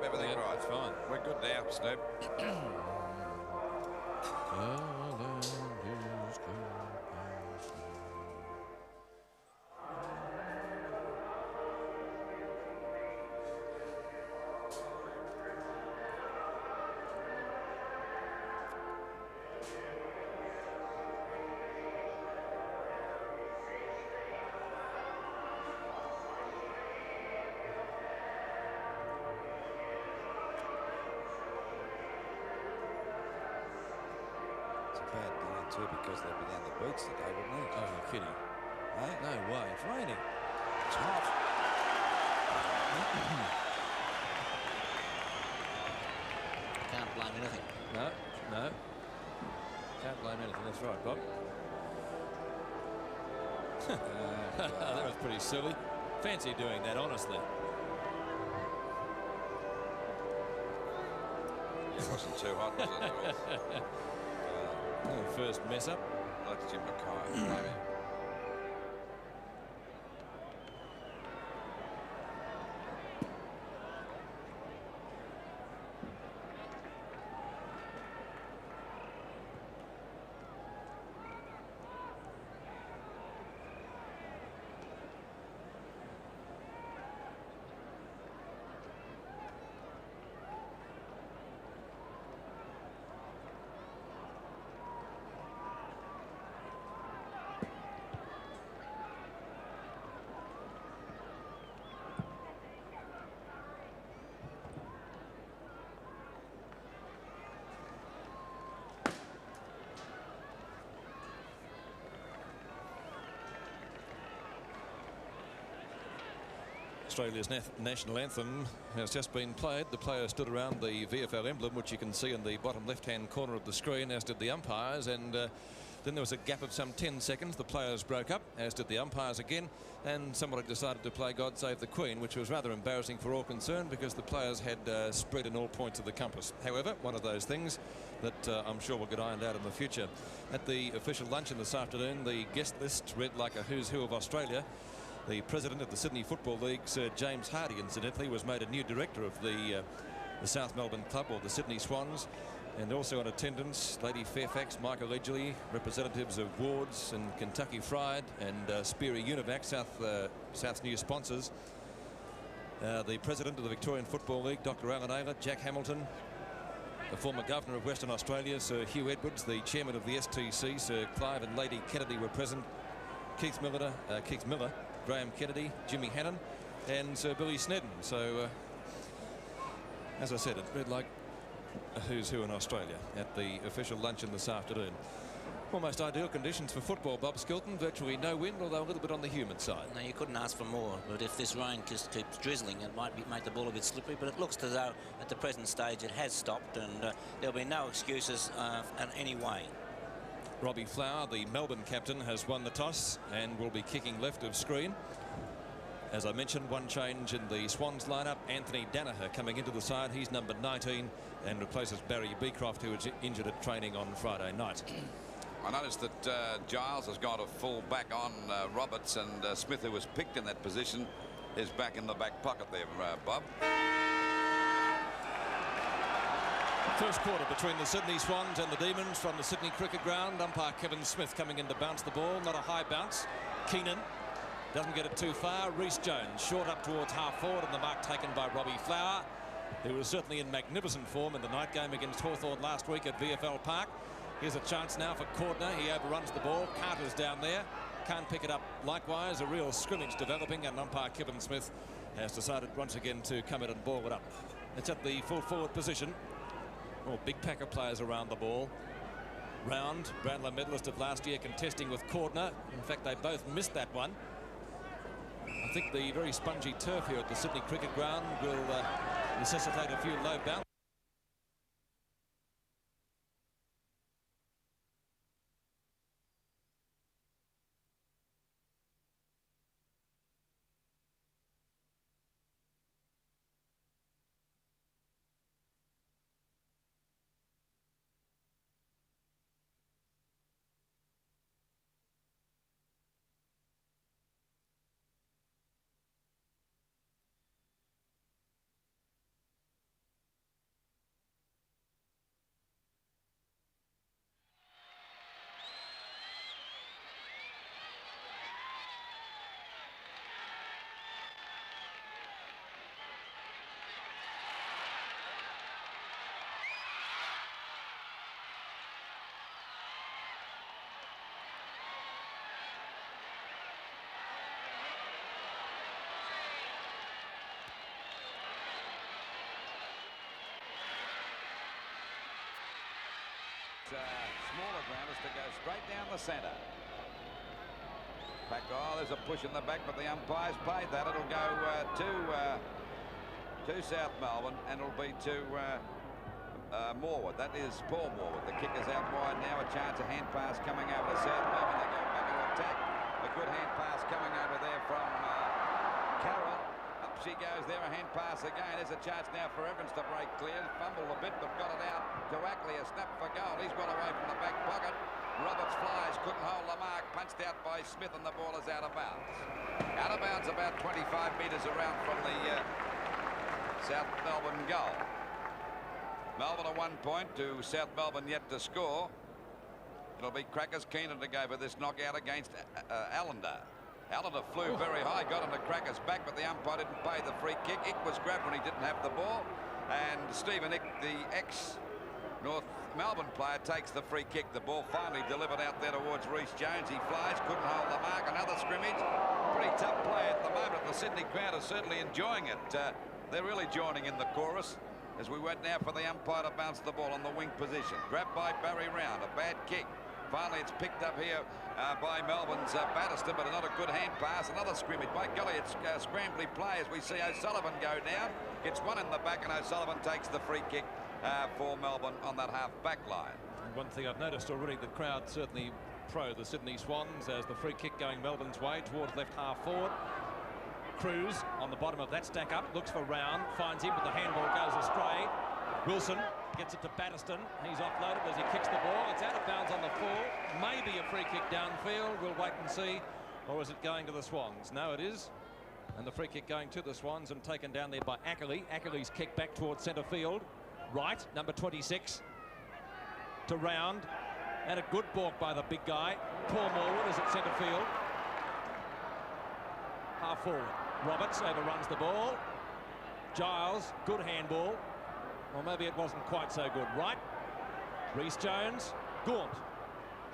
everything right. It's fine. We're good now, Snoop. Too, because they'll be down the beach today, wouldn't they? Oh, you're kidding. Hey? No way. It's raining. It's hot. Can't blame anything. No. Can't blame anything. That's right, Bob. That was pretty silly. Fancy doing that, honestly. It wasn't too hot, was it? First mess up. That's Jim Mackay, maybe. Australia's national anthem has just been played. The players stood around the VFL emblem, which you can see in the bottom left-hand corner of the screen, as did the umpires. And then there was a gap of some 10 seconds. The players broke up, as did the umpires again, and somebody decided to play God Save the Queen, which was rather embarrassing for all concerned because the players had spread in all points of the compass. However, one of those things that I'm sure will get ironed out in the future. At the official luncheon this afternoon, the guest list read like a who's who of Australia. The president of the Sydney Football League, Sir James Hardy, incidentally, was made a new director of the South Melbourne club, or the Sydney Swans. And also in attendance, Lady Fairfax, Michael Edgley, representatives of Wards and Kentucky Fried and Speary Univac, South's new sponsors. The president of the Victorian Football League, Dr. Alan Ayler, Jack Hamilton, the former governor of Western Australia, Sir Hugh Edwards, the chairman of the STC, Sir Clive and Lady Kennedy were present. Keith Miller, Graham Kennedy, Jimmy Hannon, and Sir Billy Snedden. So, as I said, it read like a who's who in Australia at the official luncheon this afternoon. Almost ideal conditions for football, Bob Skilton. Virtually no wind, although a little bit on the humid side. No, you couldn't ask for more. But if this rain just keeps drizzling, it might make the ball a bit slippery. But it looks as though at the present stage it has stopped, and there'll be no excuses in any way. Robbie Flower, the Melbourne captain, has won the toss and will be kicking left of screen. As I mentioned, one change in the Swans lineup. Anthony Danaher coming into the side. He's number 19 and replaces Barry Beecroft, who was injured at training on Friday night. I noticed that Giles has got a full back on Roberts, and Smith, who was picked in that position, is back in the back pocket there, Bob. First quarter between the Sydney Swans and the Demons from the Sydney Cricket Ground. Umpire Kevin Smith coming in to bounce the ball. Not a high bounce. Keenan doesn't get it too far. Rhys Jones short up towards half forward, and the mark taken by Robbie Flower, who was certainly in magnificent form in the night game against Hawthorn last week at VFL Park. Here's a chance now for Cordner. He overruns the ball. Carter's down there. Can't pick it up likewise. A real scrimmage developing, and umpire Kevin Smith has decided once again to come in and ball it up. It's at the full forward position. Oh, big pack of players around the ball. Round, Brownlow medalist of last year, contesting with Cordner. In fact, they both missed that one. I think the very spongy turf here at the Sydney Cricket Ground will necessitate a few low bounces. Smaller grounders to go straight down the centre. Back, there's a push in the back, but the umpires paid that. It'll go to South Melbourne, and it'll be to Morwood. That is Paul Morwood. The kick is out wide now. A chance of hand pass coming over to South Melbourne. They go back into attack. A good hand pass coming over there from Carroll. Up she goes there. A hand pass again. There's a chance now for Evans to break clear. Fumbled a bit, but got it out to Ackley. A snap for goal. He's got away from the back pocket. Roberts flies, couldn't hold the mark, punched out by Smith, and the ball is out of bounds. Out of bounds about 25 metres around from the South Melbourne goal. Melbourne at 1 point to South Melbourne yet to score. It'll be Crackers Keenan to go for this knockout against Allender. Allender flew very high, got into Crackers' back, but the umpire didn't pay the free kick. Ick was grabbed when he didn't have the ball, and Stephen Ick, the ex-North Melbourne player, takes the free kick. The ball finally delivered out there towards Rhys Jones. He flies, couldn't hold the mark. Another scrimmage. Pretty tough play at the moment. The Sydney crowd is certainly enjoying it. They're really joining in the chorus as we wait now for the umpire to bounce the ball on the wing position. Grabbed by Barry Round. A bad kick. Finally, it's picked up here by Melbourne's Batterston, but not a good hand pass. Another scrimmage. By golly, it's scrambly play as we see O'Sullivan go down. Gets one in the back, and O'Sullivan takes the free kick for Melbourne on that half-back line. One thing I've noticed already, the crowd certainly pro the Sydney Swans as the free kick going Melbourne's way towards left half forward. Cruz on the bottom of that stack up, looks for Round, finds him, but the handball goes astray. Wilson gets it to Batterston. He's offloaded as he kicks the ball. It's out of bounds on the full. Maybe a free kick downfield. We'll wait and see. Or is it going to the Swans? No, it is. And the free kick going to the Swans and taken down there by Ackley. Ackley's kick back towards centre field. Right, number 26 to Round, and a good balk by the big guy. Paul Morwood is at centre field. Half forward. Roberts overruns the ball. Giles, good handball. Or maybe it wasn't quite so good. Right. Rhys Jones, Gaunt.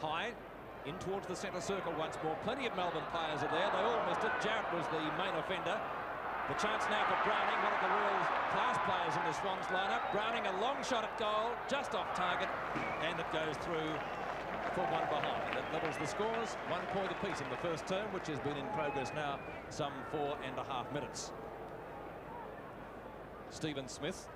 High, in towards the centre circle once more. Plenty of Melbourne players are there. They all missed it. Jarrett was the main offender. The chance now for Browning, one of the real class players in the Swans lineup. Browning, a long shot at goal, just off target, and it goes through for one behind. That levels the scores, 1 point apiece in the first term, which has been in progress now some 4.5 minutes. Stephen Smith.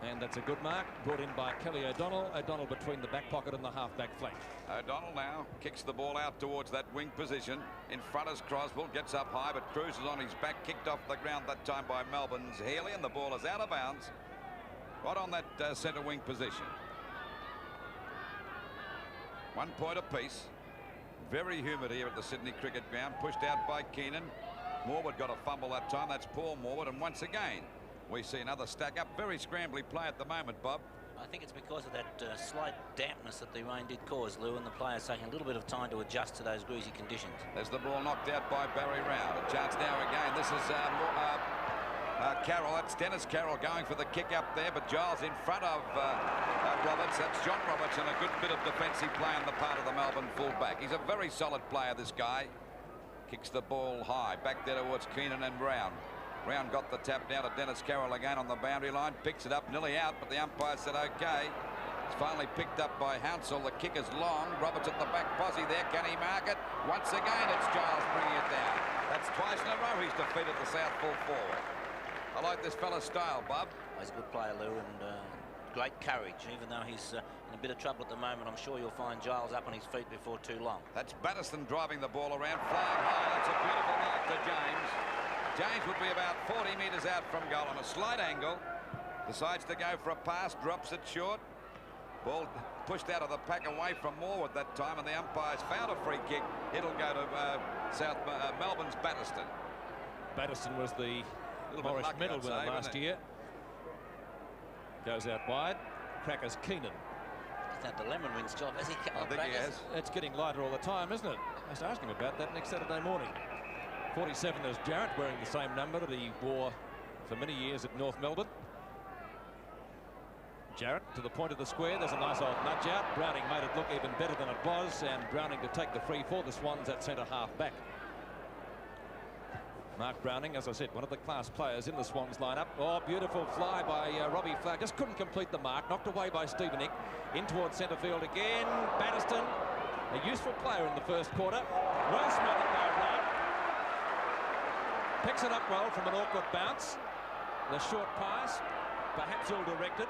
And that's a good mark, brought in by Kelly O'Donnell. O'Donnell between the back pocket and the half-back flank. O'Donnell now kicks the ball out towards that wing position. In front is Croswell, gets up high, but Cruz is on his back, kicked off the ground that time by Melbourne's Healy, and the ball is out of bounds, right on that centre wing position. 1 point apiece. Very humid here at the Sydney Cricket Ground. Pushed out by Keenan. Morwood got a fumble that time. That's Paul Morwood, and once again we see another stack up. Very scrambly play at the moment, Bob. I think it's because of that slight dampness that the rain did cause, Lou, and the players taking a little bit of time to adjust to those greasy conditions. There's the ball knocked out by Barry Round. A chance now again. This is Carroll. That's Dennis Carroll going for the kick up there, but Giles in front of Roberts. That's John Roberts, and a good bit of defensive play on the part of the Melbourne fullback. He's a very solid player, this guy. Kicks the ball high back there towards Keenan and Round. Round got the tap down to Dennis Carroll again on the boundary line. Picks it up, nearly out, but the umpire said okay. It's finally picked up by Hounsell. The kick is long. Roberts at the back posse there. Can he mark it? Once again, it's Giles bringing it down. That's twice in a row he's defeated the South full forward. I like this fella's style, Bob. He's a good player, Lou, and great courage. Even though he's in a bit of trouble at the moment, I'm sure you'll find Giles up on his feet before too long. That's Batterston driving the ball around, flying high. That's a beautiful mark to James. James would be about 40 metres out from goal on a slight angle. Decides to go for a pass, drops it short. Ball pushed out of the pack away from Morwood that time, and the umpires found a free kick. It'll go to Melbourne's Batterston. Batterston was the Morris medal winner last year. Goes out wide. Crackers Keenan. Is that the lemon wings job? Has he? I think he has. It's getting lighter all the time, isn't it? I was asking about that next Saturday morning. 47 is Jarrett, wearing the same number that he wore for many years at North Melbourne. Jarrett to the point of the square. There's a nice old nudge out. Browning made it look even better than it was, and Browning to take the free for the Swans at centre half back. Mark Browning, as I said, one of the class players in the Swans lineup. Oh, beautiful fly by Robbie Flower. Just couldn't complete the mark. Knocked away by Stevenick. In towards centre field again. Batterston, a useful player in the first quarter. Well smothered by Brown. Picks it up well from an awkward bounce. The short pass, perhaps ill-directed.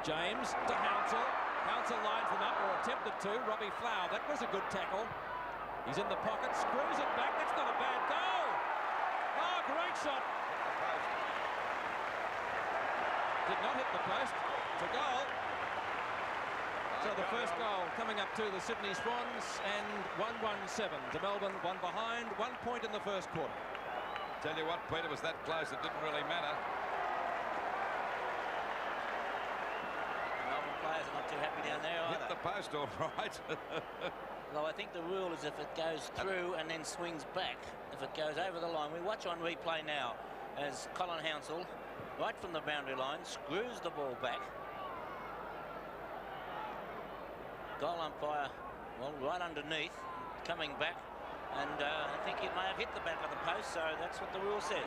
James to Hounsell. Hounsell lines them up, or attempted to. Robbie Flower, that was a good tackle. He's in the pocket, screws it back. That's not a bad goal. Oh, great shot. Did not hit the post. It's a goal. So the first goal coming up to the Sydney Swans, and 1-1-7 to Melbourne, one behind, 1 point in the first quarter. Tell you what, Peter, was that close, it didn't really matter. Melbourne players are not too happy down there either. Hit the post all right. Well, I think the rule is if it goes through and then swings back, if it goes over the line. We watch on replay now as Colin Hounsell, right from the boundary line, screws the ball back. Goal umpire, well, right underneath, coming back, and I think it may have hit the back of the post, so that's what the rule says.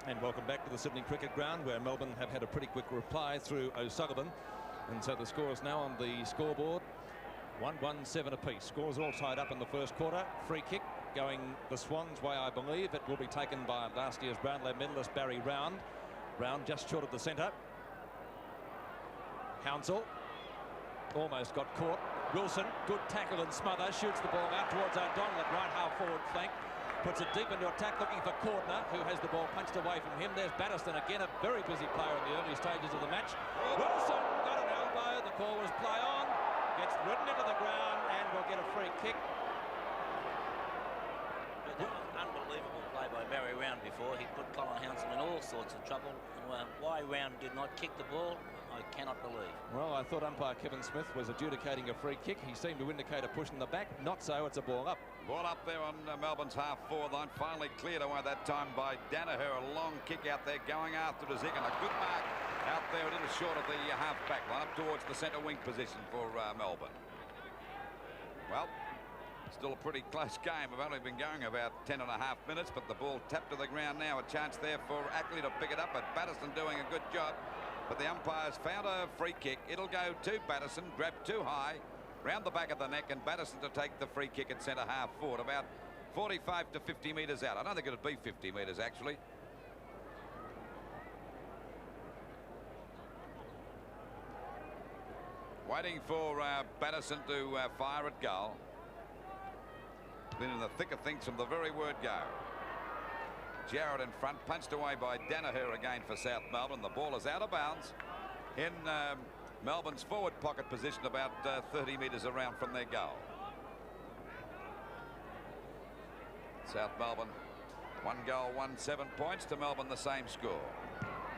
And welcome back to the Sydney Cricket Ground, where Melbourne have had a pretty quick reply through O'Sullivan. And so the score is now on the scoreboard, 1-1-7 apiece. Scores all tied up in the first quarter. Free kick going the Swans' way, I believe. It will be taken by last year's Brownlow medalist Barry Round. Round just short of the centre. Hounsell almost got caught. Wilson, good tackle and smother, shoots the ball out towards O'Donnell at right half forward flank. Puts it deep into attack, looking for Cordner, who has the ball punched away from him. There's Batterston again, a very busy player in the early stages of the match. Wilson got an elbow, the call was play on, gets ridden into the ground and will get a free kick. Unbelievable play by Barry Round before. He put Colin Hounsell in all sorts of trouble. Why Round did not kick the ball, I cannot believe. Well, I thought umpire Kevin Smith was adjudicating a free kick. He seemed to indicate a push in the back. Not so, it's a ball up. Ball up there on Melbourne's half-forward line. Finally cleared away that time by Danaher. A long kick out there going after the Zig, and a good mark out there a little short of the half-back line up towards the centre wing position for Melbourne. Well, still a pretty close game. We've only been going about 10.5 minutes, but the ball tapped to the ground now. A chance there for Ackley to pick it up, but Batterston doing a good job. But the umpires found a free kick. It'll go to Batterston, grabbed too high, round the back of the neck, and Batterston to take the free kick at centre half forward, about 45 to 50 metres out. I don't think it'd be 50 metres actually. Waiting for Batterston to fire at goal. Been in the thick of things from the very word go. Jarrett in front, punched away by Danaher again for South Melbourne. The ball is out of bounds in Melbourne's forward pocket position, about 30 metres around from their goal. South Melbourne 1 goal, 7 points to Melbourne, the same score.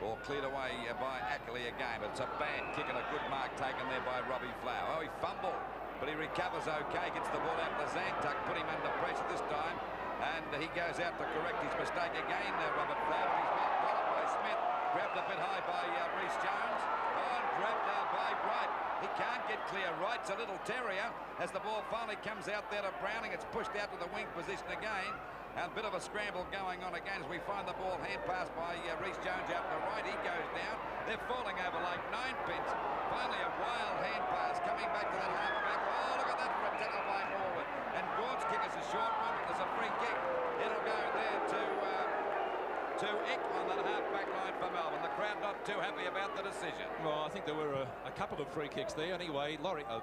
Ball cleared away by Ackley again. It's a bad kick and a good mark taken there by Robbie Flower. Oh, he fumbled, but he recovers okay, gets the ball out to Zantuck, put him under pressure this time, and he goes out to correct his mistake again. Robert Flower, he's well got it by Smith, grabbed a bit high by Reece Jones, and grabbed by Wright. He can't get clear. Wright's a little terrier. As the ball finally comes out there to Browning, it's pushed out to the wing position again. And a bit of a scramble going on again as we find the ball hand passed by Reece Jones out to right. He goes down. They're falling over like 9 pins. Finally a wild hand pass coming back to that half-back. Oh, look at that for a tackle by Norwood. And Gord's kick is a short one, but there's a free kick. It'll go there to Eck on that half-back line for Melbourne. The crowd not too happy about the decision. Well, I think there were a couple of free kicks there. Anyway,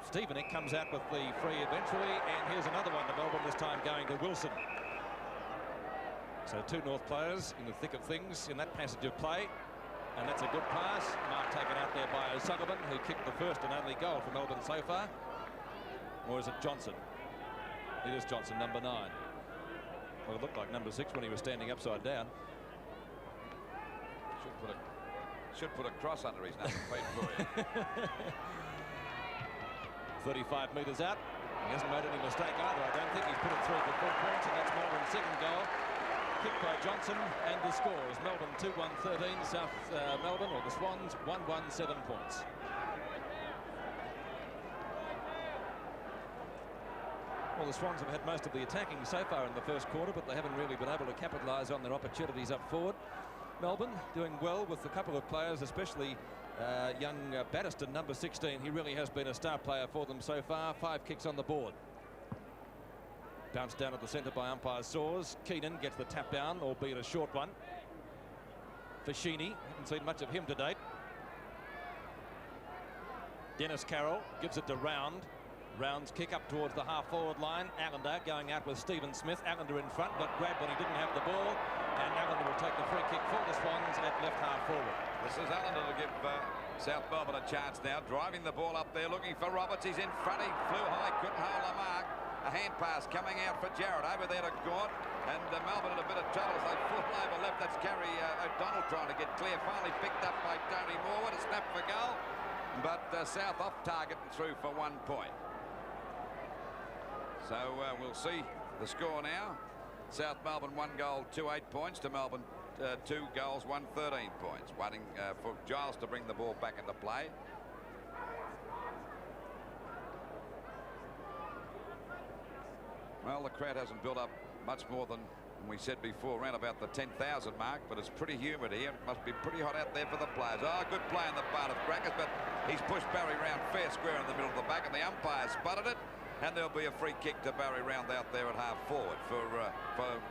Stephen Eck comes out with the free eventually, and here's another one to Melbourne, this time going to Wilson. So 2 North players in the thick of things in that passage of play, and that's a good pass. Mark taken out there by O'Sullivan, who kicked the first and only goal for Melbourne so far. Or is it Johnson? It is Johnson, number 9. Well, it looked like number 6 when he was standing upside down. Should put a Should put a cross under his number plate for you. 35 metres out. He hasn't made any mistake either. I don't think he's put it through for 4 points, and that's Melbourne's second goal. Kicked by Johnson, and the score is Melbourne 2-1-13, South Melbourne, or the Swans, 1-1, 7 points. Well, the Swans have had most of the attacking so far in the first quarter, but they haven't really been able to capitalise on their opportunities up forward. Melbourne doing well with a couple of players, especially young Battiston, number 16. He really has been a star player for them so far. 5 kicks on the board. Bounced down at the centre by umpire Saws. Keenan gets the tap down, albeit a short one. Fashini, haven't seen much of him to date. Dennis Carroll gives it to Round. Round's kick up towards the half-forward line. Allender going out with Stephen Smith. Allender in front, but grabbed when he didn't have the ball. And Allender will take the free kick for the Swans at left half-forward. This is Allender to give South Melbourne a chance now. Driving the ball up there, looking for Roberts. He's in front. He flew high, couldn't hold the mark. A hand pass coming out for Jarrett. Over there to Gaunt. And Melbourne in a bit of trouble as they fall over left. That's Gary O'Donnell trying to get clear. Finally picked up by Tony Moore. A snap for goal. But South off target and through for 1 point. So we'll see the score now. South Melbourne 1 goal, 8 points to Melbourne 2 goals, 13 points. Waiting for Giles to bring the ball back into play. Well, the crowd hasn't built up much more than we said before, around about the 10,000 mark, but it's pretty humid here. It must be pretty hot out there for the players. Oh, good play on the part of Crackers, but he's pushed Barry round fair square in the middle of the back, and the umpire spotted it. And there'll be a free kick to Barry Round out there at half forward for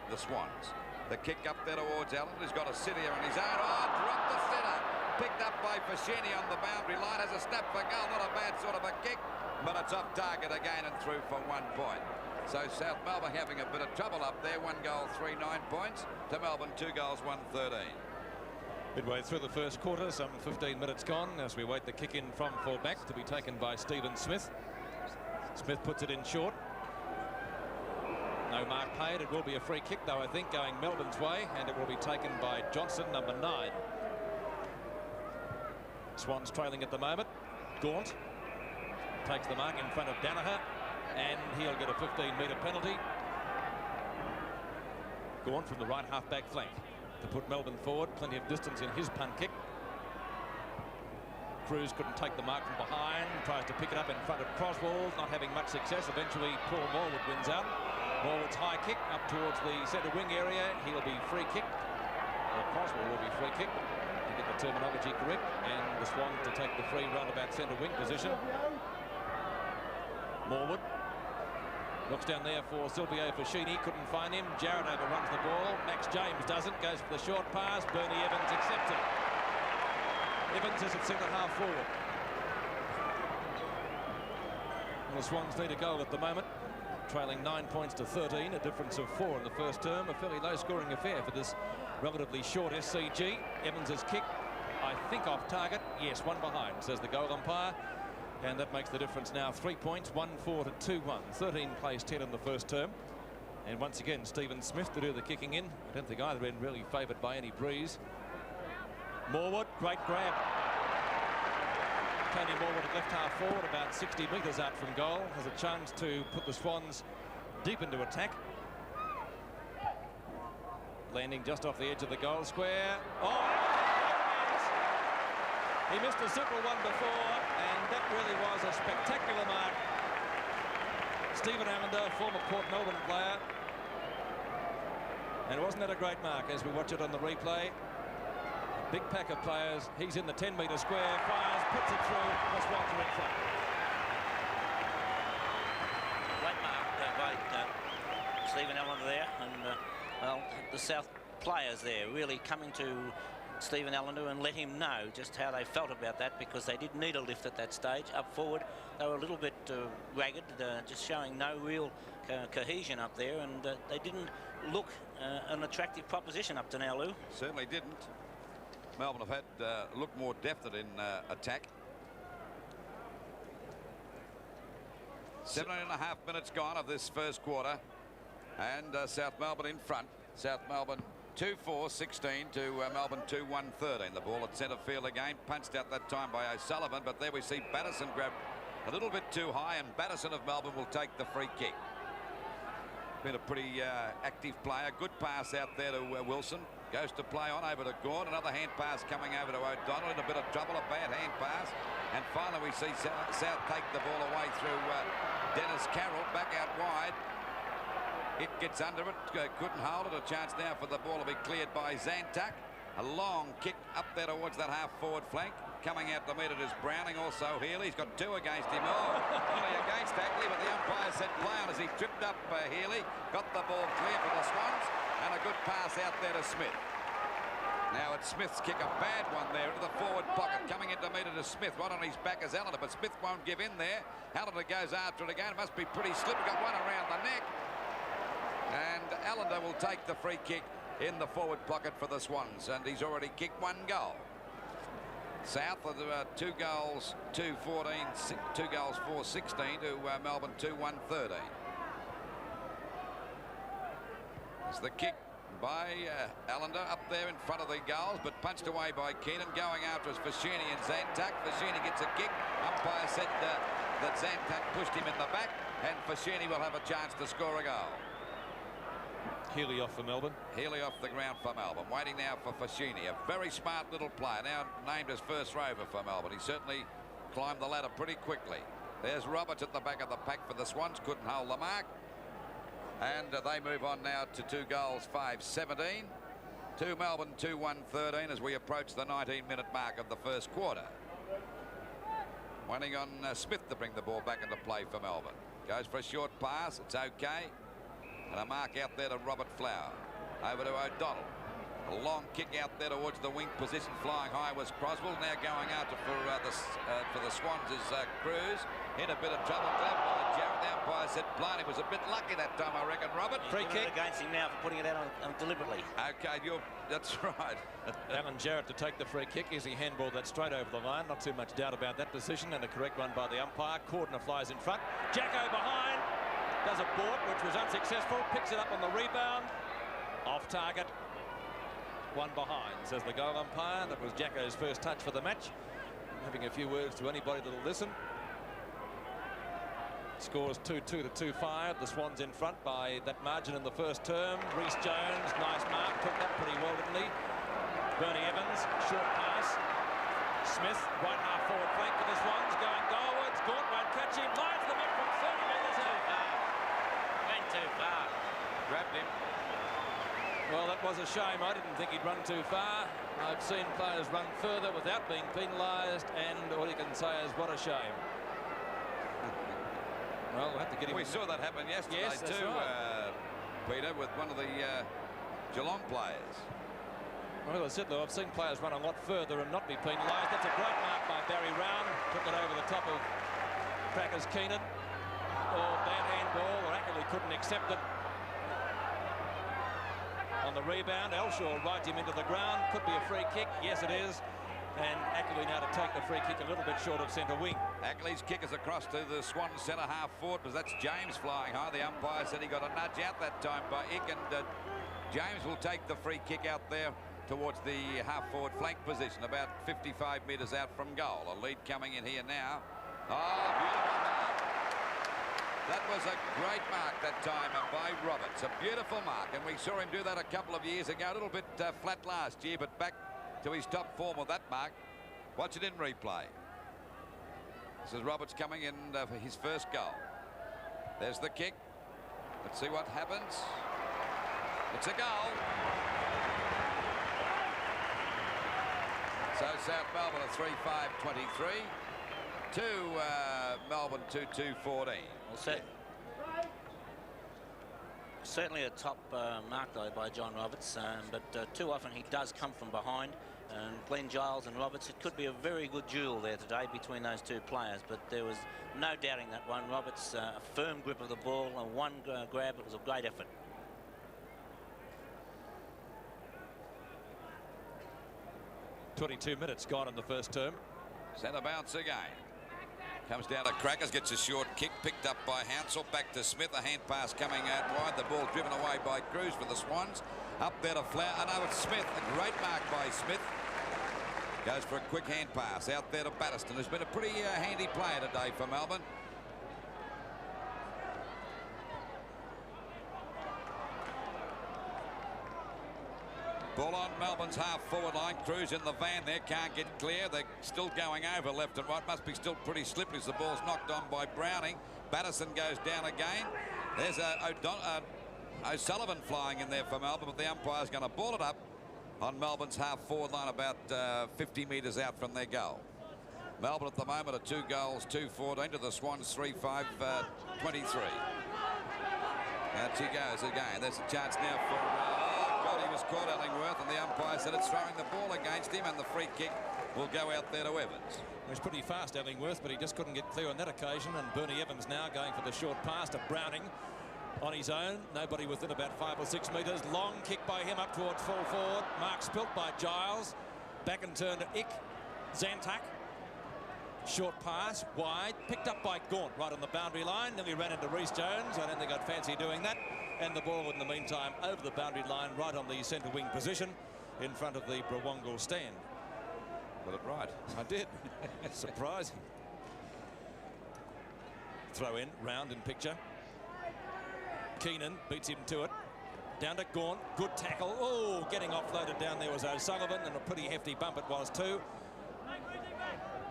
the Swans. The kick up there towards Allen. He's got a sitter in his own. Oh, dropped the sitter. Picked up by Fashini on the boundary line. Has a snap for goal. Not a bad sort of a kick, but it's off target again and through for 1 point. So South Melbourne having a bit of trouble up there. 1 goal, 9 points to Melbourne. 2 goals, 13. Midway through the first quarter, some 15 minutes gone as we wait the kick in from full-back to be taken by Stephen Smith. Smith puts it in short. No mark paid. It will be a free kick, though, I think, going Melbourne's way, and it will be taken by Johnson, number 9. Swans trailing at the moment. Gaunt takes the mark in front of Danaher, and he'll get a 15-metre penalty. Gaunt from the right half-back flank to put Melbourne forward. Plenty of distance in his punt kick. Cruz couldn't take the mark from behind, tries to pick it up in front of Croswell, not having much success. Eventually Paul Morwood wins out. Morwood's high kick up towards the centre wing area. He'll be free kick, or Croswell will be free kick, to get the terminology correct, and the Swans to take the free roundabout centre wing position. Morwood looks down there for Silvio Fashini, couldn't find him. Jarrett overruns the ball. Max James doesn't, goes for the short pass. Bernie Evans accepts it. Evans is at centre half forward. Well, the Swans need a goal at the moment, trailing 9 points to 13, a difference of 4 in the first term. A fairly low-scoring affair for this relatively short SCG. Evans's kick, I think, off target. Yes, 1 behind, says the goal umpire. And that makes the difference now 3 points, 1-4 to 2-1. 13 plays 10 in the first term. And once again, Stephen Smith to do the kicking in. I don't think either end really favoured by any breeze. Morwood, great grab. Tony Morwood at left half forward, about 60 metres out from goal, has a chance to put the Swans deep into attack. Landing just off the edge of the goal square. Oh, he missed a simple one before, and that really was a spectacular mark. Stephen Allender, former Port Melbourne player. And wasn't that a great mark as we watch it on the replay? Big pack of players. He's in the 10-metre square, fires, puts it through. The Swans are in front. Great mark by Stephen Allender there, and well, the South players there really coming to Stephen Allender and let him know just how they felt about that, because they did need a lift at that stage. Up forward, they were a little bit ragged, just showing no real cohesion up there, and they didn't look an attractive proposition up to now, Lou. Certainly didn't. Melbourne have had looked more definite in attack. 7.5 minutes gone of this first quarter, and South Melbourne in front. South Melbourne 2-4-16 to Melbourne 2-1-13. The ball at centre field again, punched out that time by O'Sullivan, but there we see Batterson grab a little bit too high, and Batterson of Melbourne will take the free kick. Been a pretty active player. Good pass out there to Wilson. Goes to play on over to Gawn. Another hand pass coming over to O'Donnell. In a bit of trouble, a bad hand pass. And finally we see South take the ball away through Dennis Carroll. Back out wide. It gets under it. Couldn't hold it. A chance now for the ball to be cleared by Zantuck. A long kick up there towards that half-forward flank. Coming out to meet it is Browning, also Healy. He's got two against him. Oh, only against Ackley, but the umpire said play on as he tripped up Healy. Got the ball clear for the Swans, and a good pass out there to Smith. Now it's Smith's kick, a bad one there into the forward pocket. Coming in to meet it is Smith. Right on his back is Allender, but Smith won't give in there. Allender goes after it again. It must be pretty slippery. Got one around the neck. And Allender will take the free kick in the forward pocket for the Swans, and he's already kicked one goal. South of 2 goals 2-14, 2 goals 4-16 to Melbourne 2-1-13. It's the kick by Allender up there in front of the goals, but punched away by Keenan. Going after us Fashini and Zantuck. Fashini gets a kick. Umpire said that Zantuck pushed him in the back, and Fashini will have a chance to score a goal. Healy off for Melbourne. Healy off the ground for Melbourne. Waiting now for Fashini, a very smart little player, now named as first rover for Melbourne. He certainly climbed the ladder pretty quickly. There's Roberts at the back of the pack for the Swans. Couldn't hold the mark. And they move on now to 2 goals 5-17 to Melbourne 2-1-13 as we approach the 19-minute mark of the first quarter. Waiting on Smith to bring the ball back into play for Melbourne. Goes for a short pass. It's okay. And a mark out there to Robert Flower. Over to O'Donnell. A long kick out there towards the wing position. Flying high was Croswell. Now going out for the Swans is Cruz. In a bit of trouble. Grabbed by Jarrett. The umpire said Blarney was a bit lucky that time, I reckon, Robert. Free kick against him now for putting it out on deliberately. Okay, that's right. Alan Jarrett to take the free kick as he handballed that straight over the line. Not too much doubt about that decision, and a correct one by the umpire. Cordner flies in front. Jacko behind. Does a board, which was unsuccessful. Picks it up on the rebound. Off target. One behind, says the goal umpire. That was Jacko's first touch for the match. Having a few words to anybody that'll listen. Scores 2-2 to 2-5. The Swans in front by that margin in the first term. Rhys Jones, nice mark. Took that pretty well, didn't he? Bernie Evans, short pass. Smith, right half forward flank for the Swans. Going goalwards. Gaunt won't catch him. Lines them in from 30 metres out. Too far. Grabbed him. Well, that was a shame. I didn't think he'd run too far. I've seen players run further without being penalised, and all you can say is what a shame. Well, we'll have to get him. We saw that happen yesterday too, right. Peter, with one of the Geelong players. Well, as I said, though, I've seen players run a lot further and not be penalised. That's a great mark by Barry Round. Took it over the top of Crackers Keenan. Or bad handball, or Ackley couldn't accept it. On the rebound, Elshaw rides him into the ground. Could be a free kick. Yes, it is. And Ackley now to take the free kick a little bit short of centre wing. Ackley's kick is across to the Swan centre half forward, but that's James flying high. The umpire said he got a nudge out that time by Ick, and James will take the free kick out there towards the half forward flank position, about 55 metres out from goal. A lead coming in here now. Oh, beautiful mark. That was a great mark that time by Roberts. A beautiful mark, and we saw him do that a couple of years ago. A little bit flat last year, but back to his top form with that mark. Watch it in replay. This is Roberts coming in for his first goal. There's the kick. Let's see what happens. It's a goal. So South Melbourne a 3-5-23 to Melbourne 2-2-14. Well, certainly a top mark though by John Roberts, but too often he does come from behind. And Glenn Giles and Roberts, it could be a very good duel there today between those two players, but there was no doubting that one. Roberts, a firm grip of the ball, and one grab. It was a great effort. .22 minutes gone in the first term. Centre bounce again. Comes down to Crackers, gets a short kick, picked up by Hansel, back to Smith, a hand pass coming out wide, the ball driven away by Cruz for the Swans. Up there to Flower, no, it's Smith, a great mark by Smith. Goes for a quick hand pass out there to Batterston, who's been a pretty handy player today for Melbourne. Ball on Melbourne's half-forward line. Cruz in the van there, can't get clear. They're still going over left and right. Must be still pretty slippery as the ball's knocked on by Browning. Batterson goes down again. There's O'Sullivan flying in there for Melbourne, but the umpire's going to ball it up on Melbourne's half-forward line about 50 metres out from their goal. Melbourne at the moment are 2 goals, 2-14 to the Swans 3-5-23. Out she goes again. There's a chance now for... he was caught, Ellingworth, and the umpire said it's throwing the ball against him, and the free kick will go out there to Evans. He was pretty fast, Ellingworth, but he just couldn't get clear on that occasion, and Bernie Evans now going for the short pass to Browning on his own. Nobody within about 5 or 6 metres. Long kick by him up towards full forward. Mark spilt by Giles. Back and turn to Ick. Zantak. Short pass, wide, picked up by Gaunt right on the boundary line. Then we ran into Rhys Jones. I don't think I'd fancy doing that. And the ball in the meantime over the boundary line right on the centre wing position in front of the Brawongal stand. Got it right. I did. Surprising. Throw in, round in picture. Keenan beats him to it. Down to Gaunt, good tackle. Oh, getting offloaded down there was O'Sullivan, and a pretty hefty bump it was too.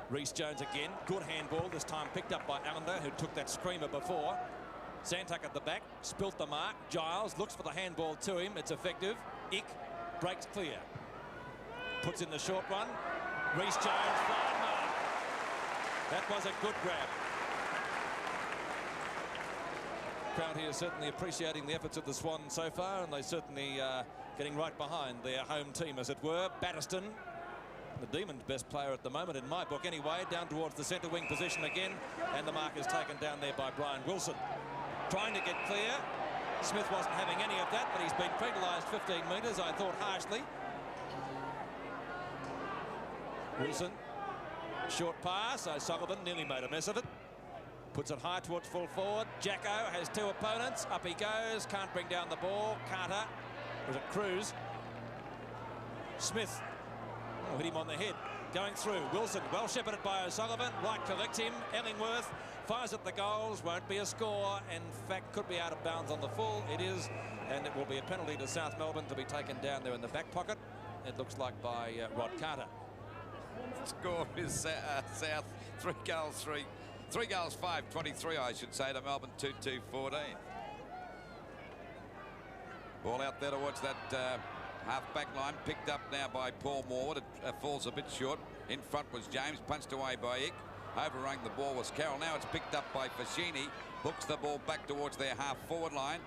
Rhys Jones again, good handball, this time picked up by Allender, who took that screamer before. Zantak at the back, spilt the mark. Giles looks for the handball to him, it's effective. Ick breaks clear. Puts in the short one. Rhys Jones, fine mark. That was a good grab. Crowd here certainly appreciating the efforts of the Swans so far, and they certainly getting right behind their home team, as it were. Batterston, the Demons' best player at the moment, in my book anyway, down towards the centre wing position again, and the mark is taken down there by Brian Wilson. Trying to get clear. Smith wasn't having any of that, but he's been penalised 15 metres, I thought, harshly. Wilson, short pass. O'Sullivan nearly made a mess of it. Puts it high towards full forward. Jacko has 2 opponents. Up he goes. Can't bring down the ball. Carter. Was it Cruz? Smith. Oh, hit him on the head. Going through. Wilson, well shepherded by O'Sullivan. Right collects him. Ellingworth fires at the goals. Won't be a score. In fact, could be out of bounds on the full. It is. And it will be a penalty to South Melbourne to be taken down there in the back pocket. It looks like by Rod Carter. Score is South 3 goals 5-23, I should say, to Melbourne 2-2-14. Ball out there towards that half-back line, picked up now by Paul Morwood. It falls a bit short. In front was James, punched away by Ick. Overrunning the ball was Carroll. Now it's picked up by Fascini. Hooks the ball back towards their half-forward line.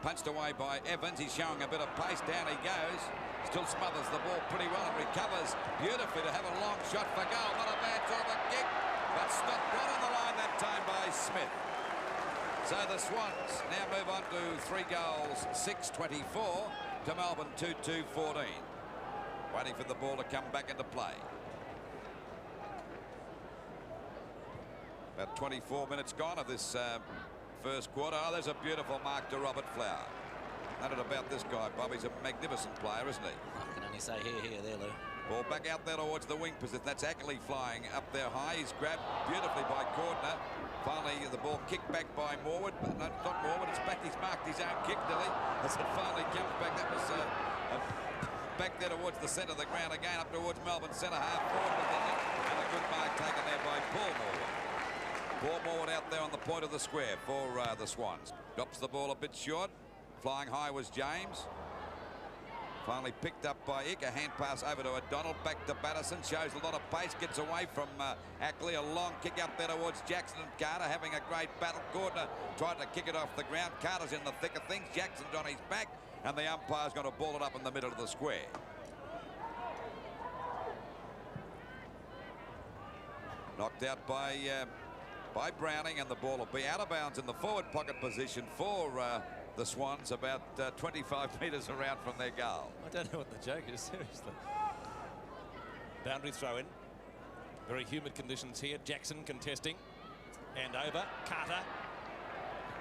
Punched away by Evans. He's showing a bit of pace. Down he goes. Still smothers the ball pretty well and recovers beautifully to have a long shot for goal. Not a bad sort of a kick, but stopped right on the line that time by Smith. So the Swans now move on to 3 goals, 6-24 to Melbourne 2-2-14. Waiting for the ball to come back into play. About 24 minutes gone of this first quarter. Oh, there's a beautiful mark to Robert Flower. Noted about this guy, Bob. He's a magnificent player, isn't he? I can only say here, there, Lou. Ball back out there towards the wing position. That's Ackley flying up there high. He's grabbed beautifully by Cordner. Finally, the ball kicked back by Morwood. But no, not Morwood. It's back. He's marked his own kick, Dilly. As it finally comes back. That was back there towards the centre of the ground again, up towards Melbourne centre half forward. And a good mark taken there by Paul Morwood. Paul Morwood out there on the point of the square for the Swans. Drops the ball a bit short. Flying high was James. Finally picked up by Ick. A hand pass over to O'Donnell. Back to Batterson. Shows a lot of pace. Gets away from Ackley. A long kick up there towards Jackson and Carter. Having a great battle. Gordner tried to kick it off the ground. Carter's in the thick of things. Jackson's on his back. And the umpire's going to ball it up in the middle of the square. Knocked out by Browning. And the ball will be out of bounds in the forward pocket position for the Swans, about 25 metres around from their goal. I don't know what the joke is, seriously. Boundary throw in. Very humid conditions here. Jackson contesting. And over. Carter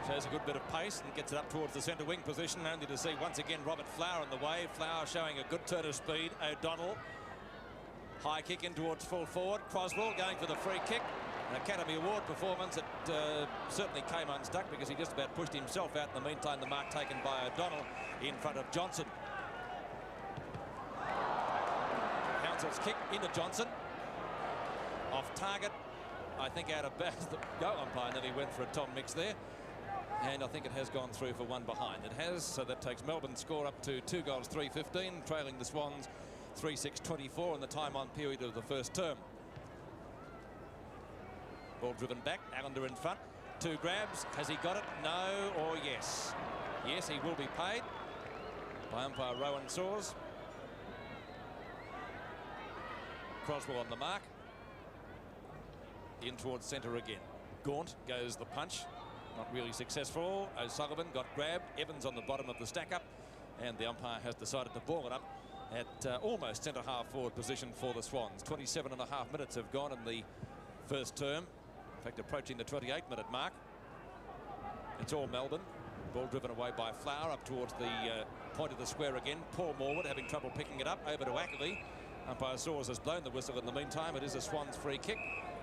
shows a good bit of pace and gets it up towards the centre wing position, only to see once again Robert Flower in the way. Flower showing a good turn of speed. O'Donnell. High kick in towards full forward. Croswell going for the free kick. An Academy Award performance that certainly came unstuck because he just about pushed himself out. In the meantime, the mark taken by O'Donnell in front of Johnson. Hounsell's kick into Johnson. Off target. I think out of bounds. The go umpire nearly went for a Tom Mix there. And I think it has gone through for one behind. It has, so that takes Melbourne's score up to 2 goals, 3-15, trailing the Swans 3-6-24 in the time-on period of the first term. Ball driven back, Allender in front. 2 grabs. Has he got it? No or yes? Yes, he will be paid by umpire Rowan Saws. Croswell on the mark. In towards centre again. Gaunt goes the punch. Not really successful. O'Sullivan got grabbed. Evans on the bottom of the stack-up. And the umpire has decided to ball it up at almost centre-half forward position for the Swans. 27.5 minutes have gone in the first term. In fact, approaching the 28-minute mark. It's all Melbourne. Ball driven away by Flower up towards the point of the square again. Paul Morwood having trouble picking it up. Over to Ackley. Umpire Saws has blown the whistle in the meantime. It is a Swans free kick.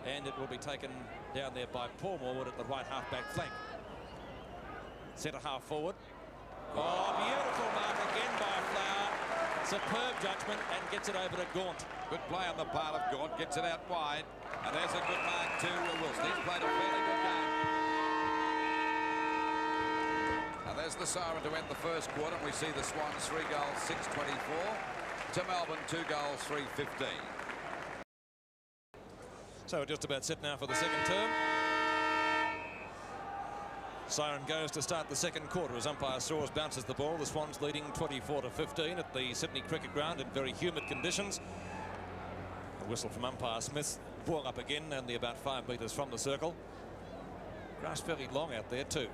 And it will be taken down there by Paul Morwood at the right half-back flank. Centre-half forward. Oh, beautiful mark again by Flower. Superb judgment and gets it over to Gaunt. Good play on the part of Gaunt. Gets it out wide. And there's a good mark to Wilson. He's played a fairly good game. And there's the siren to end the first quarter. And we see the Swans 3 goals, 6-24. To Melbourne, 2 goals, 3-15. So we're just about set now for the second term. Siren goes to start the second quarter as umpire Saws bounces the ball. The Swans leading 24-15 at the Sydney Cricket Ground in very humid conditions. A whistle from umpire Smith. Ball up again, only about 5 metres from the circle. Grass fairly long out there too,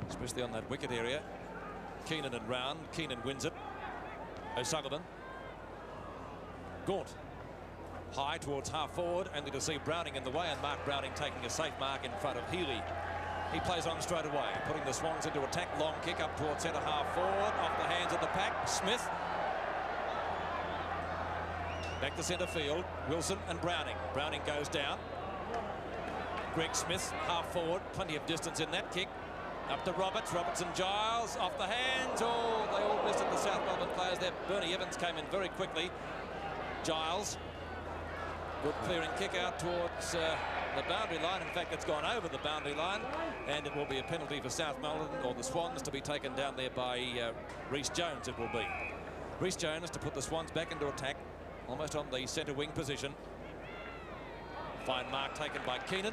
especially on that wicket area. Keenan and round. Keenan wins it. O'Sullivan. Gaunt. High towards half forward, only to see Browning in the way, and Mark Browning taking a safe mark in front of Healy. He plays on straight away, putting the Swans into attack. Long kick up towards centre half forward, off the hands of the pack. Smith. Back to centre field. Wilson and Browning. Browning goes down. Greg Smith, half forward. Plenty of distance in that kick. Up to Roberts. Roberts and Giles. Off the hands. Oh, they all missed it, the South Melbourne players there. Bernie Evans came in very quickly. Giles. Good clearing kick out towards the boundary line. In fact, it's gone over the boundary line, and it will be a penalty for South Melbourne, or the Swans, to be taken down there by Rhys Jones, it will be. Rhys Jones to put the Swans back into attack, almost on the centre wing position. Fine mark taken by Keenan.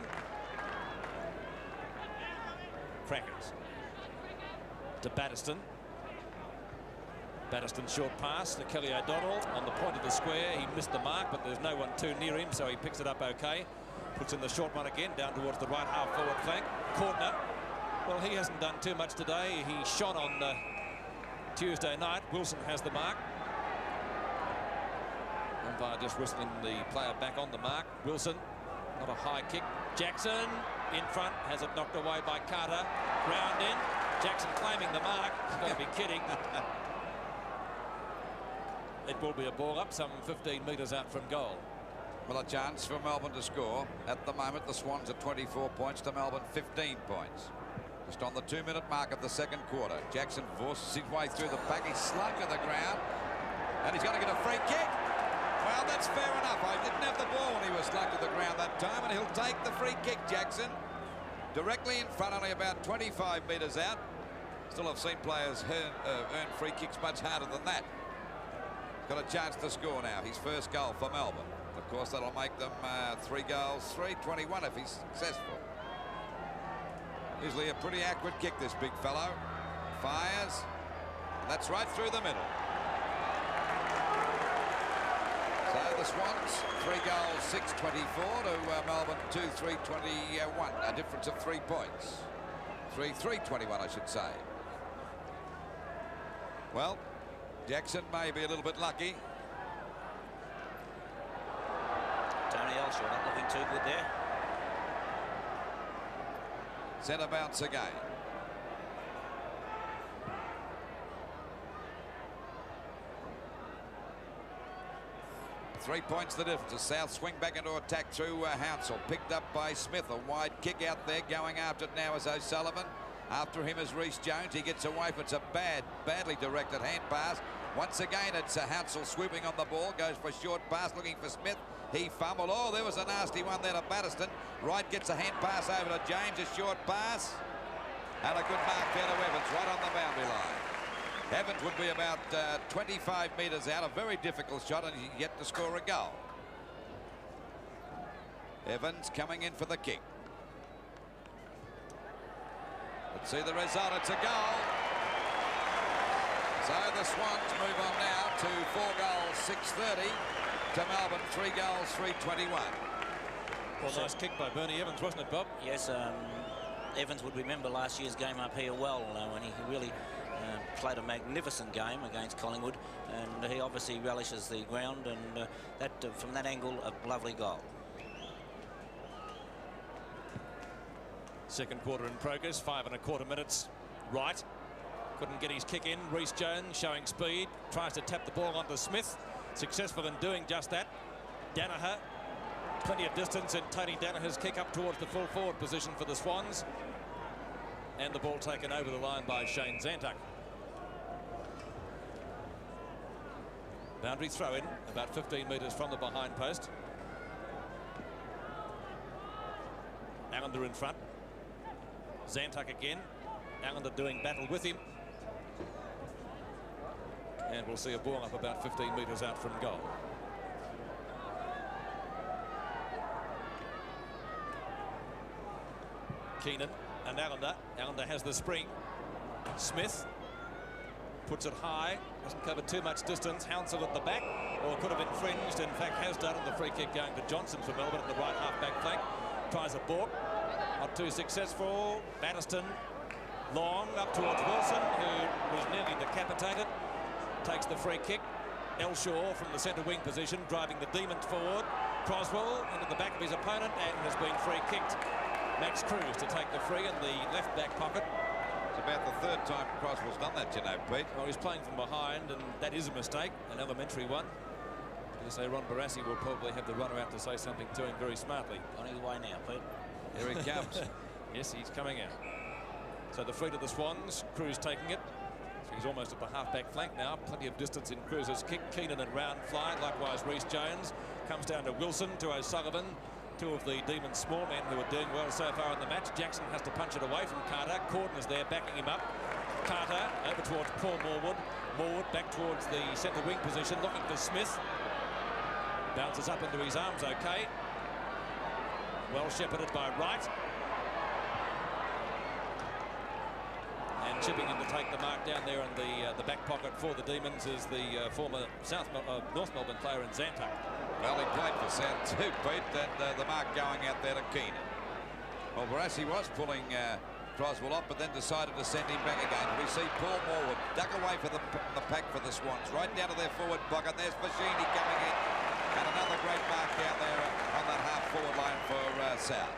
Crackers. To Batterston. Batterston short pass to Kelly O'Donnell on the point of the square. He missed the mark, but there's no one too near him, so he picks it up okay. Puts in the short one again down towards the right half forward flank. Courtner, well, he hasn't done too much today. He shone on Tuesday night. Wilson has the mark. Umpire just whistling the player back on the mark. Wilson, not a high kick. Jackson in front, has it knocked away by Carter. Round in. Jackson claiming the mark. He's got to be kidding. It will be a ball up some 15 metres out from goal. Well, a chance for Melbourne to score. At the moment, the Swans are 24 points to Melbourne 15 points. Just on the 2-minute mark of the second quarter. Jackson forces his way through the pack. He's slung to the ground. And he's going to get a free kick. Well, that's fair enough. I didn't have the ball when he was slung to the ground that time. And he'll take the free kick, Jackson. Directly in front, only about 25 metres out. Still, I've seen players earn free kicks much harder than that. Got a chance to score now. His first goal for Melbourne. Of course, that'll make them 3 goals, 3-21 if he's successful. Usually a pretty accurate kick, this big fellow. Fires. And that's right through the middle. So the Swans, 3 goals, 6-24 to Melbourne, 2-3-21. A difference of 3 points. 3-3-21, I should say. Well, Jackson may be a little bit lucky. Tony Elshaw not looking too good there. Centre bounce again. Three points the difference. The South swing back into attack through Hounsell. Picked up by Smith. A wide kick out there. Going after it now is O'Sullivan. After him is Reece Jones. He gets away. It's a badly directed hand pass. Once again, it's Hounsell swooping on the ball. Goes for a short pass looking for Smith. He fumbled. Oh, there was a nasty one there to Batterston. Wright gets a hand pass over to James. A short pass. And a good mark there to Evans right on the boundary line. Evans would be about 25 metres out. A very difficult shot, and he's yet to score a goal. Evans coming in for the kick. Let's see the result. It's a goal. So the Swans move on now to 4 goals, 630 to Melbourne, 3 goals, 321. Well, nice kick by Bernie Evans, wasn't it, Bob? Yes, Evans would remember last year's game up here well, when he really played a magnificent game against Collingwood, and he obviously relishes the ground, and that from that angle, a lovely goal. Second quarter in progress, 5 1/4 minutes. Wright couldn't get his kick in. Reece Jones showing speed, tries to tap the ball onto Smith, successful in doing just that. Danaher, plenty of distance in Tony Danaher's kick up towards the full forward position for the Swans, and the ball taken over the line by Shane Zantuck. Boundary throw in about 15 metres from the behind post. Allender in front. Zantuck again. Allender doing battle with him. And we'll see a ball up about 15 metres out from goal. Keenan and Allender. Allender has the spring. Smith puts it high, doesn't cover too much distance. Hounsell at the back, or could have infringed, in fact has done, and the free kick going to Johnson for Melbourne at the right half-back flank. Tries a balk, not too successful. Batterston long up towards Wilson, who was nearly decapitated. Takes the free kick. Elshaw from the centre wing position, driving the Demons forward. Croswell into the back of his opponent and has been free kicked. Max Cruz to take the free in the left back pocket. It's about the third time Croswell's done that, you know, Pete. Well, he's playing from behind, and that is a mistake, an elementary one. You say Ron Barassi will probably have the runner out to say something to him very smartly. On his way now, Pete. Here he comes. Yes, he's coming out. So the free to the Swans, Cruz taking it. So he's almost at the half-back flank now. Plenty of distance in Cruz's kick. Keenan and Round fly. Likewise, Reece Jones comes down to Wilson, to O'Sullivan. Two of the Demons' small men who are doing well so far in the match. Jackson has to punch it away from Carter. Corden is there backing him up. Carter over towards Paul Morwood. Morwood back towards the centre wing position, looking for Smith. Bounces up into his arms, okay. Well shepherded by Wright. And chipping in to take the mark down there in the back pocket for the Demons is the former North Melbourne player in Zantuck. Well, he played for South too, Pete, and the mark going out there to Keenan. Well, Barassi was pulling Croswell up, but then decided to send him back again. We see Paul Morwood duck away for the pack for the Swans, right down to their forward pocket. There's Fashini coming in, and another great mark down there on that half-forward line for South.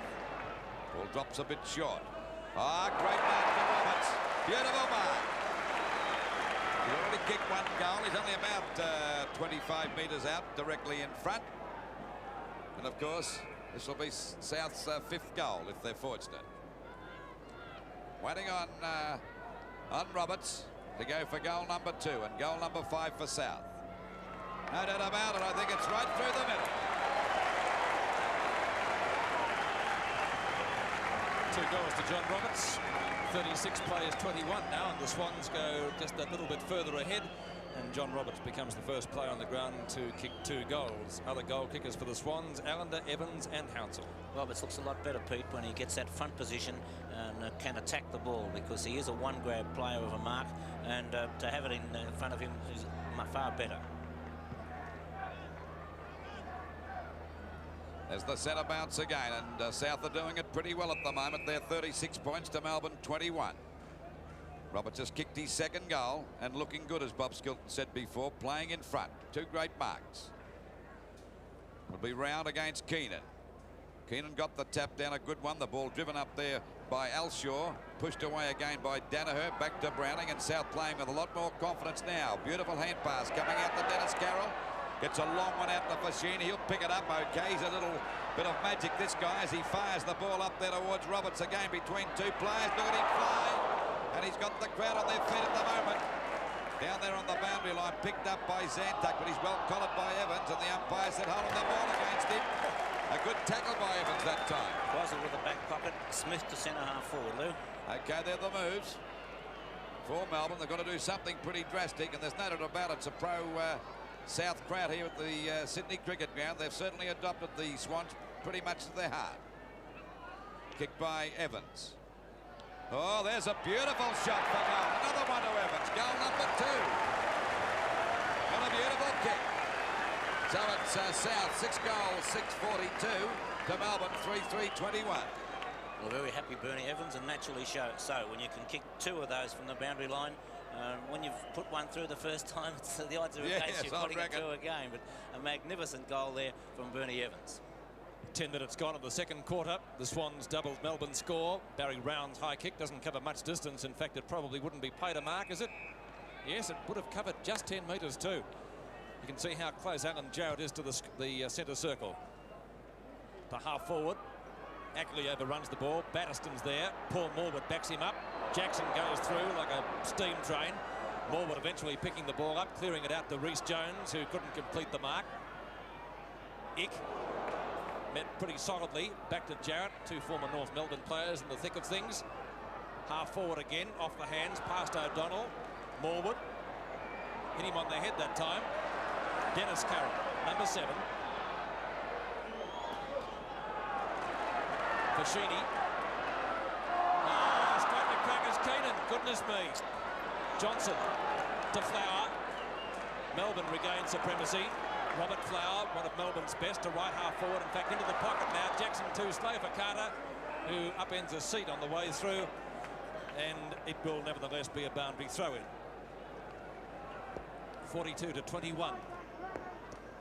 Ball drops a bit short. Ah, great mark to Roberts. Beautiful mark. He already kicked one goal. He's only about 25 metres out, directly in front. And of course, this will be South's 5th goal if they're fortunate. Waiting on Roberts to go for goal number 2 and goal number 5 for South. No doubt about it. I think it's right through the middle. 2 goals to John Roberts. 36 players, 21 now, and the Swans go just a little bit further ahead, and John Roberts becomes the first player on the ground to kick 2 goals. Other goal kickers for the Swans, Allender, Evans and Hounsell. Roberts looks a lot better, Pete, when he gets that front position and can attack the ball, because he is a one-grab player of a mark, and to have it in front of him is far better. There's the centre bounce again, and South are doing it pretty well at the moment. They're 36 points to Melbourne 21. Roberts just kicked his 2nd goal and looking good, as Bob Skilton said before, playing in front. 2 great marks. Will be Round against Keenan. Keenan got the tap down, a good one. The ball driven up there by Alshaw. Pushed away again by Danaher. Back to Browning, and South playing with a lot more confidence now. Beautiful hand pass coming out to Dennis Carroll. Gets a long one out to Fashini. He'll pick it up okay. He's a little bit of magic, this guy, as he fires the ball up there towards Roberts again between two players. Look at him fly. And he's got the crowd on their feet at the moment. Down there on the boundary line, picked up by Zantuck, but he's well collared by Evans, and the umpire said holding the ball against him. A good tackle by Evans that time. Was it with the back pocket? Smith to centre half forward, Lou. Okay, they're the moves for Melbourne. They've got to do something pretty drastic, and there's no doubt about it. It's a pro South crowd here at the Sydney Cricket Ground. They've certainly adopted the Swans pretty much to their heart. Kicked by Evans. Oh, there's a beautiful shot for goal. Another one to Evans. Goal number 2. What a beautiful kick. So it's South 6 goals, 6:42 to Melbourne 3-3-21. Well, very happy Bernie Evans, and naturally so when you can kick 2 of those from the boundary line. When you've put one through the first time, the odds are against you putting it through again. But a magnificent goal there from Bernie Evans. 10 minutes gone in the second quarter. The Swans doubled Melbourne's score. Barry Round's high kick doesn't cover much distance. In fact, it probably wouldn't be paid a mark, is it? Yes, it would have covered just 10 metres too. You can see how close Alan Jarrett is to the centre circle. To half forward. Ackley overruns the ball. Batterston's there. Paul Morwood backs him up. Jackson goes through like a steam train. Morwood eventually picking the ball up, clearing it out to Rhys Jones, who couldn't complete the mark. Ick met pretty solidly. Back to Jarrett, 2 former North Melbourne players in the thick of things. Half forward again, off the hands, past O'Donnell. Morwood hit him on the head that time. Dennis Carroll, number 7. Fashini. Straight to Crackers Keenan. Goodness me. Johnson to Flower. Melbourne regains supremacy. Robert Flower, one of Melbourne's best, to right half forward. In fact, into the pocket now. Jackson too slow for Carter, who upends a seat on the way through. And it will nevertheless be a boundary throw-in. 42-21.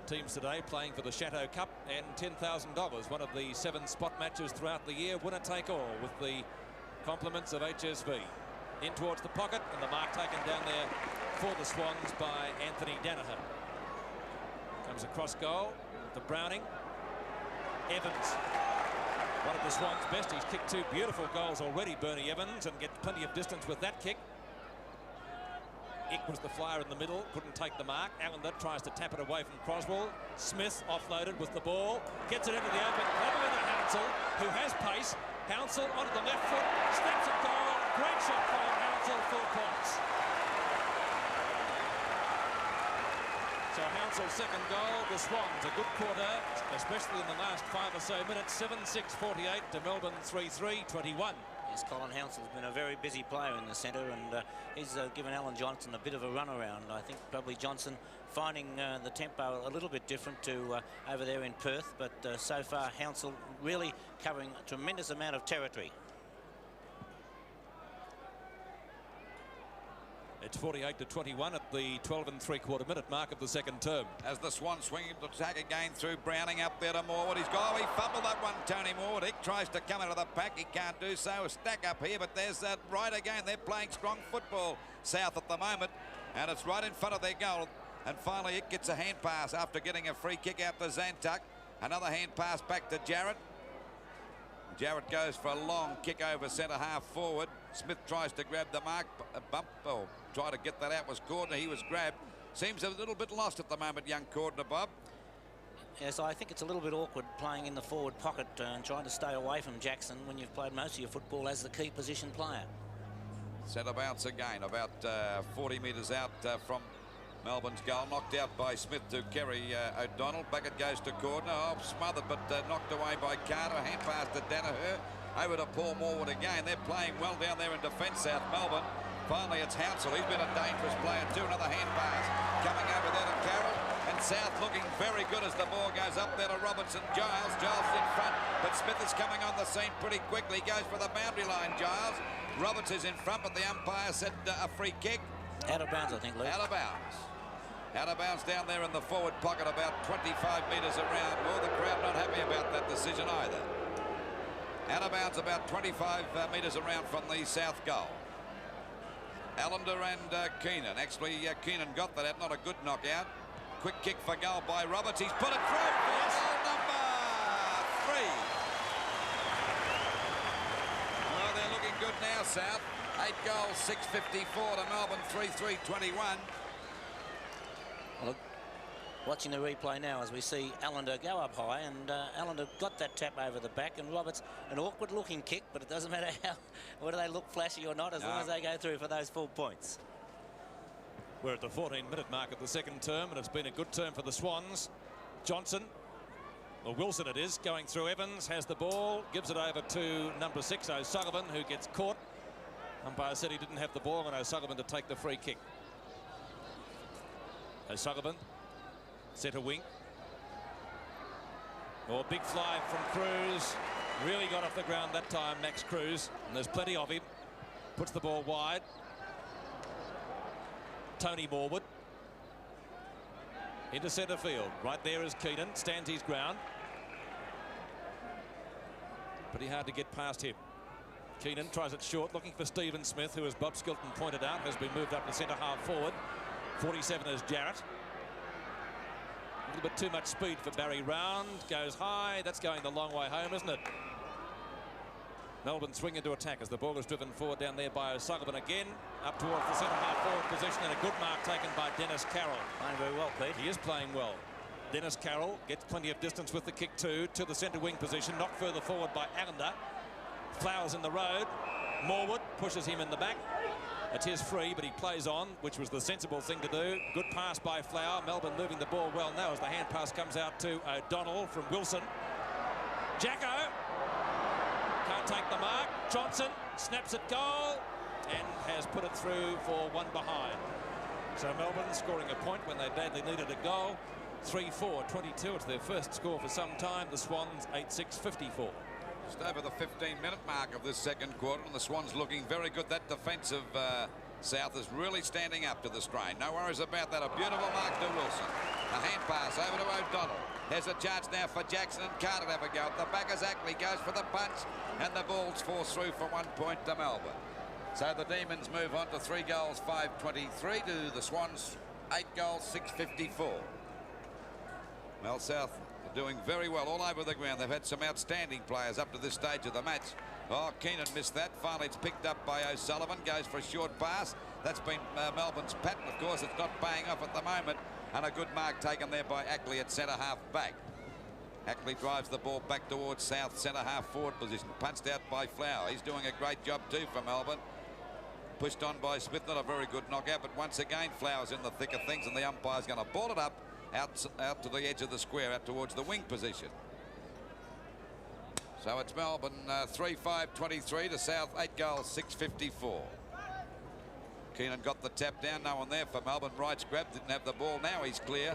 Teams today playing for the Chateau Cup and $10,000. One of the 7 spot matches throughout the year. Winner take all, with the compliments of HSV. In towards the pocket, and the mark taken down there for the Swans by Anthony Danaher. Comes across goal to Browning. Evans, one of the Swans' best. He's kicked 2 beautiful goals already, Bernie Evans, and gets plenty of distance with that kick. Ick was the flyer in the middle, couldn't take the mark. Allender tries to tap it away from Croswell. Smith offloaded with the ball, gets it into the open, probably to Hounsell, who has pace. Hounsell onto the left foot, snaps it goal. Great shot from Hounsell, 4 points. So Hounsell's second goal. The Swans a good quarter, especially in the last 5 or so minutes. 7-6-48 to Melbourne 3-3-21. Yes, Colin Hounsell's been a very busy player in the centre, and he's given Alan Johnson a bit of a run around. I think probably Johnson finding the tempo a little bit different to over there in Perth, but so far Hounsell really covering a tremendous amount of territory. It's 48-21 at the 12 3/4 minute mark of the second term. As the Swans swinging to attack again through Browning up there to Morwood. He fumbled that one, Tony Morwood. He tries to come out of the pack. He can't do so. A stack up here, but there's that right again. They're playing strong football, South, at the moment. And it's right in front of their goal. And finally, it gets a hand pass after getting a free kick out to Zantuck. Another hand pass back to Jarrett. Jarrett goes for a long kick over centre half forward. Smith tries to grab the mark, try to get that out was Cordner. He was grabbed. Seems a little bit lost at the moment, young Cordner, Bob. Yes, I think it's a little bit awkward playing in the forward pocket and trying to stay away from Jackson when you've played most of your football as the key position player. Centre bounce again, about 40 metres out from Melbourne's goal. Knocked out by Smith to Kerry O'Donnell. Back it goes to Cordner. Oh, smothered, but knocked away by Carter. Hand pass to Danaher. Over to Paul Morwood again. They're playing well down there in defence, South Melbourne. Finally, it's Hounsell. He's been a dangerous player too. Another hand pass coming over there to Carroll. And South looking very good as the ball goes up there to Robertson. Giles is in front, but Smith is coming on the scene pretty quickly. Goes for the boundary line, Giles. Roberts is in front, but the umpire said a free kick. Out of bounds, I think, Luke. Out of bounds. Out of bounds down there in the forward pocket, about 25 metres around. Well, the crowd not happy about that decision either. Out of bounds about 25 metres around from the south goal. Allender and Keenan. Actually, Keenan got that out. Not a good knockout. Quick kick for goal by Roberts. He's put it through for goal number 3. Well, they're looking good now, South. 8 goals, 654 to Melbourne, 3-3-21. Look, watching the replay now as we see Allender go up high, and Allender got that tap over the back, and Roberts, an awkward looking kick, but it doesn't matter how, whether they look flashy or not, as long as they go through for those full points. We're at the 14-minute mark of the second term, and it's been a good term for the Swans. Johnson, or Wilson it is, going through Evans, has the ball, gives it over to number 6, O'Sullivan, who gets caught. Umpire said he didn't have the ball, and O'Sullivan to take the free kick. O'Sullivan, centre wing. Oh, big fly from Cruz. Really got off the ground that time, Max Cruz, and there's plenty of him. Puts the ball wide. Tony Morwood into centre field. Right there is Keenan, stands his ground. Pretty hard to get past him. Keenan tries it short, looking for Stephen Smith, who, as Bob Skilton pointed out, has been moved up to centre half forward. 47 is Jarrett. A little bit too much speed for Barry Round. Goes high. That's going the long way home, isn't it? Melbourne swing into attack as the ball is driven forward down there by O'Sullivan again. Up towards the centre half forward position, and a good mark taken by Dennis Carroll. Playing very well, Pete. He is playing well. Dennis Carroll gets plenty of distance with the kick too, to the centre wing position, knocked further forward by Allender. Flowers in the road. Morwood pushes him in the back. It's his free, but he plays on, which was the sensible thing to do. Good pass by Flower. Melbourne moving the ball well now as the hand pass comes out to O'Donnell from Wilson. Jacko can't take the mark. Johnson snaps at goal and has put it through for one behind. So Melbourne scoring a point when they badly needed a goal. 3-4-22. It's their first score for some time. The Swans 8-6-54. Just over the 15-minute mark of this second quarter, and the Swans looking very good. That defensive South is really standing up to the strain. No worries about that. A beautiful mark to Wilson. A hand pass over to O'Donnell. There's a chance now for Jackson and Carter to have a go. At the back as Ackley goes for the punch, and the ball's forced through for 1 point to Melbourne. So the Demons move on to 3 goals, 5-23 to the Swans, 8 goals, 6-54. Mel South are doing very well all over the ground. They've had some outstanding players up to this stage of the match. Oh, Keenan missed that. Finally, it's picked up by O'Sullivan. Goes for a short pass. That's been Melbourne's pattern. Of course, it's not paying off at the moment. And a good mark taken there by Ackley at centre half back. Ackley drives the ball back towards South centre half forward position. Punched out by Flower. He's doing a great job too for Melbourne. Pushed on by Smith. Not a very good knockout, but once again, Flower's in the thick of things, and the umpire's going to ball it up out to the edge of the square, out towards the wing position. So it's Melbourne 3-5-23 to South, 8 goals, 6-54. Keenan got the tap down, no one there for Melbourne. Wright's grab, didn't have the ball. Now he's clear.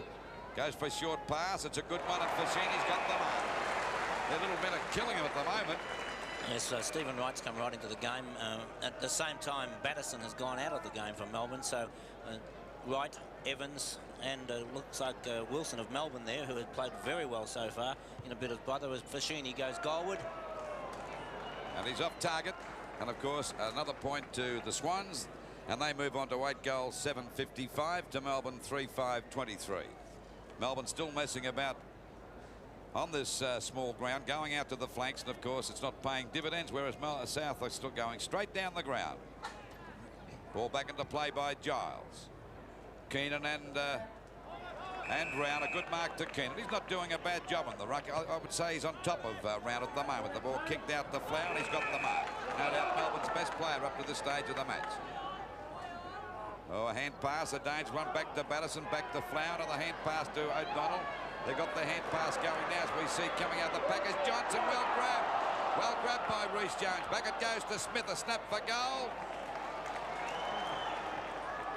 Goes for a short pass. It's a good one, and Fashini's got the mark. They're a little bit of killing him at the moment. Yes, Stephen Wright's come right into the game. At the same time, Batterson has gone out of the game for Melbourne. So Wright, Evans, and looks like Wilson of Melbourne there, who had played very well so far, in a bit of bother as Fashini goes goalward. And he's off target. And of course, another point to the Swans. And they move on to 8 goals, 7-55 to Melbourne, 3-5-23. Melbourne still messing about on this small ground, going out to the flanks, and of course it's not paying dividends, whereas South are still going straight down the ground. Ball back into play by Giles. Keenan and Round. A good mark to Keenan. He's not doing a bad job on the ruck. I would say he's on top of Round at the moment. The ball kicked out to Flower, and he's got the mark. No doubt Melbourne's best player up to this stage of the match. Oh, a hand pass, a dangerous one back to Batterson, back to Flower, another hand pass to O'Donnell. They got the hand pass going now as we see coming out the back is Johnson. Well grabbed. Well grabbed by Rhys Jones. Back it goes to Smith. A snap for goal.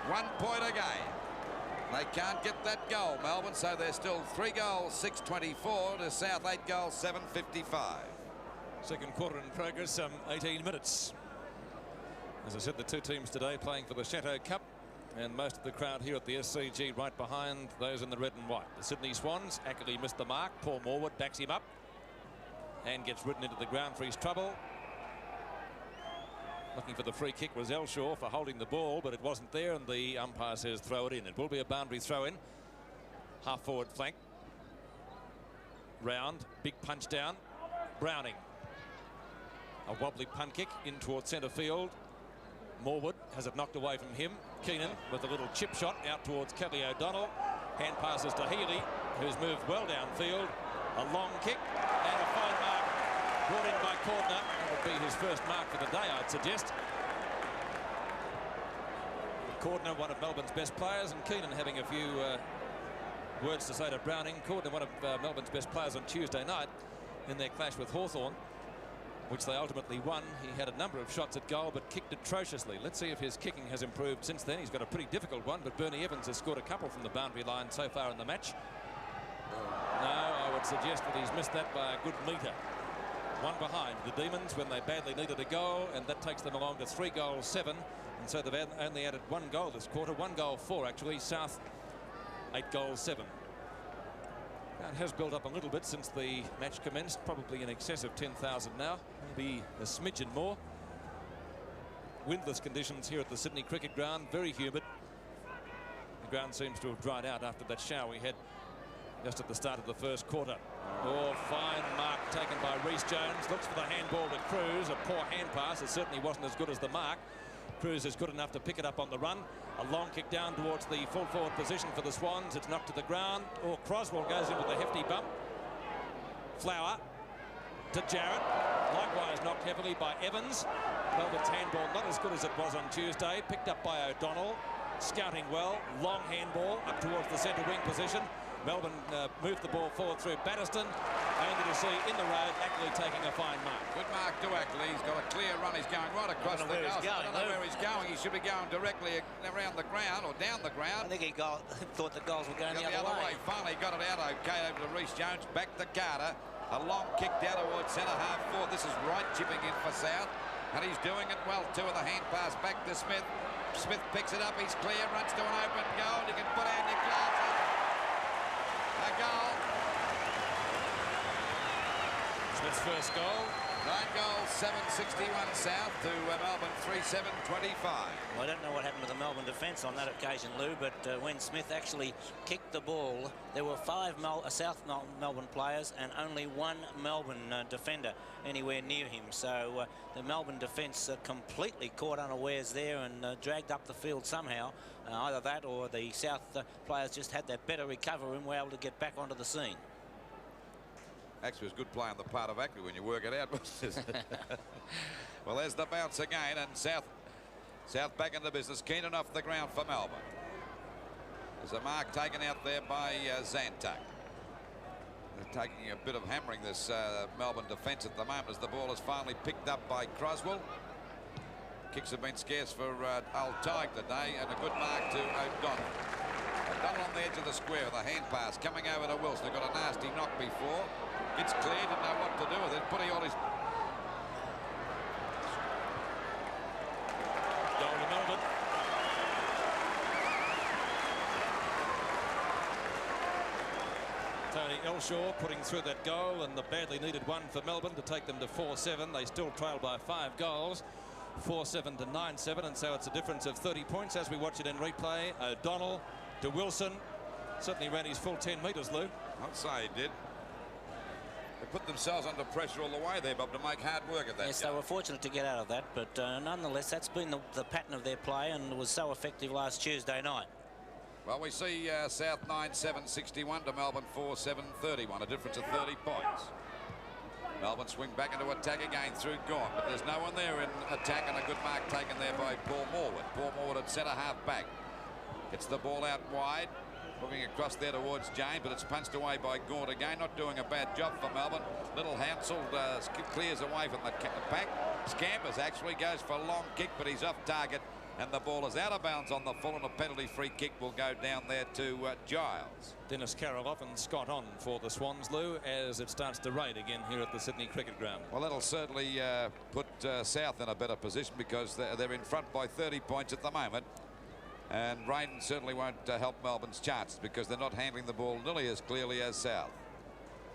1 point again. They can't get that goal, Melbourne, so they're still 3 goals, 6-24 to South, 8 goals, 7-55. Second quarter in progress, 18 minutes. As I said, the two teams today playing for the Chateau Cup, and most of the crowd here at the SCG right behind those in the red and white. The Sydney Swans, Ackley missed the mark. Paul Morwood backs him up. and gets ridden into the ground for his trouble. Looking for the free kick was Elshaw for holding the ball, but it wasn't there, and the umpire says throw it in. It will be a boundary throw in. Half forward flank. Round, big punch down. Browning. A wobbly punt kick in towards centre field. Morwood has it knocked away from him. Keenan with a little chip shot out towards Kelly O'Donnell. Hand passes to Healy, who's moved well downfield. A long kick and a fine mark brought in by Cordner. That would be his first mark for the day, I'd suggest. Cordner, one of Melbourne's best players, and Keenan having a few words to say to Browning. Cordner, one of Melbourne's best players on Tuesday night in their clash with Hawthorn, which they ultimately won. He had a number of shots at goal, but kicked atrociously. Let's see if his kicking has improved since then. He's got a pretty difficult one, but Bernie Evans has scored a couple from the boundary line so far in the match. No, I would suggest that he's missed that by a good metre. One behind the Demons when they badly needed a goal, and that takes them along to 3 goals 7, and so they've only added 1 goal this quarter. 1 goal 4 actually. South 8 goals 7. Now, it has built up a little bit since the match commenced, probably in excess of 10,000 now, maybe a smidgen more. Windless conditions here at the Sydney Cricket Ground, very humid. The ground seems to have dried out after that shower we had just at the start of the first quarter. Oh, fine mark taken by Reece Jones. Looks for the handball to Cruz. A poor hand pass. It certainly wasn't as good as the mark. Cruz is good enough to pick it up on the run. A long kick down towards the full forward position for the Swans. It's knocked to the ground. Oh, Croswell goes into the hefty bump. Flower to Jarrett. Likewise knocked heavily by Evans. Melbourne's handball not as good as it was on Tuesday. Picked up by O'Donnell. Scouting well. Long handball up towards the centre wing position. Melbourne moved the ball forward through Batterston, only to see in the road Ackley taking a fine mark. Good mark to Ackley. He's got a clear run. He's going right across the goal. I don't know where he's going. He should be going directly around the ground or down the ground. I think he thought the goals were going the other way. Finally got it out okay over to Reece Jones. Back to Carter. A long kick down towards centre half forward. This is right chipping in for South. And he's doing it well too with a hand pass back to Smith. Smith picks it up. He's clear. Runs to an open goal. You can put out your glasses. A goal. Smith's first goal. 9 goals, 761 South to Melbourne 3-7-25. Well, I don't know what happened to the Melbourne defence on that occasion, Lou, but when Smith actually kicked the ball, there were 5 South Melbourne players and only 1 Melbourne defender anywhere near him. So the Melbourne defence completely caught unawares there and dragged up the field somehow. Either that or the South players just had that better recovery and were able to get back onto the scene. Actually, it was good play on the part of Ackley when you work it out. Well, there's the bounce again, and South back into business. Keenan off the ground for Melbourne. There's a mark taken out there by Zantuck. They're taking a bit of hammering, this Melbourne defence at the moment, as the ball is finally picked up by Croswell. Kicks have been scarce for Old Tig today, and a good mark to O'Donnell. O'Donnell on the edge of the square with a hand pass coming over to Wilson. Got a nasty knock before. Gets clear, didn't know what to do with it. Putting all his... Goal to Melbourne. Tony Elshaw putting through that goal, and the badly needed one for Melbourne to take them to 4-7. They still trail by 5 goals. 4-7 to 9-7, and so it's a difference of 30 points as we watch it in replay. O'Donnell to Wilson. Certainly ran his full 10 metres, Lou. I'd say he did. They put themselves under pressure all the way there, Bob, to make hard work of that. Yes, they were fortunate to get out of that, but nonetheless, that's been the pattern of their play, and it was so effective last Tuesday night. Well, we see South 9-7-61 to Melbourne 4-7-31, a difference of 30 points. Melbourne swing back into attack again through Gawn, but there's no one there in attack, and a good mark taken there by Paul Morwood. Paul Morwood at centre half back. Gets the ball out wide. Looking across there towards Jane, but it's punched away by Gaunt again. Not doing a bad job for Melbourne. Little Hansel clears away from the pack. Scampers actually goes for a long kick, but he's off target, and the ball is out of bounds on the full, and a penalty free kick will go down there to Giles. Dennis Carroll off and Scott on for the Swans, Lou, as it starts to rain again here at the Sydney Cricket Ground. Well, that'll certainly put South in a better position, because they're in front by 30 points at the moment. And rain certainly won't help Melbourne's chances, because they're not handling the ball nearly as clearly as South.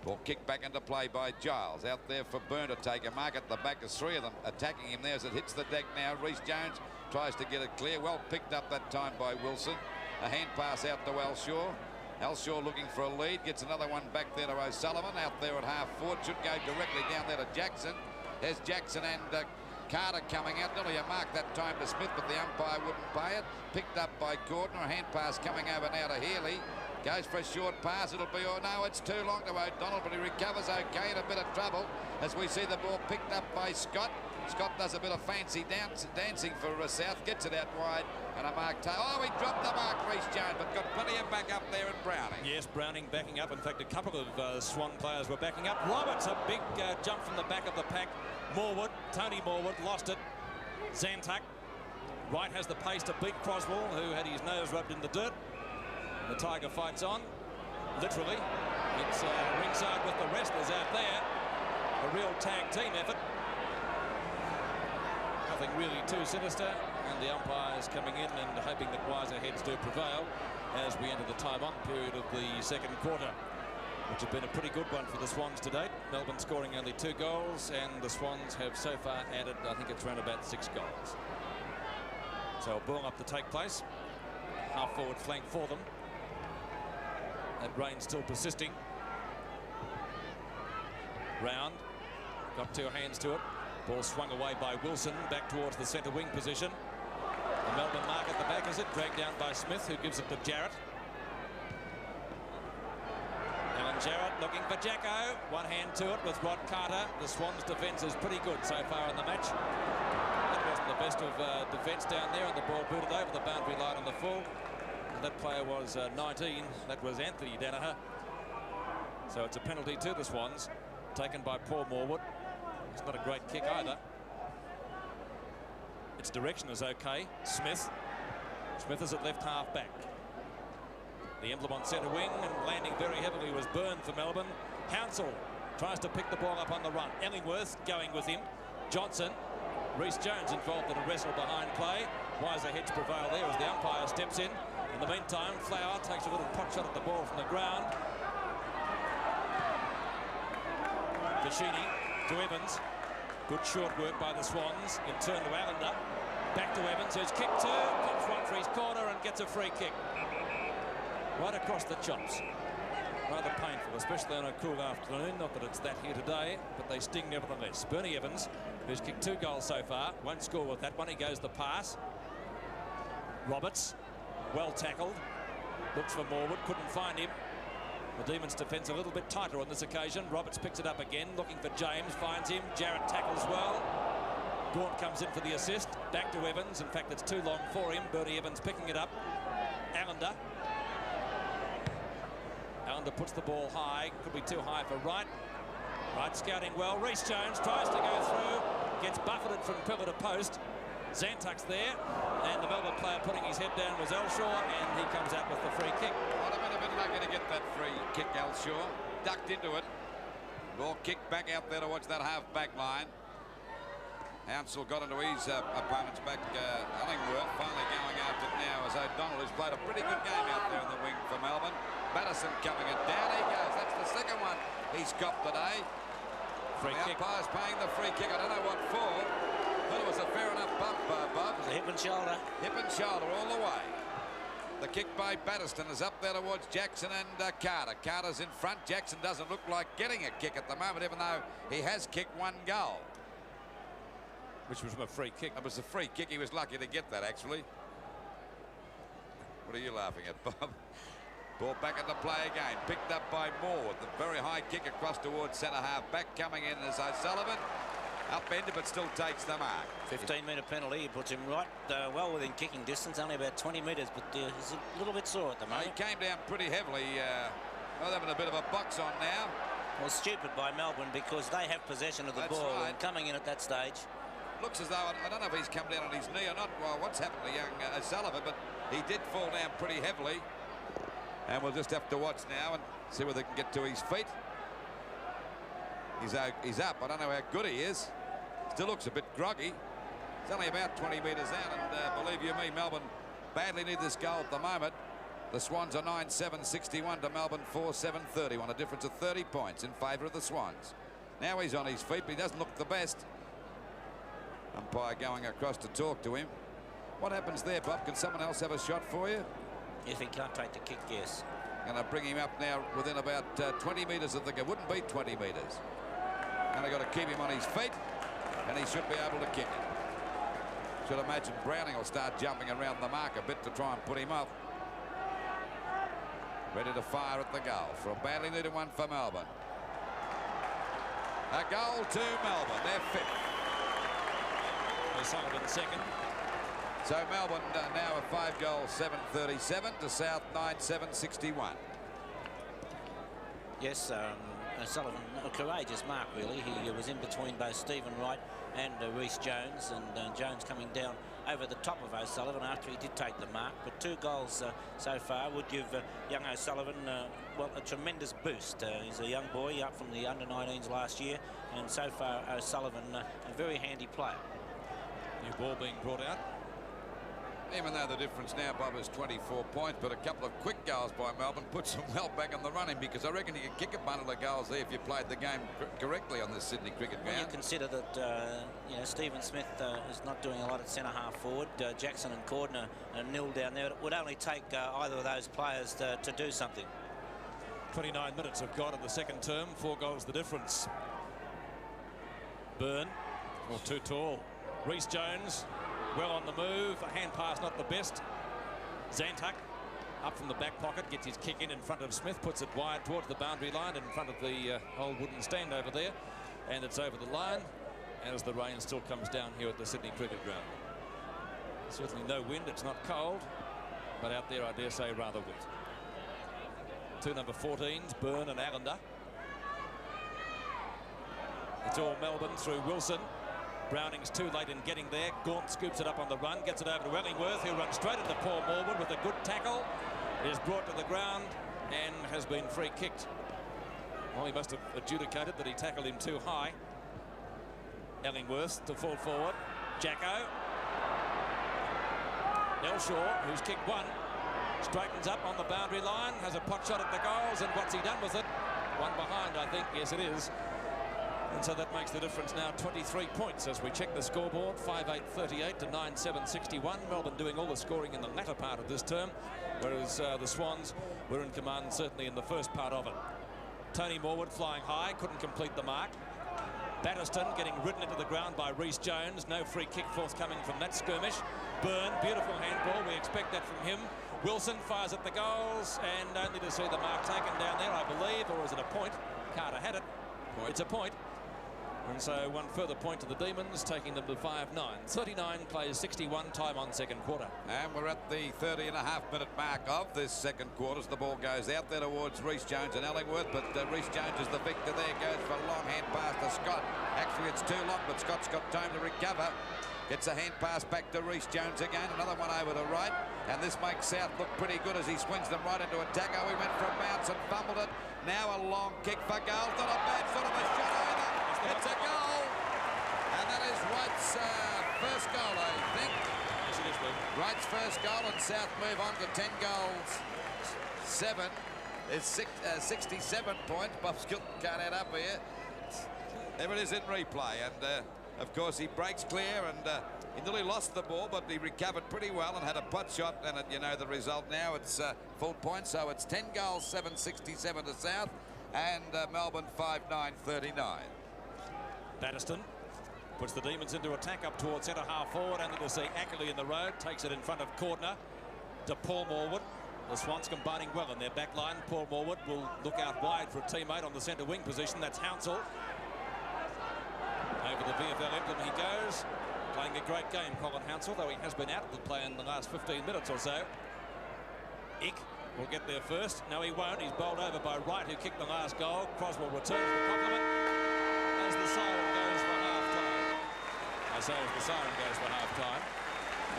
Ball kicked back into play by Giles. Out there for Byrne to take a mark at the back. There's three of them attacking him there as it hits the deck now. Reece Jones tries to get it clear. Well picked up that time by Wilson. A hand pass out to Elshaw. Elshaw looking for a lead. Gets another one back there to O'Sullivan. Out there at half forward. Should go directly down there to Jackson. There's Jackson and Carter coming out. Nearly a mark that time to Smith, but the umpire wouldn't pay it. Picked up by Gordon. A hand pass coming over now to Healy. Goes for a short pass. It'll be, oh no, it's too long to O'Donnell, but he recovers okay in a bit of trouble as we see the ball picked up by Scott. Scott does a bit of fancy dancing for South, gets it out wide, and a mark. Oh, he dropped the mark, Reece Jones, but got plenty of back up there in Browning. Yes, Browning backing up. In fact, a couple of Swan players were backing up. Roberts, a big jump from the back of the pack. Morwood, Tony Morwood, lost it. Zantuck. Wright has the pace to beat Croswell, who had his nose rubbed in the dirt. The Tiger fights on, literally. It's ringside with the wrestlers out there. A real tag team effort. Nothing really too sinister, and the umpires coming in and hoping that wiser heads do prevail as we enter the time-on period of the second quarter, which has been a pretty good one for the Swans to date. Melbourne scoring only 2 goals, and the Swans have so far added, I think it's around about 6 goals. So a ball up to take place. Half forward flank for them. That rain still persisting. Round. Got 2 hands to it. Ball swung away by Wilson back towards the centre wing position. The Melbourne mark at the back is it. Dragged down by Smith, who gives it to Jarrett. Alan Jarrett looking for Jacko. 1 hand to it with Rod Carter. The Swans' defence is pretty good so far in the match. That wasn't the best of defence down there, and the ball booted over the boundary line on the full. That player was 19. That was Anthony Danaher. So it's a penalty to the Swans, taken by Paul Morwood. It's not a great kick either. Its direction is okay. Smith. Smith is at left half back. The emblem on centre wing, and landing very heavily was Byrne for Melbourne. Hounsell tries to pick the ball up on the run. Ellingworth going with him. Johnson. Reece Jones involved in a wrestle behind play. Wiser heads prevail there as the umpire steps in. In the meantime, Flower takes a little pot shot at the ball from the ground. Vicini to Evans. Good short work by the Swans. In turn to Allender. Back to Evans, who's kicked 2. Pops one for his corner and gets a free kick. Right across the chops. Rather painful, especially on a cool afternoon. Not that it's that here today, but they sting nevertheless. Bernie Evans, who's kicked 2 goals so far, won't score with that one. He goes the pass. Roberts. Well tackled. Looks for Morwood. Couldn't find him. The Demons' defence a little bit tighter on this occasion. Roberts picks it up again. Looking for James. Finds him. Jarrett tackles well. Gaunt comes in for the assist. Back to Evans. In fact, it's too long for him. Bernie Evans picking it up. Allender. Allender puts the ball high. Could be too high for Wright. Wright scouting well. Reece Jones tries to go through. Gets buffeted from pillar to post. Zantuck's there, and the Melbourne player putting his head down was Elshaw, and he comes out with the free kick. Might have been a bit lucky to get that free kick, Elshaw. Ducked into it. Ball kicked back out there to watch that half-back line. Hounsell got into his opponent's back. Ellingworth finally going after it now as O'Donnell, who's played a pretty good game out there in the wing for Melbourne. Batterson coming it down. He goes. That's the second one he's copped today. Free kick. The umpire's paying the free kick. I don't know what for. Thought it was a fair enough bump, Bob. Hip and shoulder. Hip and shoulder all the way. The kick by Batterston is up there towards Jackson and Carter. Carter's in front. Jackson doesn't look like getting a kick at the moment, even though he has kicked 1 goal. Which was from a free kick. It was a free kick. He was lucky to get that, actually. What are you laughing at, Bob? Ball back into play again. Picked up by Moore. The very high kick across towards centre half. Back coming in is O'Sullivan. Upended, but still takes the mark. 15-metre penalty. He puts him right well within kicking distance, only about 20 metres, but he's a little bit sore at the moment. He came down pretty heavily. Well, having a bit of a box on now. Well, stupid by Melbourne because they have possession of the ball and coming in at that stage. Looks as though, I don't know if he's come down on his knee or not, well, what's happened to young O'Sullivan, but he did fall down pretty heavily. And we'll just have to watch now and see whether they can get to his feet. He's up. I don't know how good he is. Still looks a bit groggy. It's only about 20 metres out, and believe you me, Melbourne badly need this goal at the moment. The Swans are 9-7-61 to Melbourne 4-7-31. A difference of 30 points in favour of the Swans. Now he's on his feet, but he doesn't look the best. Umpire going across to talk to him. What happens there, Bob? Can someone else have a shot for you? If he can't take the kick, yes. Going to bring him up now within about 20 metres of the goal. Wouldn't be 20 metres. And they've got to keep him on his feet, and he should be able to kick it. Should imagine Browning will start jumping around the mark a bit to try and put him up. Ready to fire at the goal for a badly needed one for Melbourne. A goal to Melbourne. They're fifth. Sullivan second. So Melbourne now a 5-goal 7-37 to South 9-7-61. Yes, Sullivan, a courageous mark really. He was in between both Stephen Wright and Rhys Jones, and Jones coming down over the top of O'Sullivan after he did take the mark. But 2 goals so far would give young O'Sullivan well, a tremendous boost. He's a young boy up from the under-19s last year, and so far O'Sullivan a very handy player. New ball being brought out. Even though the difference now, Bob, is 24 points, but a couple of quick goals by Melbourne puts them well back in the running, because I reckon you can kick a bundle of goals there if you played the game correctly on this Sydney cricket ground. When you consider that you know, Stephen Smith is not doing a lot at centre half forward, Jackson and Cordner are nil down there. It would only take either of those players to do something. 29 minutes have got in the second term. 4 goals the difference. Byrne, or too tall. Rhys Jones, well on the move. A hand pass not the best. Zantuck up from the back pocket, gets his kick in front of Smith, puts it wide towards the boundary line in front of the old wooden stand over there, and it's over the line as the rain still comes down here at the Sydney Cricket Ground. Certainly no wind, it's not cold, but out there I dare say rather wet. 2 number 14s, Byrne and Allender. It's all Melbourne through Wilson. Browning's too late in getting there. Gaunt scoops it up on the run, gets it over to Ellingworth, who runs straight into Paul Morwood with a good tackle. Is brought to the ground and has been free kicked. Well, he must have adjudicated that he tackled him too high. Ellingworth to fall forward. Jacko. Elshaw, who's kicked one, straightens up on the boundary line, has a pot shot at the goals, and what's he done with it? One behind, I think. Yes, it is. And so that makes the difference now 23 points as we check the scoreboard. 5-8-38 to 9-7-61. Melbourne doing all the scoring in the latter part of this term, whereas the Swans were in command certainly in the first part of it. Tony Morwood flying high, couldn't complete the mark. Batterston getting ridden into the ground by Rhys Jones. No free kick forthcoming from that skirmish. Byrne, beautiful handball. We expect that from him. Wilson fires at the goals, and only to see the mark taken down there, I believe, or is it a point? Carter had it. Point. It's a point. And so one further point to the Demons, taking them to 5-9. 39 plays 61, time on second quarter. And we're at the 30.5-minute mark of this second quarter as the ball goes out there towards Rhys Jones and Ellingworth, but Rhys Jones is the victor there, goes for a long hand pass to Scott. Actually, it's too long, but Scott's got time to recover. Gets a hand pass back to Rhys Jones again, another one over to right, and this makes South look pretty good as he swings them right into a tackle. He went for a bounce and fumbled it. Now a long kick for goal. Not a bad sort of a shot either. It's a goal, and that is Wright's first goal, I think. Yes, it is, Luke. Wright's first goal, and South move on to 10 goals. 7 is 67 points. Bob's can't add up here. There it is in replay, and of course he breaks clear, and he nearly lost the ball, but he recovered pretty well and had a putt shot, and you know the result now. It's full point, so it's 10 goals, 7-67 to South, and Melbourne 5-9-39. Batterston puts the Demons into attack up towards centre half forward, only to see Ackley in the road, takes it in front of Cordner to Paul Morwood. The Swans combining well in their back line. Paul Morwood will look out wide for a teammate on the centre wing position. That's Hounsell. Over the VFL emblem he goes, playing a great game, Colin Hounsell, though he has been out of the play in the last 15 minutes or so. Ick will get there first. No, he won't. He's bowled over by Wright, who kicked the last goal. Croswell returns the compliment as the siren goes for half-time. The siren goes for half-time.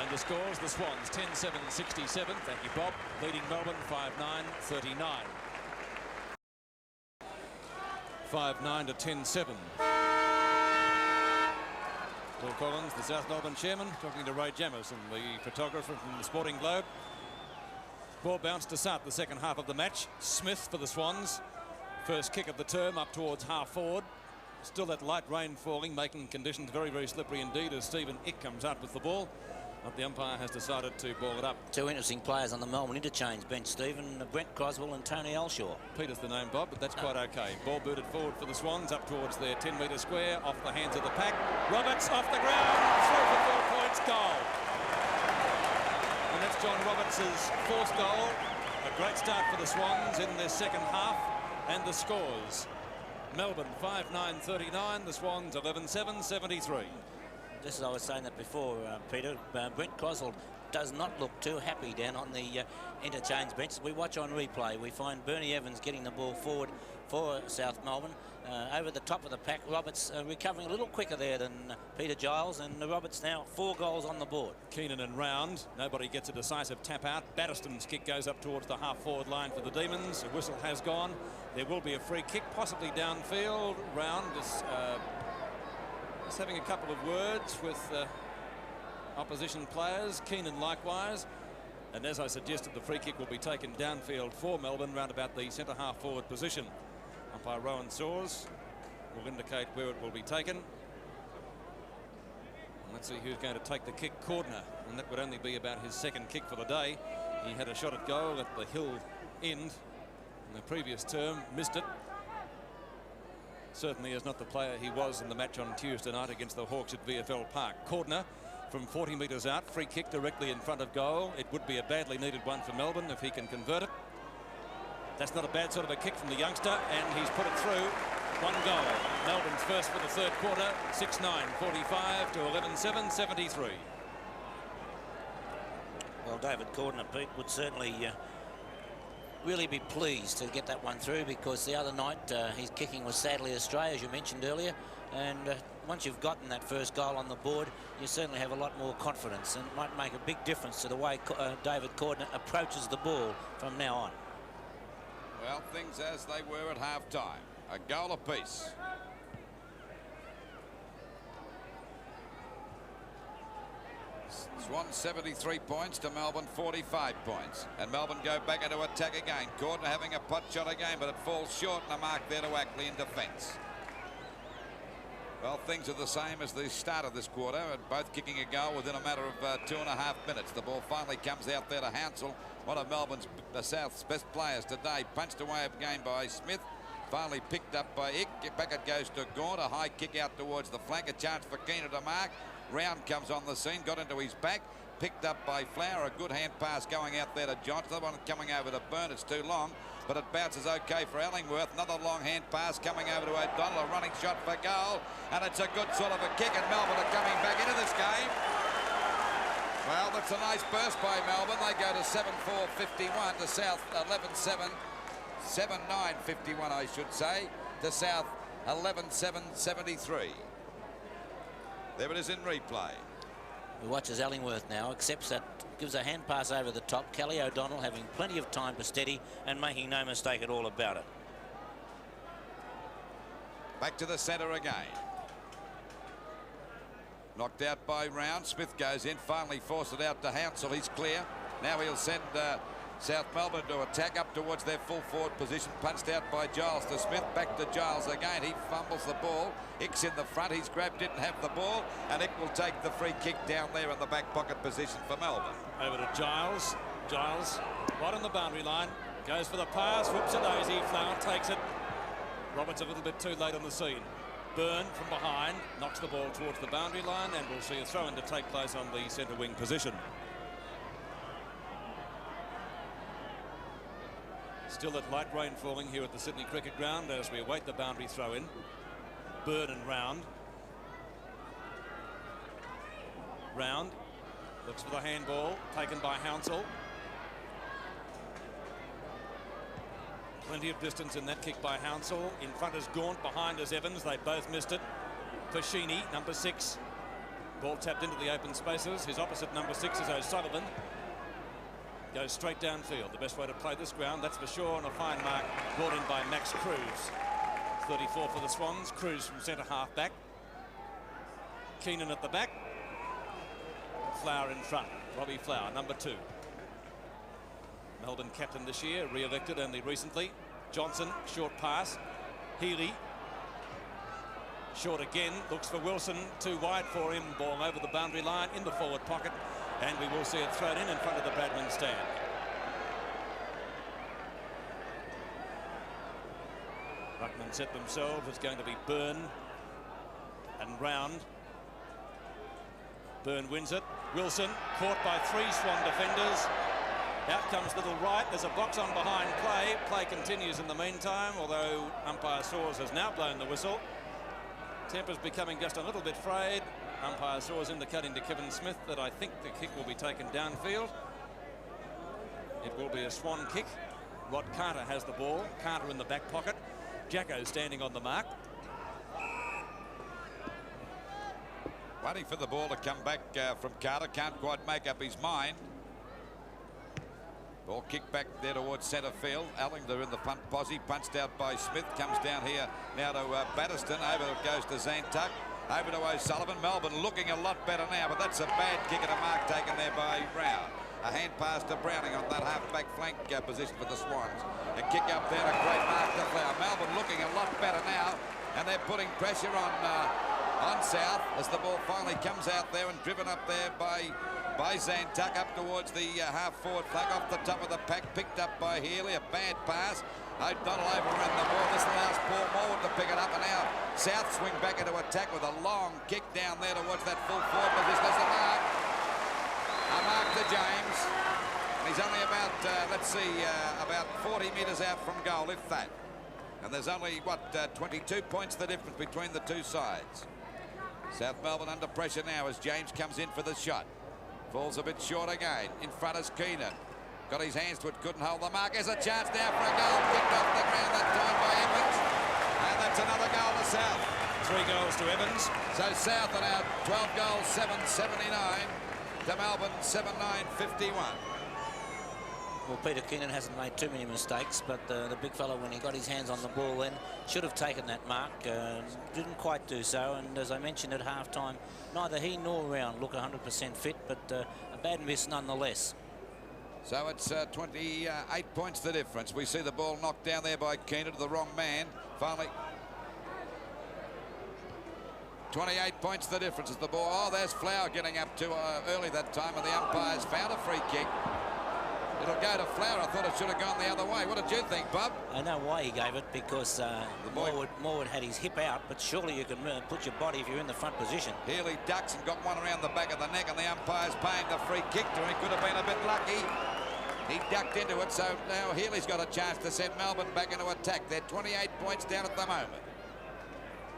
And the scores, the Swans 10-7-67. Thank you, Bob. Leading Melbourne 5-9-39. 5-9 to 10-7. Paul Collins, the South Melbourne chairman, talking to Ray Jamison, the photographer from the Sporting Globe. Ball bounced to start the second half of the match. Smith for the Swans. First kick of the term up towards half forward. Still that light rain falling, making conditions very, very slippery indeed as Stephen Ick comes out with the ball. But the umpire has decided to ball it up. Two interesting players on the Melbourne interchange bench, Stephen. Brent Croswell and Tony Elshaw. Peter's the name, Bob, but that's quite okay. Ball booted forward for the Swans up towards their 10-metre square, off the hands of the pack. Roberts off the ground, through for 4 points, goal. And that's John Roberts' fourth goal. A great start for the Swans in their second half. And the scores. Melbourne 5-9-39, the Swans 11-7-73. Just as I was saying that before, Peter, Brent Croswell does not look too happy down on the interchange bench. We watch on replay. We find Bernie Evans getting the ball forward for South Melbourne. Over the top of the pack, Roberts recovering a little quicker there than Peter Giles, and Roberts now 4 goals on the board. Keenan and Round. Nobody gets a decisive tap out. Batterston's kick goes up towards the half-forward line for the Demons. A whistle has gone. There will be a free kick, possibly downfield. Round is having a couple of words with opposition players. Keenan likewise. And as I suggested, the free kick will be taken downfield for Melbourne, round about the centre half forward position. Umpire Rowan Saws will indicate where it will be taken. And let's see who's going to take the kick. Cordner, and that would only be about his second kick for the day. He had a shot at goal at the Hill end in the previous term, missed it. Certainly is not the player he was in the match on Tuesday night against the Hawks at VFL Park. Cordner from 40 metres out, free kick directly in front of goal. It would be a badly needed one for Melbourne if he can convert it. That's not a bad sort of a kick from the youngster, and he's put it through. 1 goal. Melbourne's first for the third quarter, 6-9-45 to 11-7-73. Well, David Cordner, Pete, would certainly really be pleased to get that one through, because the other night his kicking was sadly astray, as you mentioned earlier, and once you've gotten that first goal on the board, you certainly have a lot more confidence, and it might make a big difference to the way David Cordner approaches the ball from now on. Well, things as they were at half-time. A goal apiece. Swans 73 points to Melbourne 45 points. And Melbourne go back into attack again. Cordner having a pot shot again, but it falls short, and a mark there to Ackley in defence. Well, things are the same as the start of this quarter, and both kicking a goal within a matter of 2.5 minutes. The ball finally comes out there to Hounsell, one of Melbourne's, South's best players today. Punched away a game by Smith. Finally picked up by Ick. Back it goes to Gaunt. A high kick out towards the flank. A chance for Keener to mark. Round comes on the scene. Got into his back. Picked up by Flower. A good hand pass going out there to Johnson. The one coming over to Byrne. It's too long, but it bounces okay for Ellingworth. Another long hand pass coming over to O'Donnell. A running shot for goal. And it's a good sort of a kick. And Melbourne are coming back into this game. Well, that's a nice burst by Melbourne. They go to 7-4-51 to South 11-7. 7-9-51, I should say, to South 11-7-73. There it is in replay. We watch as Ellingworth now accepts that, gives a hand pass over the top. Kelly O'Donnell having plenty of time to steady and making no mistake at all about it. Back to the centre again. Knocked out by Round. Smith goes in, finally forced it out to Hounsell. He's clear. Now he'll send South Melbourne to attack up towards their full forward position. Punched out by Giles to Smith. Back to Giles again. He fumbles the ball. Ick's in the front. He's grabbed, didn't have the ball. And Ick will take the free kick down there in the back pocket position for Melbourne. Over to Giles. Giles, right on the boundary line. Goes for the pass. Whoops a daisy. Flower takes it. Roberts a little bit too late on the scene. Byrne from behind knocks the ball towards the boundary line, and we'll see a throw-in to take place on the centre wing position. Still that light rain falling here at the Sydney Cricket Ground as we await the boundary throw-in. Byrne and Round. Round looks for the handball taken by Hounsell. Plenty of distance in that kick by Hounsell. In front is Gaunt, behind is Evans. They both missed it. Fashini, number 6. Ball tapped into the open spaces. His opposite number 6 is O'Sullivan. Goes straight downfield. The best way to play this ground, that's for sure, and a fine mark brought in by Max Cruz. 34 for the Swans. Cruz from centre half back. Keenan at the back. Flower in front. Robbie Flower, number 2. Melbourne captain this year, re-elected only recently. Johnson, short pass. Healy, short again, looks for Wilson, too wide for him. Ball over the boundary line in the forward pocket, and we will see it thrown in front of the Bradman stand. Ruckman set themselves. It's going to be Byrne and Round. Byrne wins it. Wilson caught by 3 Swan defenders. Out comes Little Wright. There's a box on behind play. Play continues in the meantime, although umpire Saws has now blown the whistle. Temper's becoming just a little bit frayed. Umpire Saws indicating to Kevin Smith that I think the kick will be taken downfield. It will be a Swan kick. Rod Carter has the ball. Carter in the back pocket. Jacko standing on the mark. Waiting for the ball to come back from Carter. Can't quite make up his mind. Ball kicked back there towards centre field. Allington in the punt posse, punched out by Smith. Comes down here now to Batterston. Over it goes to Zantuck. Over to O'Sullivan. Melbourne looking a lot better now, but that's a bad kick and a mark taken there by Round. A hand pass to Browning on that half-back flank position for the Swans. A kick up there, a great mark to Flower. Melbourne looking a lot better now, and they're putting pressure on South as the ball finally comes out there and driven up there by Zantuck up towards the half-forward flag off the top of the pack, picked up by Healy. A bad pass. O'Donnell overran the ball. This allows Paul Morwood to pick it up, and now South swing back into attack with a long kick down there towards that full forward position. There's a mark. A mark to James. And he's only about, about 40 metres out from goal, if that. And there's only, 22 points the difference between the two sides. South Melbourne under pressure now as James comes in for the shot. Falls a bit short again. In front is Keenan. Got his hands to it, couldn't hold the mark. There's a chance now for a goal. Picked off the ground that time by Evans. And that's another goal to South. 3 goals to Evans. So South are now 12 goals, 7-79. To Melbourne, 7-9-51. Well, Peter Keenan hasn't made too many mistakes, but the big fellow, when he got his hands on the ball then, should have taken that mark. Didn't quite do so, and as I mentioned at half-time, neither he nor Round look 100% fit, but a bad miss nonetheless. So it's 28 points the difference. We see the ball knocked down there by Keenan to the wrong man. Finally, 28 points the difference as the ball. Oh, there's Flower getting up too early that time, and the umpires found a free kick. It'll go to Flower. I thought it should have gone the other way. What did you think, Bob? I know why he gave it, because Morwood had his hip out, but surely you can put your body if you're in the front position. Healy ducks and got one around the back of the neck, and the umpire's paying the free kick to him. He could have been a bit lucky. He ducked into it, so now Healy's got a chance to send Melbourne back into attack. They're 28 points down at the moment.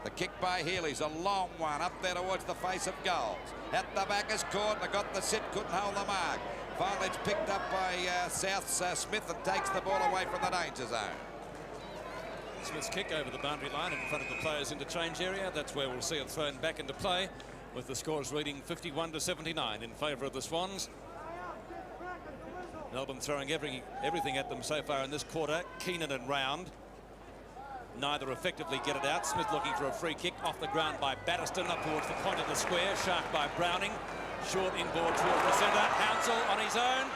The kick by Healy's a long one up there towards the face of goals. At the back is caught and got the sit, couldn't hold the mark. Finally, it's picked up by South's Smith and takes the ball away from the danger zone. Smith's kick over the boundary line in front of the players' interchange area. That's where we'll see it thrown back into play, with the scores reading 51-79 in favour of the Swans. Melbourne throwing everything at them so far in this quarter. Keenan and Round. Neither effectively get it out. Smith looking for a free kick off the ground by Batterston up towards the point of the square. Shark by Browning. Short inboard towards the centre. Hounsell on his own.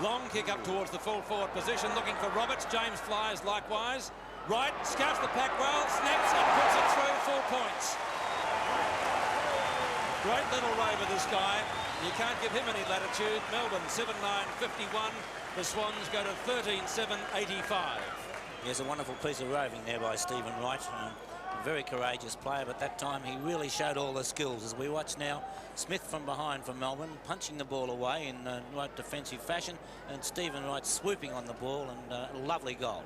Long kick up towards the full forward position, looking for Roberts. James flies likewise. Wright scouts the pack well, snaps and puts it through. 4 points. Great little rover, this guy. You can't give him any latitude. Melbourne 7-9-51. The Swans go to 13-7-85. There's a wonderful piece of roving there by Stephen Wright. A very courageous player, but that time he really showed all the skills. As we watch now, Smith from behind from Melbourne, punching the ball away in right defensive fashion, and Stephen Wright swooping on the ball, and a lovely goal.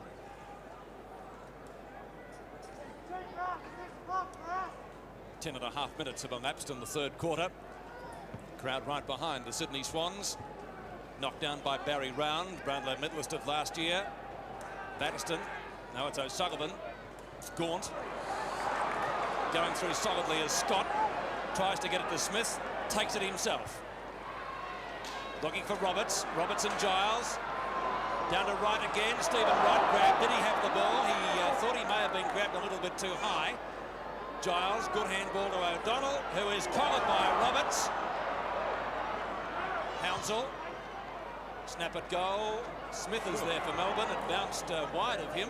Ten and a half minutes have elapsed in the third quarter. Crowd right behind the Sydney Swans. Knocked down by Barry Round, Brownlow medalist of last year. Batterston, now it's O'Sullivan. Gaunt. Going through solidly as Scott tries to get it to Smith, takes it himself. Looking for Roberts. Roberts and Giles. Down to Wright again. Stephen Wright grabbed. Did he have the ball? He thought he may have been grabbed a little bit too high. Giles, good handball to O'Donnell, who is collared by Roberts. Hounsell Snap at goal. Smith is there for Melbourne. It bounced wide of him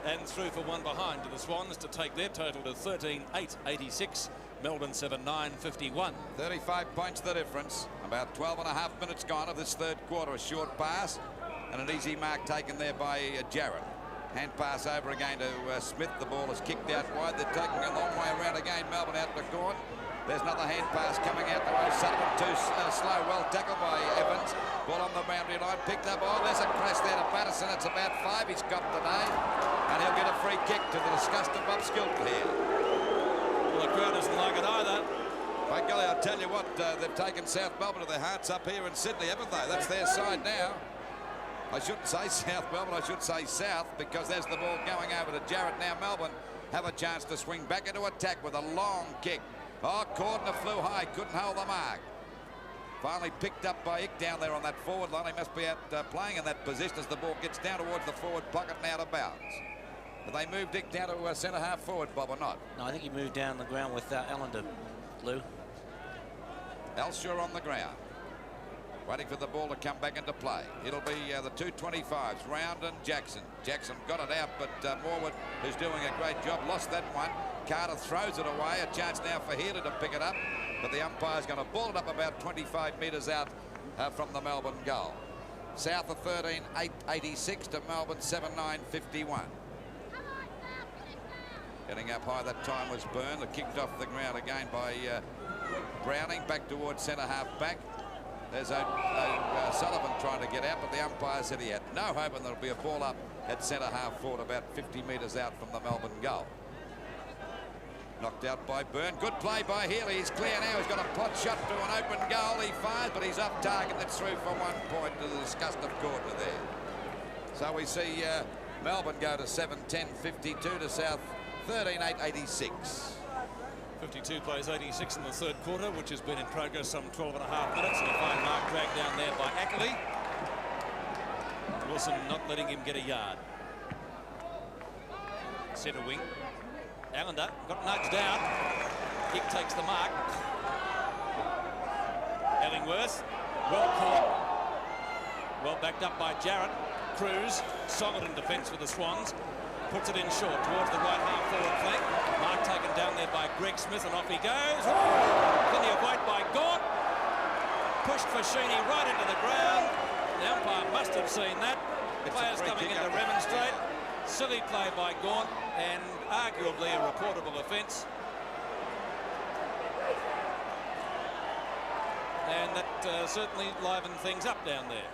and through for one behind to the Swans to take their total to 13-8-86. Melbourne 7-9-51. 35 points the difference. About 12.5 minutes gone of this third quarter. A short pass and an easy mark taken there by Jarrett. Hand pass over again to Smith. The ball is kicked out wide. They're taking a long way around again. Melbourne out the court. There's another hand pass coming out to O'Sullivan. Too slow. Well tackled by Evans. Ball on the boundary line. Picked up. Oh, there's a crash there to Patterson. It's about 5 he's got today. And he'll get a free kick to the disgust of Bob Skilton here. Well, the crowd doesn't like it either. By golly, I'll tell you what, they've taken South Melbourne to their hearts up here in Sydney, haven't they? That's their side now. I shouldn't say South Melbourne, I should say South, because there's the ball going over to Jarrett. Now Melbourne have a chance to swing back into attack with a long kick. Oh, Cordner flew high, couldn't hold the mark. Finally picked up by Ick down there on that forward line. He must be out playing in that position as the ball gets down towards the forward pocket and out of bounds. Have they moved Dick down to centre half forward, Bob, or not? No, I think he moved down the ground with Allender, Lou. Elshaw on the ground, waiting for the ball to come back into play. It'll be the 225s, Round and Jackson. Jackson got it out, but Morwood, who's doing a great job, lost that one. Carter throws it away. A chance now for Healy to pick it up, but the umpire's going to ball it up about 25 metres out from the Melbourne goal. South of 13-8-86 to Melbourne 7-9-51. Getting up high that time was Byrne. They're kicked off the ground again by Browning, back towards centre half back. There's Sullivan trying to get out, but the umpire said he had no hope, and there'll be a ball up at centre half forward about 50 metres out from the Melbourne goal. Knocked out by Byrne. Good play by Healy. He's clear now. He's got a pot shot to an open goal. He fires, but he's off target. That's through for 1 point to the disgust of Cordner there. So we see Melbourne go to 7-10-52 to South 13-8-86. 52 plays 86 in the third quarter, which has been in progress some 12.5 minutes. And a fine mark dragged down there by Ackley. Wilson not letting him get a yard. Centre wing. Allender got nudged down. Kick takes the mark. Ellingworth, well caught. Well backed up by Jarrett. Cruz, solid in defence for the Swans. Puts it in short towards the right half forward flank. Mark taken down there by Greg Smith, and off he goes. Plenty of weight by Gaunt. Pushed for Sheeny right into the ground. The umpire must have seen that. Players coming in to remonstrate. Silly play by Gaunt, and arguably a reportable offence. And that certainly livened things up down there.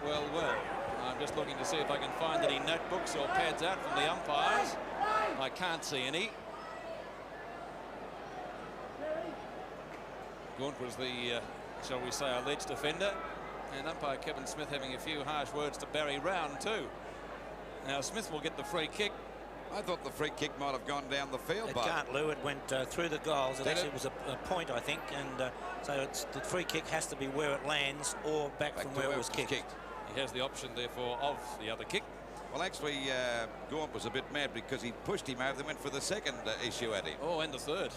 Well, I'm just looking to see if I can find any notebooks or pads out from the umpires. I can't see any. Gaunt was the, shall we say, alleged offender. And umpire Kevin Smith having a few harsh words to Barry Round too. Now Smith will get the free kick. I thought the free kick might have gone down the field. It can't, Lou. It went through the goals. It actually was a point, I think. And so the free kick has to be where it lands or back from where it was kicked. He has the option, therefore, of the other kick. Well, actually, Gaunt was a bit mad because he pushed him over. They went for the second issue at him. Oh, and the third.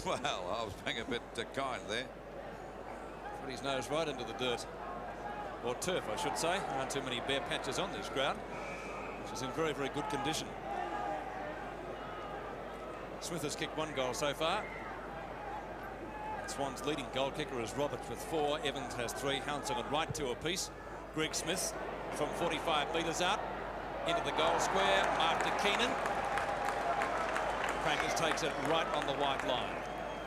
Well, I was being a bit kind there. Put his nose right into the dirt. Or turf, I should say. There aren't too many bare patches on this ground, which is in very, very good condition. Smith has kicked 1 goal so far. Swans' leading goal kicker is Roberts with 4. Evans has 3. Hounsell and Wright 2 apiece. Greg Smith from 45 metres out into the goal square. Mark to Keenan. Crankers takes it right on the white line.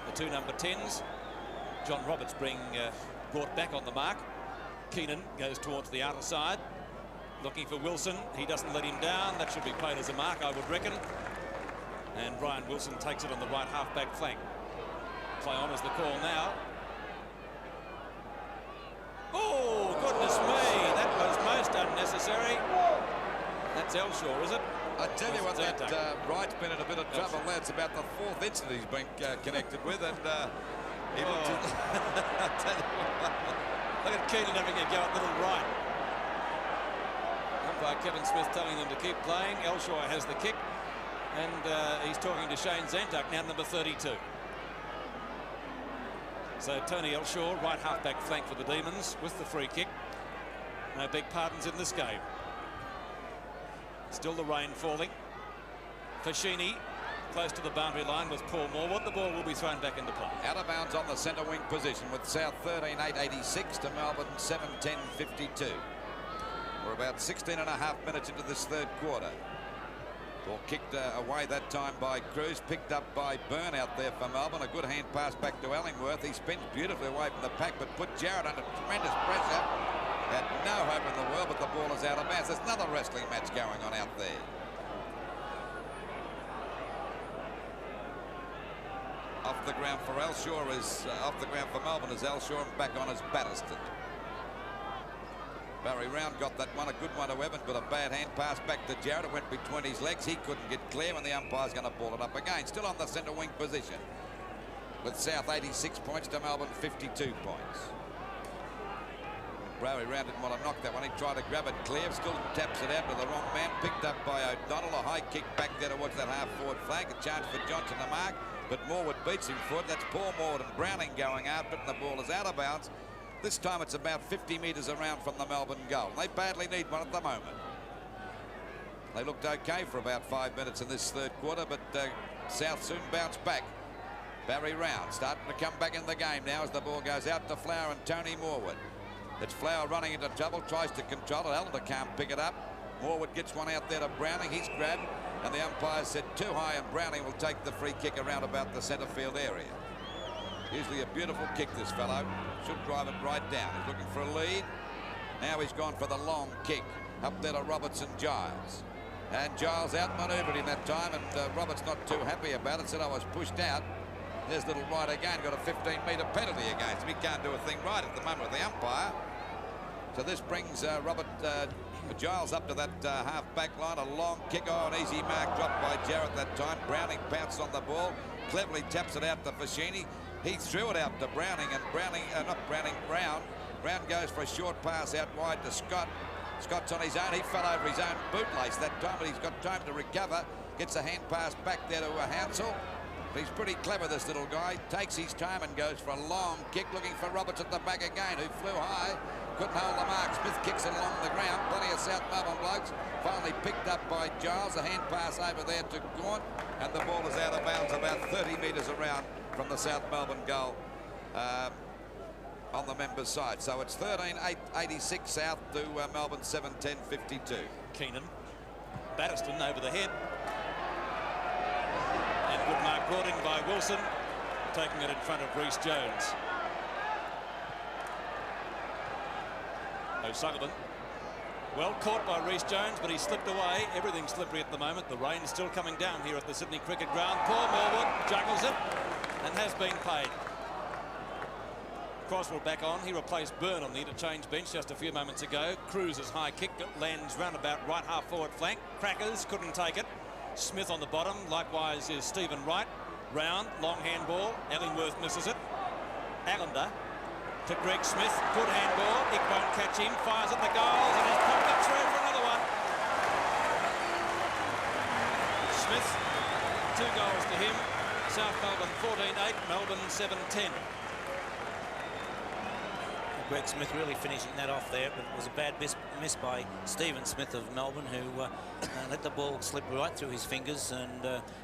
The 2 number 10s. John Roberts being brought back on the mark. Keenan goes towards the outer side, looking for Wilson. He doesn't let him down. That should be played as a mark, I would reckon. And Brian Wilson takes it on the right half-back flank. Play on is the call now. Oh, goodness me. That was most unnecessary. That's Elshaw, is it? I tell you what, that Wright's been in a bit of trouble. That's about the 4th incident he's been connected with. And he looked I tell you what. Look at Keenan having a go at little Wright. Umpire Kevin Smith telling them to keep playing. Elshaw has the kick. And he's talking to Shane Zentuck, now number 32. So Tony Elshaw, right half-back flank for the Demons with the free kick. No big pardons in this game. Still the rain falling. Fashini close to the boundary line with Paul Morwood. The ball will be thrown back into play. Out of bounds on the centre wing position with South 13-8-86 to Melbourne 7-10-52. We're about 16 and a half minutes into this third quarter. Ball kicked away that time by Cruz, picked up by Byrne out there for Melbourne. A good hand pass back to Ellingworth. He spins beautifully away from the pack, but put Jarrett under tremendous pressure. Had no hope in the world, but the ball is out of bounds. There's another wrestling match going on out there. Off the ground for Elshaw is off the ground for Melbourne is Elshaw, and back on is Batterston. Barry Round got that one, a good one to Evans, but a bad hand pass back to Jarrett. It went between his legs. He couldn't get clear, and the umpire's going to ball it up again. Still on the centre wing position with South 86 points to Melbourne 52 points. Barry Round didn't want to knock that one. He tried to grab it clear, still taps it out to the wrong man. Picked up by O'Donnell. A high kick back there towards that half-forward flank. A chance for Johnson to mark, but Morwood beats him for it. That's Paul Morwood and Browning going out, but the ball is out of bounds. This time it's about 50 metres around from the Melbourne goal. They badly need one at the moment. They looked okay for about 5 minutes in this third quarter, but South soon bounced back. Barry Round starting to come back in the game now as the ball goes out to Flower and Tony Morwood. It's Flower running into trouble, tries to control it. Allender can't pick it up. Morwood gets one out there to Browning. He's grabbed, and the umpire said too high, and Browning will take the free kick around about the centre field area. Usually a beautiful kick, this fellow. Should drive it right down. He's looking for a lead. Now he's gone for the long kick up there to Robertson Giles. And Giles outmanoeuvred him that time, and Roberts not too happy about it. Said I was pushed out. There's little right again. Got a 15-metre penalty against him. He can't do a thing right at the moment with the umpire. So this brings Giles up to that half-back line. A long kick. Oh, an easy mark dropped by Jarrett that time. Browning pounced on the ball. Cleverly taps it out to Fashini. He threw it out to Browning, and Brown goes for a short pass out wide to Scott. Scott's on his own. He fell over his own bootlace that time, but he's got time to recover. Gets a hand pass back there to Hansel. He's pretty clever, this little guy. Takes his time and goes for a long kick, looking for Roberts at the back again, who flew high. Couldn't hold the mark. Smith kicks it along the ground. Plenty of South Melbourne blokes. Finally picked up by Giles. A hand pass over there to Gaunt, and the ball is out of bounds about 30 metres around from the South Melbourne goal on the members' side. So it's 13-8-86 South to Melbourne 7-10-52. Keenan. Batterston over the head. And good mark brought in by Wilson, taking it in front of Rhys Jones. O'Sullivan. Well caught by Rhys Jones, but he slipped away. Everything's slippery at the moment. The rain's still coming down here at the Sydney Cricket Ground. Paul Morwood juggles it and has been paid. Croswell back on. He replaced Byrne on the interchange bench just a few moments ago. Cruz's high kick lands round about right half forward flank. Crackers couldn't take it. Smith on the bottom. Likewise is Stephen Wright. Round, long handball. Ellingworth misses it. Allender to Greg Smith. Good handball. It won't catch him. Fires at the goals and has popped it through for another one. Smith, 2 goals to him. South Melbourne 14-8, Melbourne 7-10. Greg Smith really finishing that off there, but it was a bad miss by Stephen Smith of Melbourne, who let the ball slip right through his fingers, and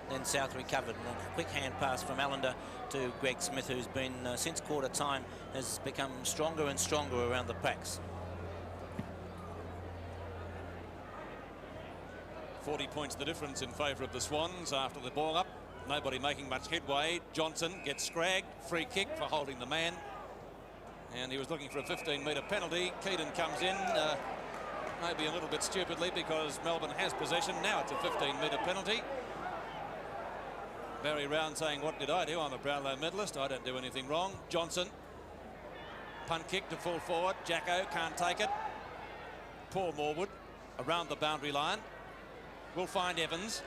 then South recovered. And a quick hand pass from Allender to Greg Smith, who's been, since quarter time, has become stronger and stronger around the packs. 40 points the difference in favour of the Swans after the ball up. Nobody making much headway. Johnson gets scragged. Free kick for holding the man. And he was looking for a 15-metre penalty. Keaton comes in, maybe a little bit stupidly, because Melbourne has possession. Now it's a 15-metre penalty. Barry Round saying, what did I do? I'm a Brownlow medalist. I don't do anything wrong. Johnson. Punt kick to full forward. Jacko can't take it. Paul Morwood around the boundary line. We'll find Evans.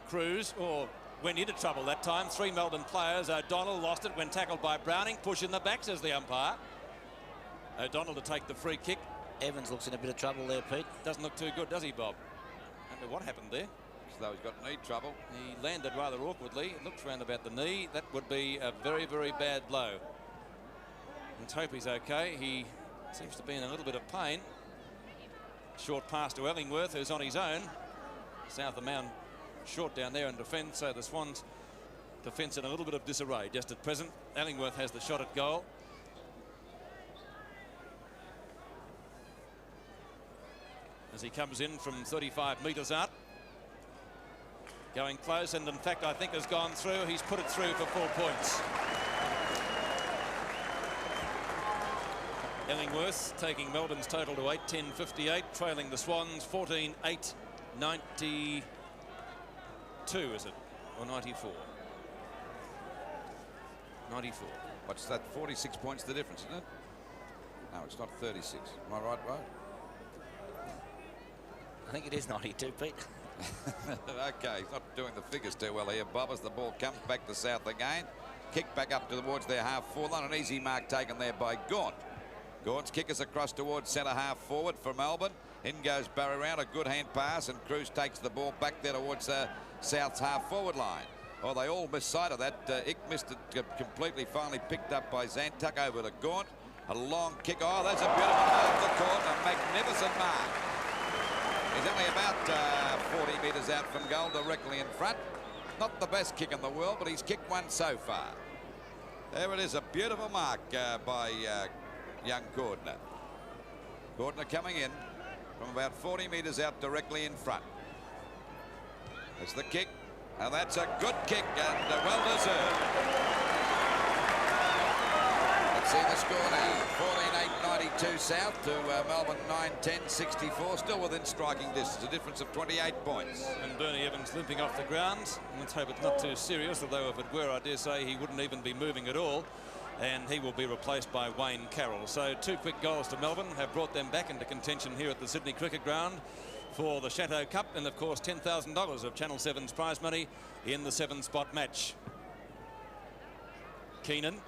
Cruz, went into trouble that time. 3 Melbourne players. O'Donnell lost it when tackled by Browning. Push in the back, says the umpire. O'Donnell to take the free kick. Evans looks in a bit of trouble there, Pete. Doesn't look too good, does he, Bob? I don't know what happened there. Looks as though he's got knee trouble. He landed rather awkwardly. It looks round about the knee. That would be a very, very bad blow. Let's hope he's okay. He seems to be in a little bit of pain. Short pass to Ellingworth, who's on his own. South of Mound short down there in defence, so the Swans defence in a little bit of disarray just at present. Ellingworth has the shot at goal. As he comes in from 35 metres out. Going close, and in fact I think has gone through. He's put it through for 4 points. Ellingworth taking Melbourne's total to 8-10-58, trailing the Swans 14-8-92, is it? Or 94? 94. What's that? 46 points the difference, isn't it? No, it's not 36. Am I right, Ro? I think it is 92, Pete. Okay, he's not doing the figures too well here, Bob, as the ball comes back to South again. Kick back up towards their half-forward line. An easy mark taken there by Gaunt. Gaunt's kick is across towards centre half forward for Melbourne. In goes Barry round, a good hand pass, and Cruz takes the ball back there towards South's half forward line. Oh, they all missed sight of that. Ick missed it completely, finally picked up by Zantuck over to Gaunt. A long kick. Oh, that's a beautiful mark to Gaunt, a magnificent mark. He's only about 40 metres out from goal, directly in front. Not the best kick in the world, but he's kicked one so far. There it is, a beautiful mark by young Cordner. Cordner coming in from about 40 metres out, directly in front. That's the kick. Now that's a good kick and well deserved. Let's see the score now. 14-8-92 South to Melbourne 9-10-64. Still within striking distance. A difference of 28 points. And Bernie Evans limping off the ground. Let's hope it's not too serious, although if it were, I dare say he wouldn't even be moving at all. And he will be replaced by Wayne Carroll. So 2 quick goals to Melbourne have brought them back into contention here at the Sydney Cricket Ground for the Chateau Cup, and of course $10,000 of Channel 7's prize money in the 7-spot match. Keenan.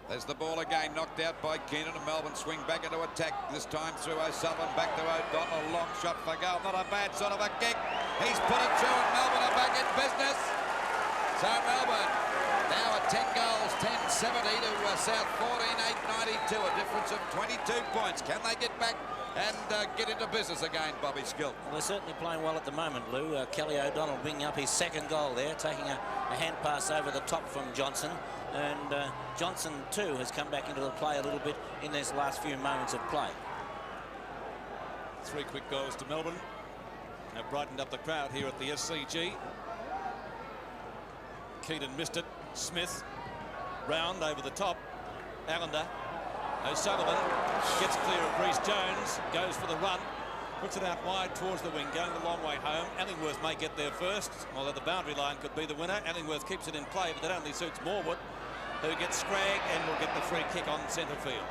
There's the ball again, knocked out by Keenan, and Melbourne swing back into attack, this time through O'Sullivan, back to O'Donnell, long shot for goal, not a bad sort of a kick. He's put it through and Melbourne are back in business. So Melbourne now at 10 goals, 10-70 to South 14-8-92, a difference of 22 points. Can they get back and get into business again, Bobby Skilt? Well, they're certainly playing well at the moment, Lou. Kelly O'Donnell bringing up his 2nd goal there, taking a hand pass over the top from Johnson. And Johnson, too, has come back into the play a little bit in these last few moments of play. 3 quick goals to Melbourne. Have brightened up the crowd here at the SCG. Keaton missed it. Smith. Round over the top. Allender. O'Sullivan gets clear of Reece Jones. Goes for the run. Puts it out wide towards the wing, going the long way home. Ellingworth may get there first, although the boundary line could be the winner. Ellingworth keeps it in play, but that only suits Morwood, who gets scragged and will get the free kick on centre field.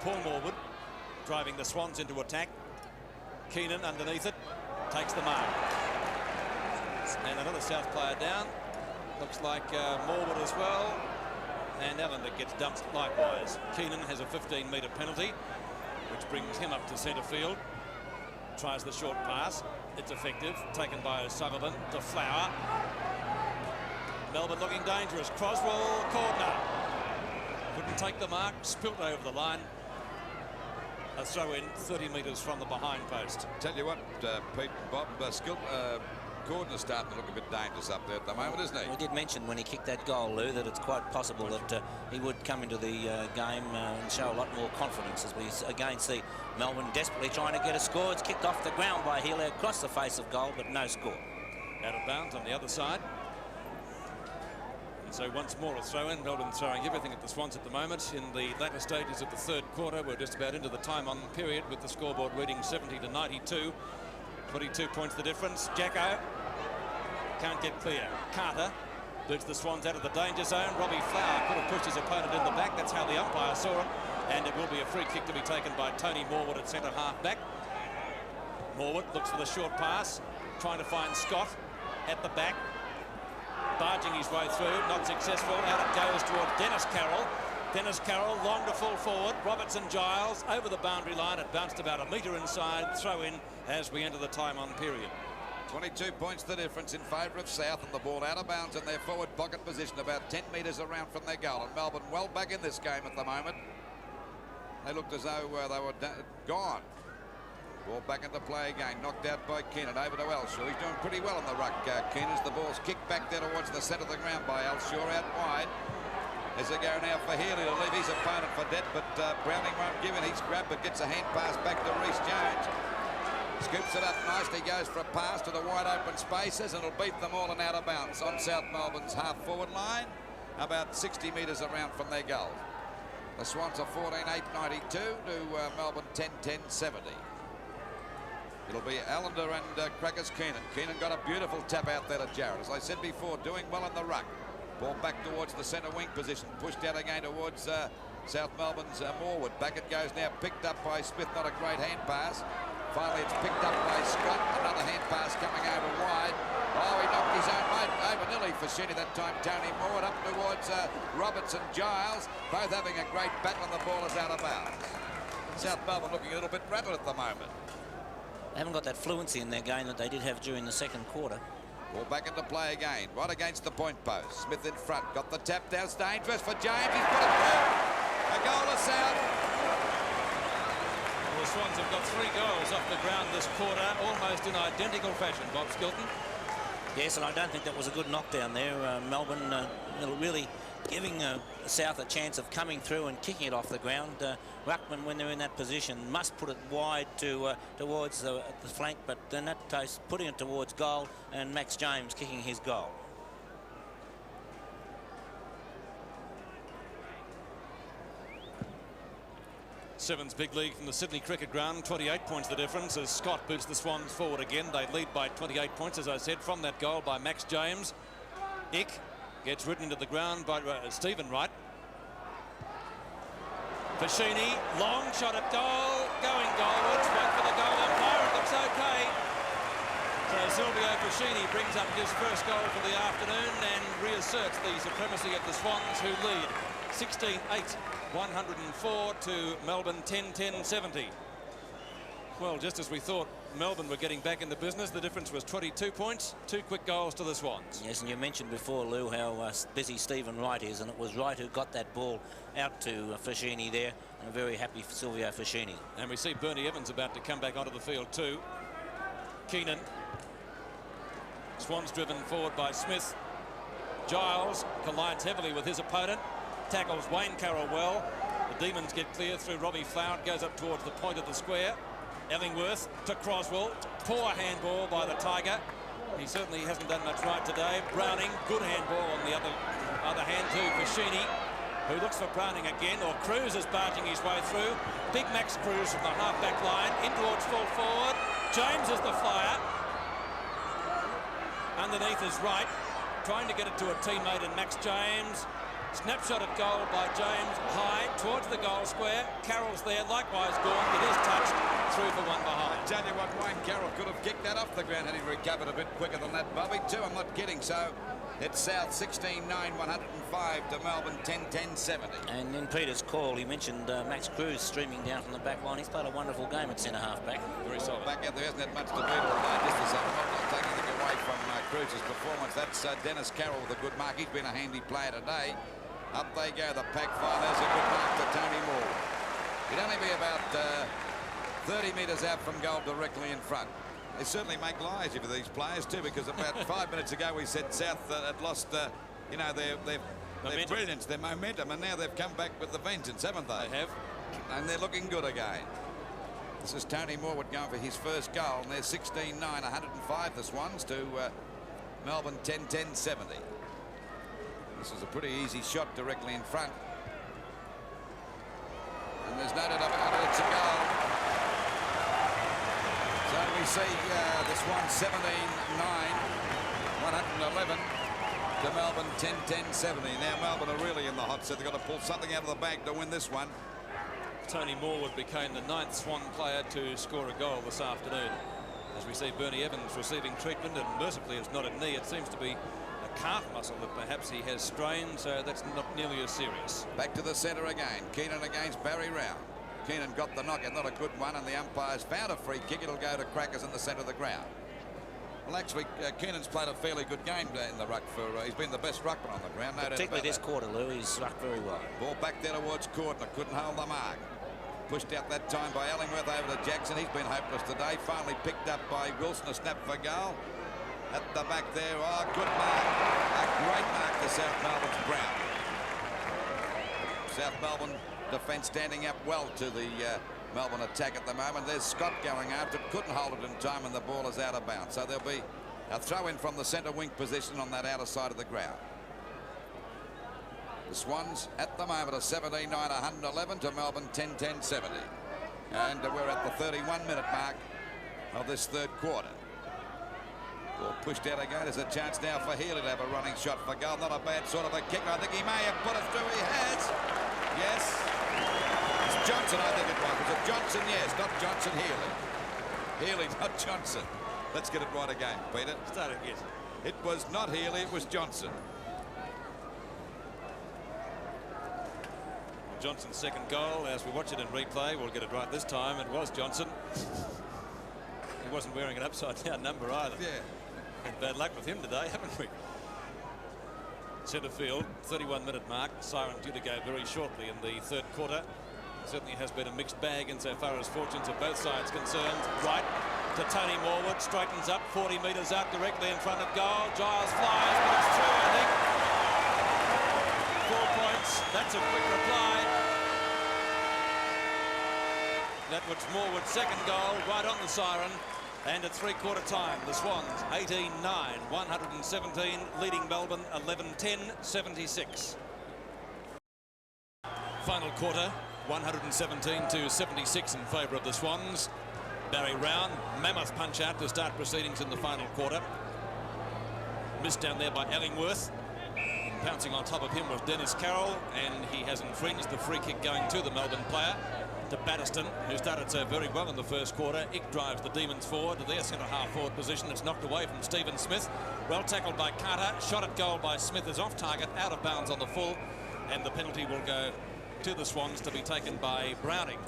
Paul Morwood driving the Swans into attack. Keenan underneath it, takes the mark. And another South player down. Looks like Morwood as well. And Allender gets dumped likewise. Keenan has a 15-metre penalty, which brings him up to centre field. Tries the short pass. It's effective. Taken by O'Sullivan to Flower. Melbourne looking dangerous. Croswell, Cordner. Couldn't take the mark. Spilt over the line. A throw in 30 metres from the behind post. Tell you what, Pete and Bob, Cordner's starting to look a bit dangerous up there at the moment, isn't he? We did mention when he kicked that goal, Lou, that it's quite possible that he would come into the game and show a lot more confidence, as we again see Melbourne desperately trying to get a score. It's kicked off the ground by Healy across the face of goal, but no score. Out of bounds on the other side. And so once more a throw-in. Melbourne throwing everything at the Swans at the moment. In the latter stages of the 3rd quarter, we're just about into the time-on period with the scoreboard reading 70-92. 22 points the difference. Jacko can't get clear. Carter boots the Swans out of the danger zone. Robbie Flower could have pushed his opponent in the back. That's how the umpire saw it. And it will be a free kick to be taken by Tony Morwood at centre half back. Morwood looks for the short pass, trying to find Scott at the back. Barging his way through, not successful. Out it goes towards Dennis Carroll. Dennis Carroll long to full forward. Robertson Giles over the boundary line. It bounced about a metre inside. Throw in as we enter the time on period. 22 points the difference in favour of South, and the ball out of bounds in their forward pocket position, about 10 metres around from their goal. And Melbourne well back in this game at the moment. They looked as though they were gone. Ball back into play again, knocked out by Keenan, over to Elshaw. He's doing pretty well on the ruck, Keenan, as the ball's kicked back there towards the centre of the ground by Elshaw out wide. As they go now for Healy to leave his opponent for dead, but Browning won't give it. He's grabbed, but gets a hand pass back to Reece Jones. Scoops it up nicely, goes for a pass to the wide open spaces, and it'll beat them all and out of bounds on South Melbourne's half forward line, about 60 metres around from their goal. The Swans are 14-8-92 to Melbourne 10-10-70. It'll be Allender and Crackers Keenan. Keenan got a beautiful tap out there to Jarrett. As I said before, doing well in the ruck. Ball back towards the centre wing position, pushed out again towards South Melbourne's Morwood. Back it goes now, picked up by Smith, not a great hand pass. Finally, it's picked up by Scott. Another hand pass coming over wide. Oh, he knocked his own mate over nearly for Sydney that time. Tony Moore up towards Robertson Giles. Both having a great battle, and the ball is out of bounds. South Melbourne looking a little bit rattled at the moment. They haven't got that fluency in their game that they did have during the second quarter. Ball back into play again, right against the point post. Smith in front, got the tap down, dangerous for James. He's put it through. A goal is out. Well, the Swans have got 3 goals off the ground this quarter, almost in identical fashion, Bob Skilton. Yes, and I don't think that was a good knockdown there. Melbourne really giving South a chance of coming through and kicking it off the ground. Ruckman, when they're in that position, must put it wide towards the flank, but in that case, putting it towards goal, and Max James kicking his goal. Sevens big league from the Sydney Cricket Ground, 28 points the difference as Scott boots the Swans forward again. They lead by 28 points, as I said, from that goal by Max James. Ick gets ridden into the ground by Stephen Wright. Fashini, long shot at goal, going goalwards, wait for the goal umpire, it looks okay. So Silvio Fashini brings up his first goal for the afternoon and reasserts the supremacy of the Swans, who lead 16-8. 104 to Melbourne 10-10-70. Well, just as we thought Melbourne were getting back into business, the difference was 22 points, 2 quick goals to the Swans. Yes, and you mentioned before, Lou, how busy Stephen Wright is, and it was Wright who got that ball out to Fashini there, and very happy for Silvio Fashini. And we see Bernie Evans about to come back onto the field too. Keenan. Swans driven forward by Smith. Giles collides heavily with his opponent. Tackles Wayne Carroll well. The Demons get clear through Robbie Flower. Goes up towards the point of the square. Ellingworth to Croswell. Poor handball by the Tiger. He certainly hasn't done much right today. Browning, good handball on the other hand to Fashini, who looks for Browning again, or Cruz is barging his way through. Big Max Cruz from the half-back line in towards full forward. James is the flyer. Underneath is Wright, trying to get it to a teammate in Max James. Snapshot at goal by James, high towards the goal square. Carroll's there, likewise gone. It is touched, through for one behind. I tell you what, Wayne Carroll could have kicked that off the ground had he recovered a bit quicker than that, Bobby, too. I'm not kidding. So it's South 16-9, 105 to Melbourne 10-10-70. And in Peter's call, he mentioned Max Cruz streaming down from the back line. He's played a wonderful game at centre-half back. Very solid. Back out there hasn't had much to beat all just to say, I'm not taking anything away from Cruz's performance. That's Dennis Carroll with a good mark. He's been a handy player today. Up they go, the pack file. There's a good mark to Tony Moore. He'd only be about 30 metres out from goal directly in front. They certainly make lives for these players too, because about 5 minutes ago we said South had lost, you know, their brilliance, their momentum, and now they've come back with the vengeance, haven't they? They have. And they're looking good again. This is Tony Morwood going for his first goal, and they're 16-9, 105 the Swans to Melbourne 10-10-70. This is a pretty easy shot directly in front. And there's no doubt about it, it's a goal. So we see this one 17-9, 111 to Melbourne 10-10-70. Now Melbourne are really in the hot seat. They've got to pull something out of the bag to win this one. Tony Morwood became the 9th Swan player to score a goal this afternoon. As we see Bernie Evans receiving treatment, and mercifully it's not a knee, it seems to be calf muscle that perhaps he has strained, so that's not nearly as serious. Back to the centre again. Keenan against Barry Round. Keenan got the knockout, not a good one, and the umpires found a free kick. It'll go to Crackers in the centre of the ground. Well, actually, Keenan's played a fairly good game in the ruck for. He's been the best ruckman on the ground. No doubt Particularly this about quarter, Lou. He's rucked very well. Ball back there towards Cordner. Couldn't hold the mark. Pushed out that time by Ellingworth over to Jackson. He's been hopeless today. Finally picked up by Wilson. A snap for goal. At the back there. Oh, good mark. A great mark to South Melbourne's Brown. South Melbourne defence standing up well to the Melbourne attack at the moment. There's Scott going after it. Couldn't hold it in time, and the ball is out of bounds. So there'll be a throw in from the centre wing position on that outer side of the ground. The Swans at the moment are 17-9-111 to Melbourne 10-10-70. And we're at the 31-minute mark of this third quarter. Ball pushed out again. There's a chance now for Healy to have a running shot for goal. Not a bad sort of a kick. I think he may have put it through. He has. Yes. It's Johnson, I think it was. Was it Johnson? Yes. Not Johnson. Healy. Healy, not Johnson. Let's get it right again, Peter. Start again. It was not Healy. It was Johnson. Johnson's second goal, as we watch it in replay, we'll get it right this time. It was Johnson. He wasn't wearing an upside-down number either. Yeah. Had bad luck with him today, haven't we? Centre field, 31-minute mark. Siren due to go very shortly in the third quarter. Certainly has been a mixed bag insofar as fortunes of both sides concerned. Right to Tony Morwood, straightens up 40 metres out directly in front of goal. Giles flies, but it's through, I think. 4 points. That's a quick reply. That was Morwood's second goal, right on the siren. And at three-quarter time, the Swans 18-9, 117, leading Melbourne 11-10-76. Final quarter, 117-76 in favour of the Swans. Barry Round, mammoth punch out to start proceedings in the final quarter. Missed down there by Ellingworth. Pouncing on top of him was Dennis Carroll, and he has infringed the free kick going to the Melbourne player, to Batterston, who started so very well in the first quarter. Ick drives the Demons forward to their centre-half forward position. It's knocked away from Stephen Smith. Well tackled by Carter. Shot at goal by Smith is off target, out of bounds on the full, and the penalty will go to the Swans to be taken by Browning.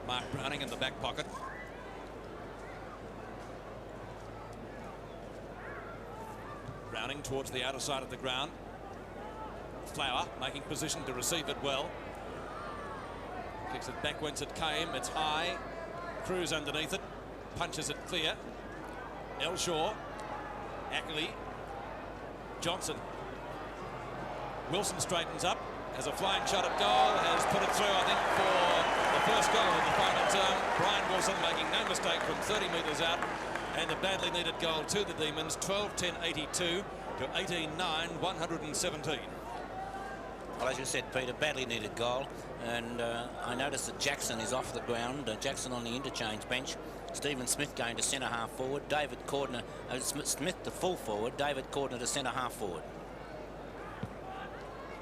Mark Browning in the back pocket. Browning towards the outer side of the ground. Flower making position to receive it well. Kicks it back whence it came. It's high. Cruz underneath it. Punches it clear. Elshaw. Ackley. Johnson. Wilson straightens up. Has a flying shot at goal. Has put it through, I think, for the first goal of the final term. Brian Wilson making no mistake from 30 metres out. And a badly needed goal to the Demons. 12-10-82 to 18-9, 117. Well, as you said, Peter, badly needed goal. And I noticed that Jackson is off the ground. Jackson on the interchange bench. Stephen Smith going to centre-half forward. David Cordner, Smith to full forward. David Cordner to centre-half forward.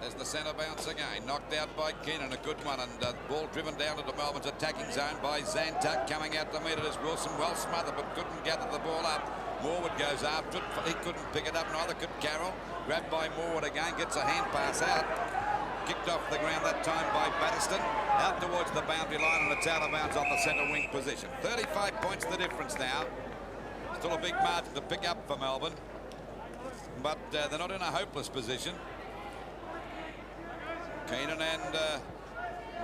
There's the centre bounce again. Knocked out by Keenan, a good one. And ball driven down into Melbourne's attacking zone by Zantuck. Coming out to meet it is Wilson. Well smothered, but couldn't gather the ball up. Morwood goes after it. He couldn't pick it up, neither could Carroll. Grabbed by Morwood again. Gets a hand pass out. Kicked off the ground that time by Batterston. Out towards the boundary line, and it's out of bounds on the centre wing position. 35 points the difference now. Still a big margin to pick up for Melbourne. But they're not in a hopeless position. Keenan and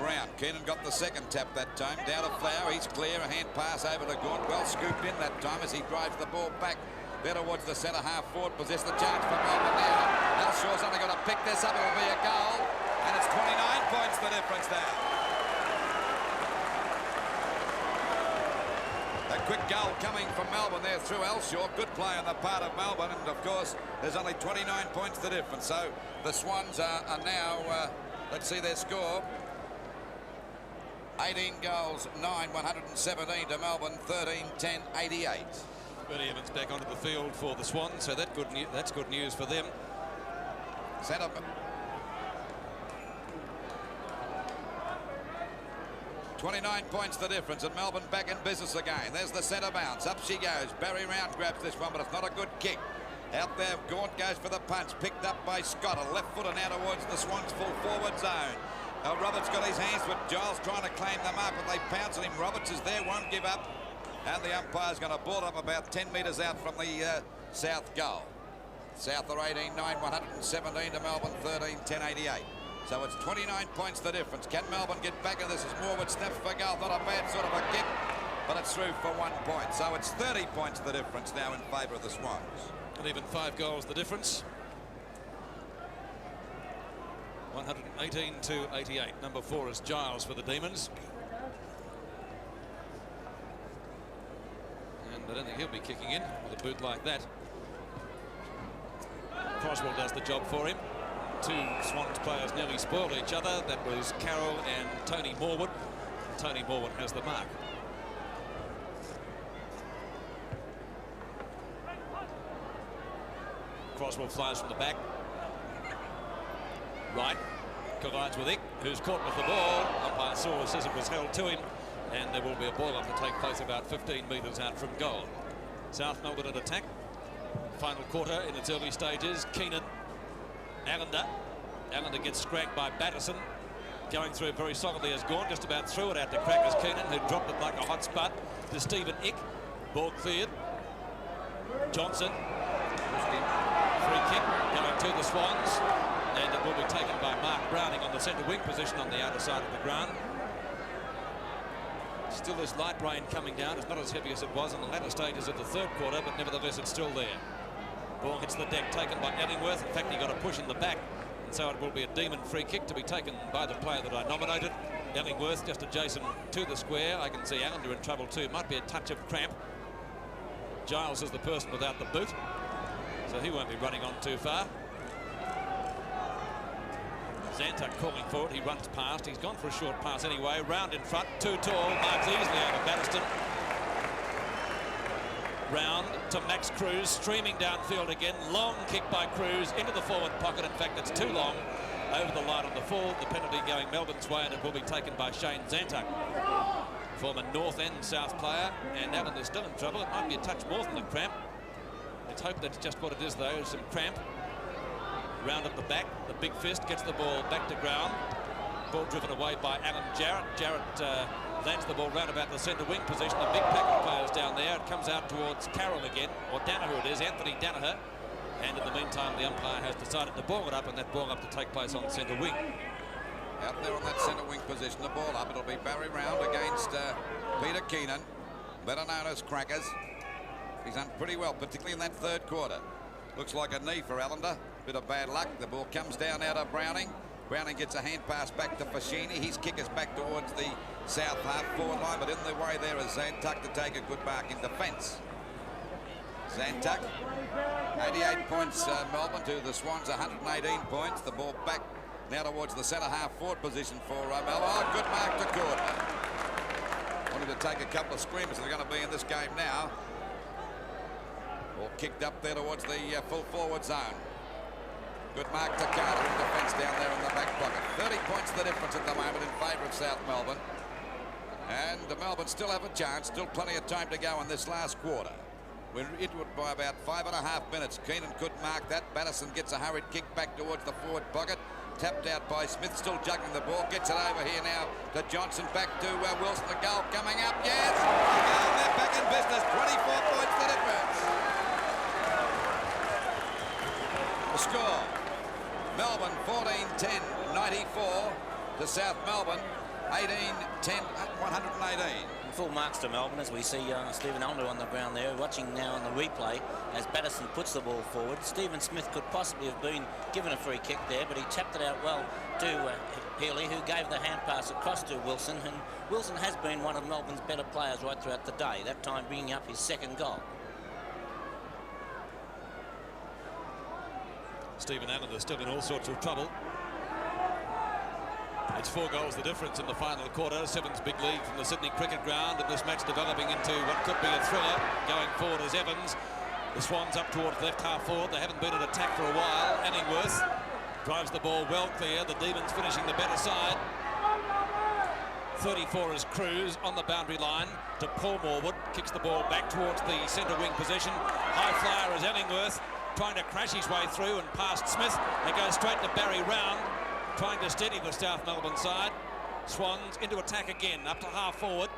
Brown. Keenan got the second tap that time. Down to Flower. He's clear. A hand pass over to Gaunt. Well scooped in that time as he drives the ball back there towards the centre-half forward. Possess the chance for Melbourne now. Alshaw's only got to pick this up. It'll be a goal. And it's 29 points the difference now. A quick goal coming from Melbourne there through Alshaw. Good play on the part of Melbourne. And, of course, there's only 29 points the difference. So the Swans are now, let's see their score. 18 goals, 9, 117 to Melbourne, 13, 10, 88. Bernie Evans back onto the field for the Swans, so that's good news for them. Centre. 29 points the difference, and Melbourne back in business again. There's the centre bounce. Up she goes. Barry Round grabs this one, but it's not a good kick. Out there, Gaunt goes for the punch. Picked up by Scott. A left footer now towards the Swans' full forward zone. Roberts got his hands with Giles trying to claim them up, but they pounce on him. Roberts is there, won't give up. And the umpire's going to ball up about 10 metres out from the South goal. South are 18-9, 117 to Melbourne 13-10-88. So it's 29 points the difference. Can Melbourne get back? And this is Morwood snaps for goal. Not a bad sort of a kick, but it's through for 1 point. So it's 30 points the difference now in favour of the Swans. And even 5 goals the difference. 118-88. Number 4 is Giles for the Demons. And I don't think he'll be kicking in with a boot like that. Croswell does the job for him. 2 Swans players nearly spoiled each other. That was Carroll and Tony Morwood. Tony Morwood has the mark. Croswell flies from the back. Right. Collides with Ick, who's caught with the ball. Umpire Saw says it was held to him. And there will be a ball up to take place about 15 metres out from goal. South Melbourne at attack. Final quarter in its early stages. Keenan, Allender. Allender gets scragged by Batterson. Going through very solidly has gone. Just about threw it out to Crackers Keenan, who dropped it like a hot spud to Stephen Ick. Ball cleared. Johnson. Free kick going to the Swans. And it will be taken by Mark Browning on the centre wing position on the outer side of the ground. Still this light rain coming down. It's not as heavy as it was in the latter stages of the third quarter, but nevertheless it's still there. Ball hits the deck, taken by Ellingworth. In fact, he got a push in the back, and so it will be a Demon free kick to be taken by the player that I nominated. Ellingworth just adjacent to the square. I can see Allender in trouble too. Might be a touch of cramp. Giles is the person without the boot, so he won't be running on too far. Zantuck calling for it. He runs past. He's gone for a short pass anyway. Round in front. Too tall. Marks easily over Batterston. Round to Max Cruz. Streaming downfield again. Long kick by Cruz into the forward pocket. In fact, it's too long. Over the line on the full. The penalty going Melbourne's way, and it will be taken by Shane Zantuck. Former North and South player. And Allen's still in trouble. It might be a touch more than a cramp. Let's hope that's just what it is, though. Some cramp. Round at the back, the big fist gets the ball back to ground. Ball driven away by Alan Jarrett. Jarrett lands the ball round about the centre wing position. A big pack of players down there. It comes out towards Carroll again, or Danaher it is, Anthony Danaher. And in the meantime, the umpire has decided to ball it up, and that ball up to take place on centre wing. Out there on that centre wing position, the ball up. It'll be Barry Round against Peter Keenan, better known as Crackers. He's done pretty well, particularly in that third quarter. Looks like a knee for Allender. Bit of bad luck. The ball comes down out of Browning. Browning gets a hand pass back to Fashini. His kick is back towards the south half forward line, but in the way there is Zantuck to take a good mark in defence. Zantuck, 88 points Melbourne to the Swans, 118 points. The ball back now towards the centre half forward position for Melbourne. Oh, good mark to Cordner. Wanted to take a couple of screamers that are going to be in this game now. Ball kicked up there towards the full forward zone. Good mark to Carter in defence down there in the back pocket. 30 points the difference at the moment in favour of South Melbourne. And Melbourne still have a chance. Still plenty of time to go in this last quarter. We're into it by about 5.5 minutes. Keenan couldn't mark that. Batterson gets a hurried kick back towards the forward pocket. Tapped out by Smith, still juggling the ball. Gets it over here now to Johnson. Back to Wilson. The goal coming up. Yes! They're back in business. 24 points the difference. The score. Melbourne 14-10-94 to South Melbourne 18-10-118. Full marks to Melbourne as we see Stephen Allender on the ground there. Watching now on the replay as Batterson puts the ball forward. Stephen Smith could possibly have been given a free kick there, but he tapped it out well to Healy, who gave the hand pass across to Wilson. And Wilson has been one of Melbourne's better players right throughout the day, that time bringing up his second goal. Stephen Allender still in all sorts of trouble. It's 4 goals the difference in the final quarter. 7's big lead from the Sydney cricket ground, and this match developing into what could be a thriller. Going forward is Evans. The Swans up towards left half forward. They haven't been in attack for a while. Ellingworth drives the ball well clear. The Demons finishing the better side. 34 is Cruz on the boundary line to Paul Morwood. Kicks the ball back towards the centre wing position. High flyer is Ellingworth, trying to crash his way through and past Smith. They go straight to Barry Round, trying to steady the South Melbourne side. Swans into attack again, up to half forward.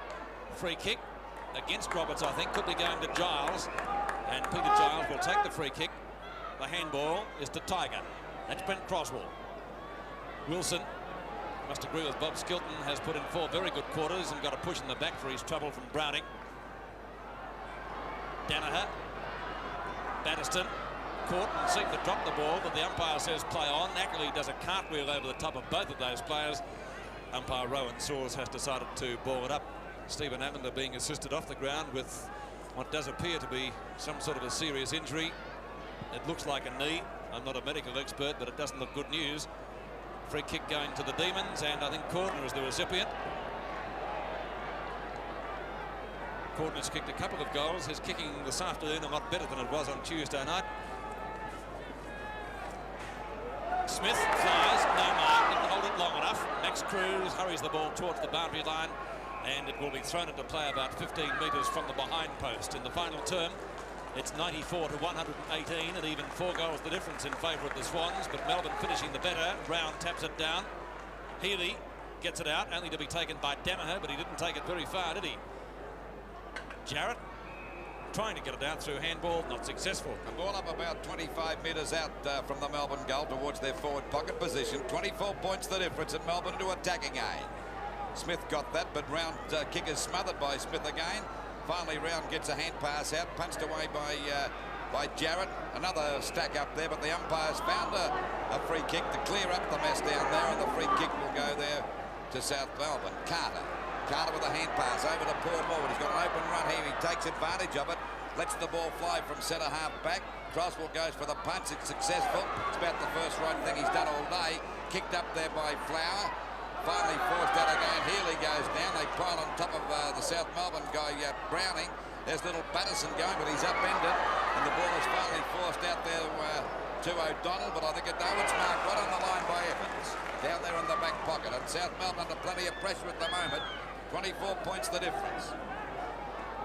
Free kick against Roberts, I think, could be going to Giles. And Peter Giles will take the free kick. The handball is to Tiger. That's Brent Croswell. Wilson, must agree with Bob Skilton, has put in 4 very good quarters and got a push in the back for his trouble from Browning. Danaher. Batterston. Caught and seemed to drop the ball, but the umpire says play on. Ackley does a cartwheel over the top of both of those players. Umpire Rowan Sawers has decided to ball it up. Stephen Amender being assisted off the ground with what does appear to be some sort of a serious injury. It looks like a knee. I'm not a medical expert, but it doesn't look good news. Free kick going to the Demons, and I think Cordner is the recipient. Cordner's kicked a couple of goals. His kicking this afternoon a lot better than it was on Tuesday night. Smith flies, no mark, didn't hold it long enough. Max Cruz hurries the ball towards the boundary line, and it will be thrown into play about 15 metres from the behind post. In the final term, it's 94 to 118, and even 4 goals the difference in favour of the Swans, but Melbourne finishing the better. Brown taps it down. Healy gets it out, only to be taken by Danaher, but he didn't take it very far, did he? Jarrett trying to get it out through handball, not successful. The ball up about 25 metres out from the Melbourne goal towards their forward pocket position. 24 points the difference, and Melbourne into attacking aid. Smith got that, but Round kick is smothered by Smith again. Finally, Round gets a hand pass out, punched away by Jarrett. Another stack up there, but the umpires found a free kick to clear up the mess down there, and the free kick will go there to South Melbourne. Carter with a hand pass over to Paul Moore. He's got an open run here. He takes advantage of it. Lets the ball fly from centre half back. Croswell goes for the punch. It's successful. It's about the first right thing he's done all day. Kicked up there by Flower. Finally forced out again. Healy goes down. They pile on top of the South Melbourne guy, Browning. There's little Batterson going, but he's upended. And the ball is finally forced out there to O'Donnell. But I think it's marked right on the line by Evans. Down there in the back pocket. And South Melbourne under plenty of pressure at the moment. 24 points the difference.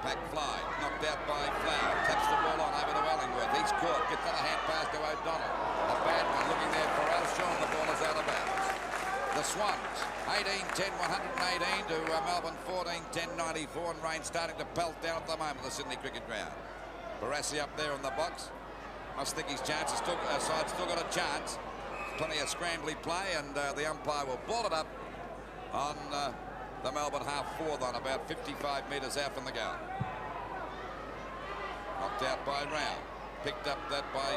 Pack fly, knocked out by Flower. Taps the ball on over to Ellingworth. He's caught, gets another hand pass to O'Donnell. A bad one looking there for Alshon. The ball is out of bounds. The Swans, 18-10, 118 to Melbourne, 14-10, 94. And rain starting to pelt down at the moment, the Sydney Cricket Ground. Barassi up there in the box. Must think his chances side's still got a chance. Plenty of scrambly play, and the umpire will ball it up on the Melbourne half-forward line, about 55 metres out from the goal. Knocked out by Round. Picked up that by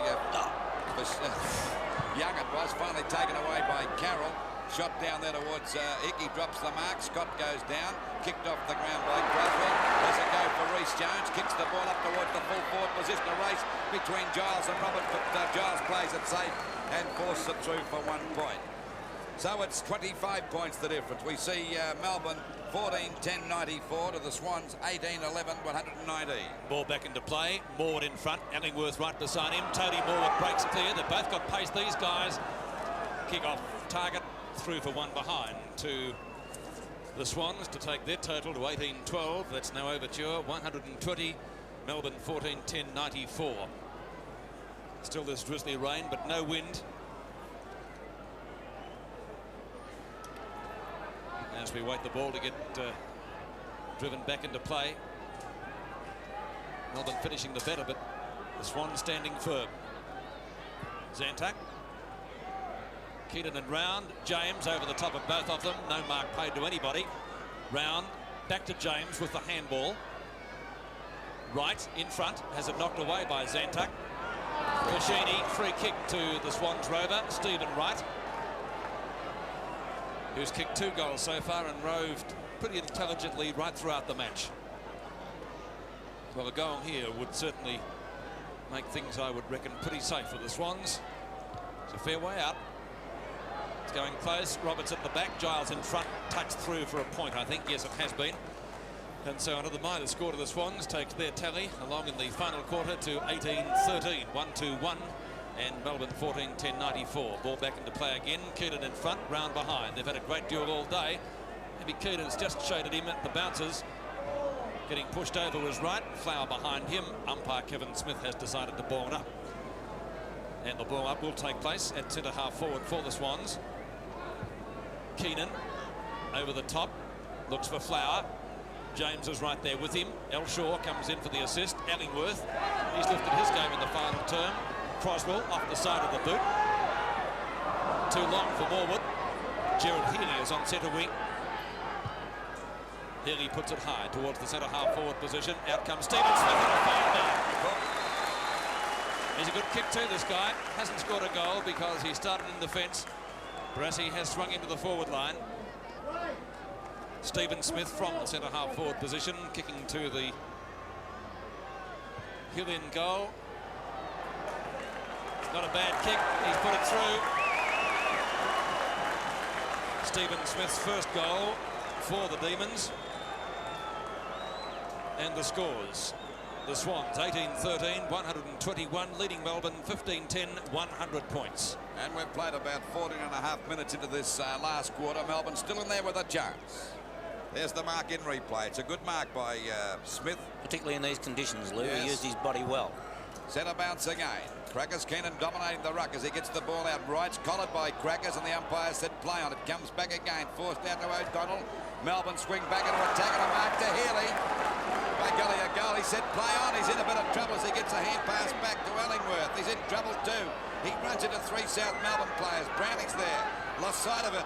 Young. It was finally taken away by Carroll. Shot down there towards Hickey, drops the mark. Scott goes down. Kicked off the ground by Croswell. There's a go for Rhys Jones. Kicks the ball up towards the full forward position. A race between Giles and Roberts, but Giles plays it safe and forces it through for 1 point. So it's 25 points the difference. We see Melbourne 14-10, 94 to the Swans 18-11, 119. Ball back into play. Morwood in front. Ellingworth right beside him. Tony Morwood breaks clear. They've both got pace, these guys. Kick off target. Through for 1 behind to the Swans to take their total to 18-12. That's now overture. 120. Melbourne 14-10, 94. Still this drizzly rain, but no wind. As we wait the ball to get driven back into play. Melbourne finishing the better, but the Swans standing firm. Zantuck. Keaton and Round. James over the top of both of them. No mark paid to anybody. Round back to James with the handball. Wright in front. Has it knocked away by Zantuck. Cashini, free kick to the Swans rover, Stephen Wright, who's kicked 2 goals so far and roved pretty intelligently right throughout the match. Well, a goal here would certainly make things, I would reckon, pretty safe for the Swans. It's a fair way out. It's going close. Roberts at the back. Giles in front. Touched through for a point, I think. Yes, it has been. And so under the minor score to the Swans takes their tally along in the final quarter to 18-13, 1-2-1. And Melbourne 14-10, 94. Ball back into play again. Keaton in front, Round behind. They've had a great duel all day. Maybe Keaton's just shaded him at the bouncers. Getting pushed over was Right. Flower behind him. Umpire Kevin Smith has decided to ball it up. And the ball up will take place at centre half forward for the Swans. Keenan over the top. Looks for Flower. James is right there with him. Elshaw comes in for the assist. Allingworth, he's lifted his game in the final term. Croswell off the side of the boot. Too long for Morwood. Gerard Healy is on centre wing. Healy puts it high towards the centre half forward position. Out comes Stephen Smith and a foul now. He's a good kick too, this guy. Hasn't scored a goal because he started in defence. Barassi has swung into the forward line. Stephen Smith from the centre half forward position, kicking to the Hillian goal. It's not a bad kick, he's put it through. Stephen Smith's first goal for the Demons. And the scores. The Swans 18-13, 121, leading Melbourne 15-10, 100 points. And we've played about 14.5 minutes into this last quarter. Melbourne still in there with a chance. There's the mark in replay. It's a good mark by Smith. Particularly in these conditions, Lou. Yes. He used his body well. Centre bounce again. Crackers Keenan dominating the ruck as he gets the ball out right. Collared by Crackers, and the umpire said play on. It comes back again. Forced out to O'Donnell. Melbourne swing back into attack and a mark to Healy. By golly, a goal. He said play on. He's in a bit of trouble as he gets a hand pass back to Allingworth. He's in trouble too. He runs into 3 South Melbourne players. Browning's there. Lost sight of it.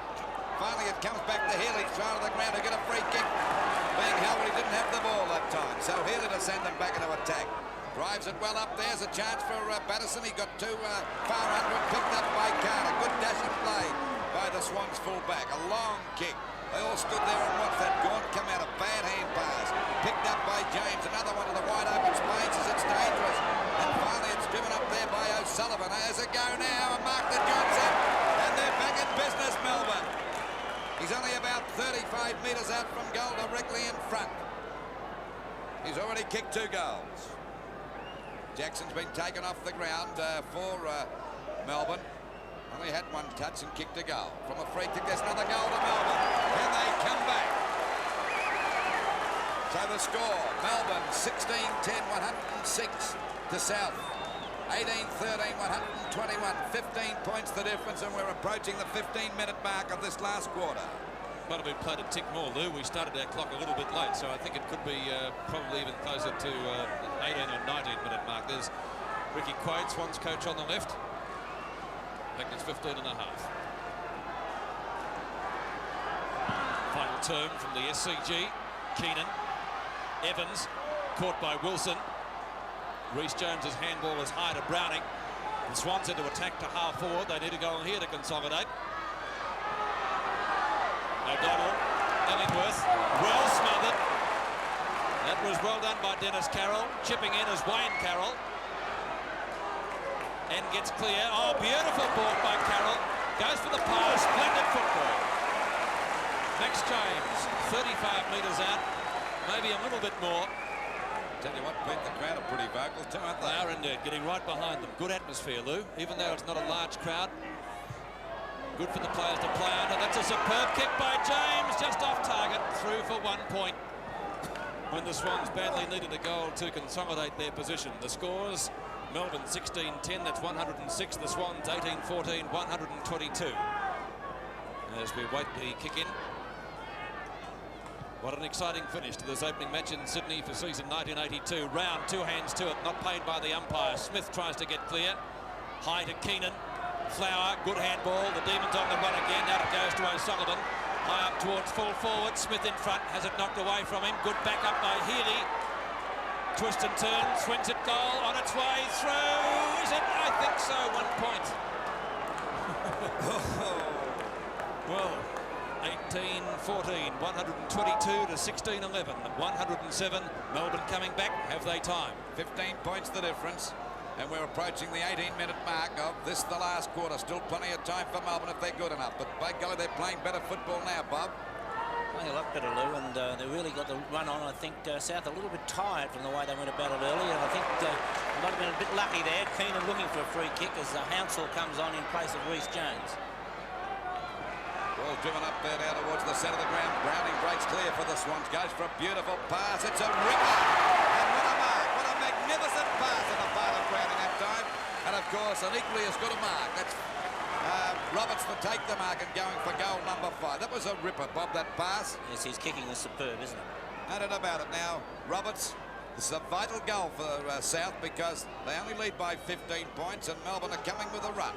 Finally, it comes back to Healy. Thrown to the ground to get a free kick. Being held, he didn't have the ball that time. So Healy to send them back into attack. Drives it well up. There's a chance for Patterson. He got too far under it. Picked up by Carter. Good dashing play by the Swans full-back. A long kick. They all stood there and watched that Gaunt come out. A bad hand pass. Picked up by James. Another one to the wide open spaces. It's dangerous. And finally it's driven up there by O'Sullivan. There's a go now. And Mark the Johnson. And they're back in business, Melbourne. He's only about 35 metres out from goal, directly in front. He's already kicked 2 goals. Jackson's been taken off the ground for Melbourne. Only had 1 touch and kicked a goal. From a free kick, there's another goal to Melbourne. And they come back. So the score, Melbourne 16-10, 106 to South. 18-13, 121. 15 points the difference, and we're approaching the 15-minute mark of this last quarter. Might have been played a tick more, Lou. We started our clock a little bit late, so I think it could be probably even closer to 18 or 19-minute mark. There's Ricky Quaid, Swans coach, on the left. I think it's 15 and a half. Final term from the SCG. Keenan. Evans, caught by Wilson. Rhys Jones's handball is high to Browning. The Swans into attack to half forward. They need to go on here to consolidate. O'Donnell, Allingworth, well smothered. That was well done by Dennis Carroll. Chipping in is Wayne Carroll. And gets clear. Oh, beautiful ball by Carroll. Goes for the pass. Splendid football. Max James, 35 metres out. Maybe a little bit more. Tell you what, Pete, the crowd are pretty vocal too, aren't they? They are indeed, getting right behind them. Good atmosphere, Lou, even though it's not a large crowd. Good for the players to play under. That's a superb kick by James, just off target, through for 1 point. When the Swans badly needed a goal to consolidate their position. The scores, Melbourne 16-10, that's 106. The Swans 18-14, 122. As we wait the kick in. What an exciting finish to this opening match in Sydney for season 1982. Round, 2 hands to it, not paid by the umpire. Smith tries to get clear. High to Keenan. Flower, good handball. The Demons on the run again. Out it goes to O'Sullivan. High up towards full forward. Smith in front, has it knocked away from him. Good back up by Healy. Twist and turn, swings it goal on its way through. Is it? I think so. 1 point. Well, 18-14, 122 to 16-11, 107. Melbourne coming back. Have they time? 15 points the difference. And we're approaching the 18-minute mark of this, the last quarter. Still plenty of time for Melbourne if they're good enough. But by golly, they're playing better football now, Bob. Playing a lot better, Lou, and they really got the run on. I think South a little bit tired from the way they went about it earlier. I think they might have been a bit lucky there. Keenan looking for a free kick as Hounsell comes on in place of Rhys Jones. Ball driven up there now towards the centre of the ground. Browning breaks clear for the Swans. Goes for a beautiful pass. It's a ripper. And what a mark. What a magnificent pass on the part of Browning that time. And of course, an equally as good a mark. That's Roberts to take the mark and going for goal number 5. That was a ripper, Bob, that pass. Yes, his kicking is superb, isn't it? And about it now, Roberts. This is a vital goal for South because they only lead by 15 points and Melbourne are coming with a run.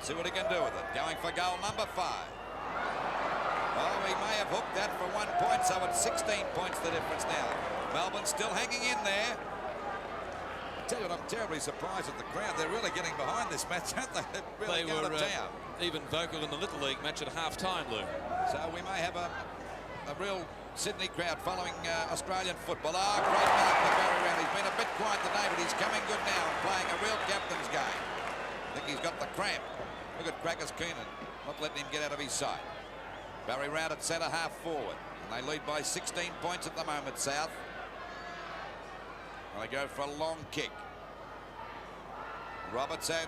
See what he can do with it. Going for goal number 5. Oh, he may have hooked that for 1 point, so it's 16 points the difference now. Melbourne still hanging in there. I tell you what, I'm terribly surprised at the crowd. They're really getting behind this match, aren't they? They're really going to town. Even vocal in the Little League match at half-time, Lou. So we may have a real Sydney crowd following Australian football. Oh, great mark for Barry Round. He's been a bit quiet today, but he's coming good now and playing a real captain's game. I think he's got the cramp. Look at Crackers Keenan, not letting him get out of his sight. Barry Round at centre half forward. And they lead by 16 points at the moment, South. And they go for a long kick. Roberts and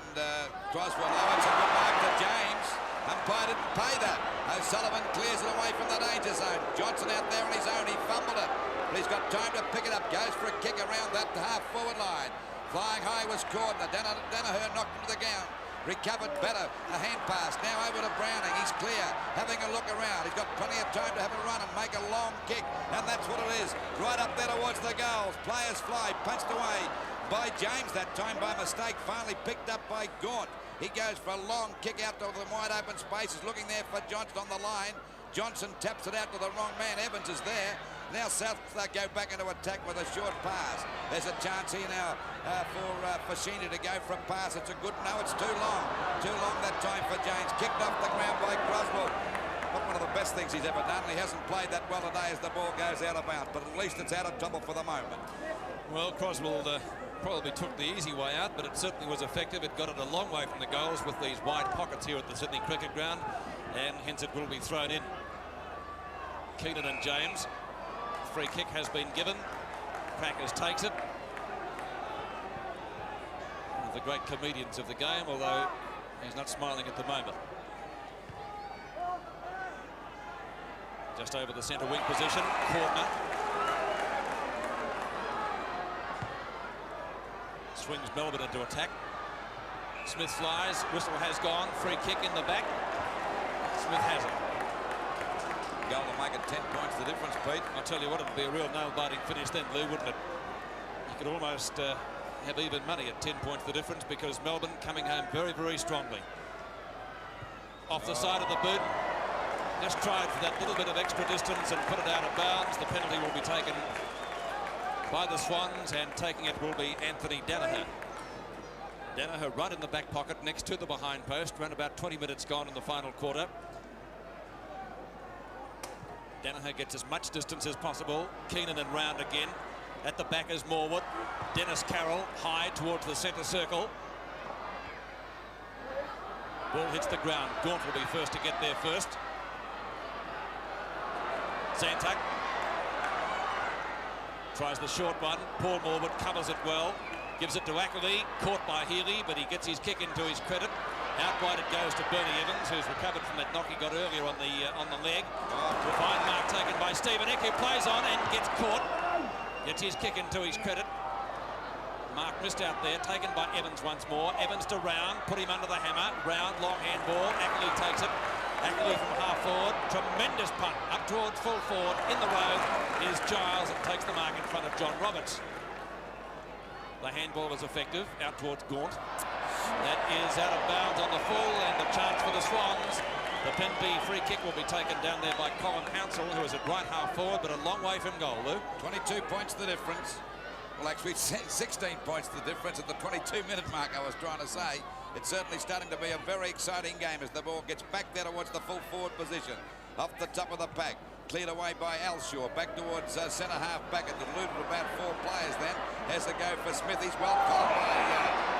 Croswell. Oh, it's a good mark to James. Umpire didn't pay that. O'Sullivan clears it away from the danger zone. Johnson out there on his own. He fumbled it. But he's got time to pick it up. Goes for a kick around that half-forward line. Flying high was caught. Danaher knocked him to the ground. Recovered better. A hand pass. Now over to Browning. He's clear. Having a look around. He's got plenty of time to have a run and make a long kick. And that's what it is. Right up there towards the goals. Players fly. Punched away by James that time by mistake. Finally picked up by Gaunt. He goes for a long kick out to the wide open spaces. Looking there for Johnson on the line. Johnson taps it out to the wrong man. Evans is there. Now South go back into attack with a short pass. There's a chance here now for Fashini to go for a pass. It's a good... No, it's too long. Too long that time for James. Kicked off the ground by Croswell. Not one of the best things he's ever done. He hasn't played that well today as the ball goes out of bounds. But at least it's out of trouble for the moment. Well, Croswell probably took the easy way out, but it certainly was effective. It got it a long way from the goals with these wide pockets here at the Sydney Cricket Ground, and hence it will be thrown in. Keenan and James. Free kick has been given. Crackers takes it. One of the great comedians of the game, although he's not smiling at the moment. Just over the centre wing position, Corner. Swings Melbourne into attack. Smith flies, whistle has gone, free kick in the back. Smith has it. Goal to make it 10 points the difference, Pete. I'll tell you what, it'd be a real nail-biting finish then, Lou, wouldn't it? You could almost have even money at 10 points the difference because Melbourne coming home very, very strongly. Off the side of the boot. Just tried for that little bit of extra distance and put it out of bounds. The penalty will be taken by the Swans, and taking it will be Anthony Danaher. Danaher right in the back pocket next to the behind post. Around about 20 minutes gone in the final quarter. Danaher gets as much distance as possible. Keenan and Round again. At the back is Morwood. Dennis Carroll high towards the centre circle. Ball hits the ground. Gaunt will be first to get there first. Zantuck tries the short one. Paul Morwood covers it well. Gives it to Ackley. Caught by Healy, but he gets his kick into his credit. Out wide it goes to Bernie Evans, who's recovered from that knock he got earlier on the leg. A fine mark taken by Stephen Eck, who plays on and gets caught. Gets his kick into his credit. Mark missed out there, taken by Evans once more. Evans to Round, put him under the hammer. Round, long handball. Ackley takes it. Ackley from half forward. Tremendous punt up towards full forward. In the road is Giles and takes the mark in front of John Roberts. The handball was effective out towards Gaunt. That is out of bounds on the full, and the chance for the Swans. The penalty free kick will be taken down there by Colin Hounsell, who is at right half forward, but a long way from goal, Lou. 22 points the difference. Well, actually, 16 points the difference at the 22-minute mark, I was trying to say. It's certainly starting to be a very exciting game as the ball gets back there towards the full forward position. Off the top of the pack. Cleared away by Alshaw. Back towards centre half back. It eluded about 4 players then. Has to go for Smith. He's well caught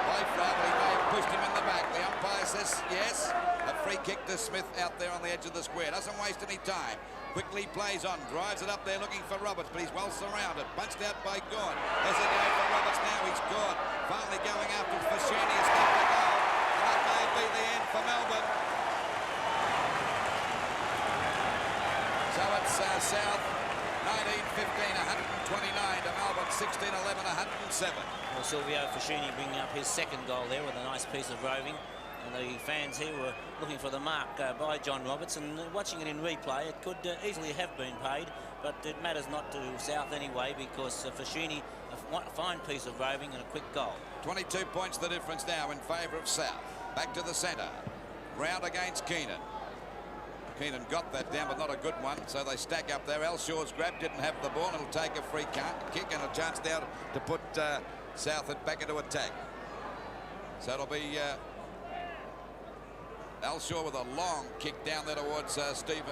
by Fravel. He may have pushed him in the back. The umpire says yes. A free kick to Smith out there on the edge of the square. Doesn't waste any time. Quickly plays on. Drives it up there looking for Roberts, but he's well surrounded. Punched out by Gaunt. Has a go for Roberts now. He's caught. Finally going after Fashini. Has got the goal. And that may be the end for Melbourne. So it's South 19-15, 129 to Melbourne 16-11, 107. Well, Silvio Fashini bringing up his second goal there with a nice piece of roving. And the fans here were looking for the mark by John Roberts, and watching it in replay, it could easily have been paid, but it matters not to South anyway, because Fashini, a fine piece of roving and a quick goal. 22 points the difference now in favour of South. Back to the centre. Round against Keenan. Keenan got that down, but not a good one, so they stack up there. Elshaw's grab, didn't have the ball, and it'll take a free kick and a chance now to put South back into attack. So it'll be Elshaw with a long kick down there towards Stephen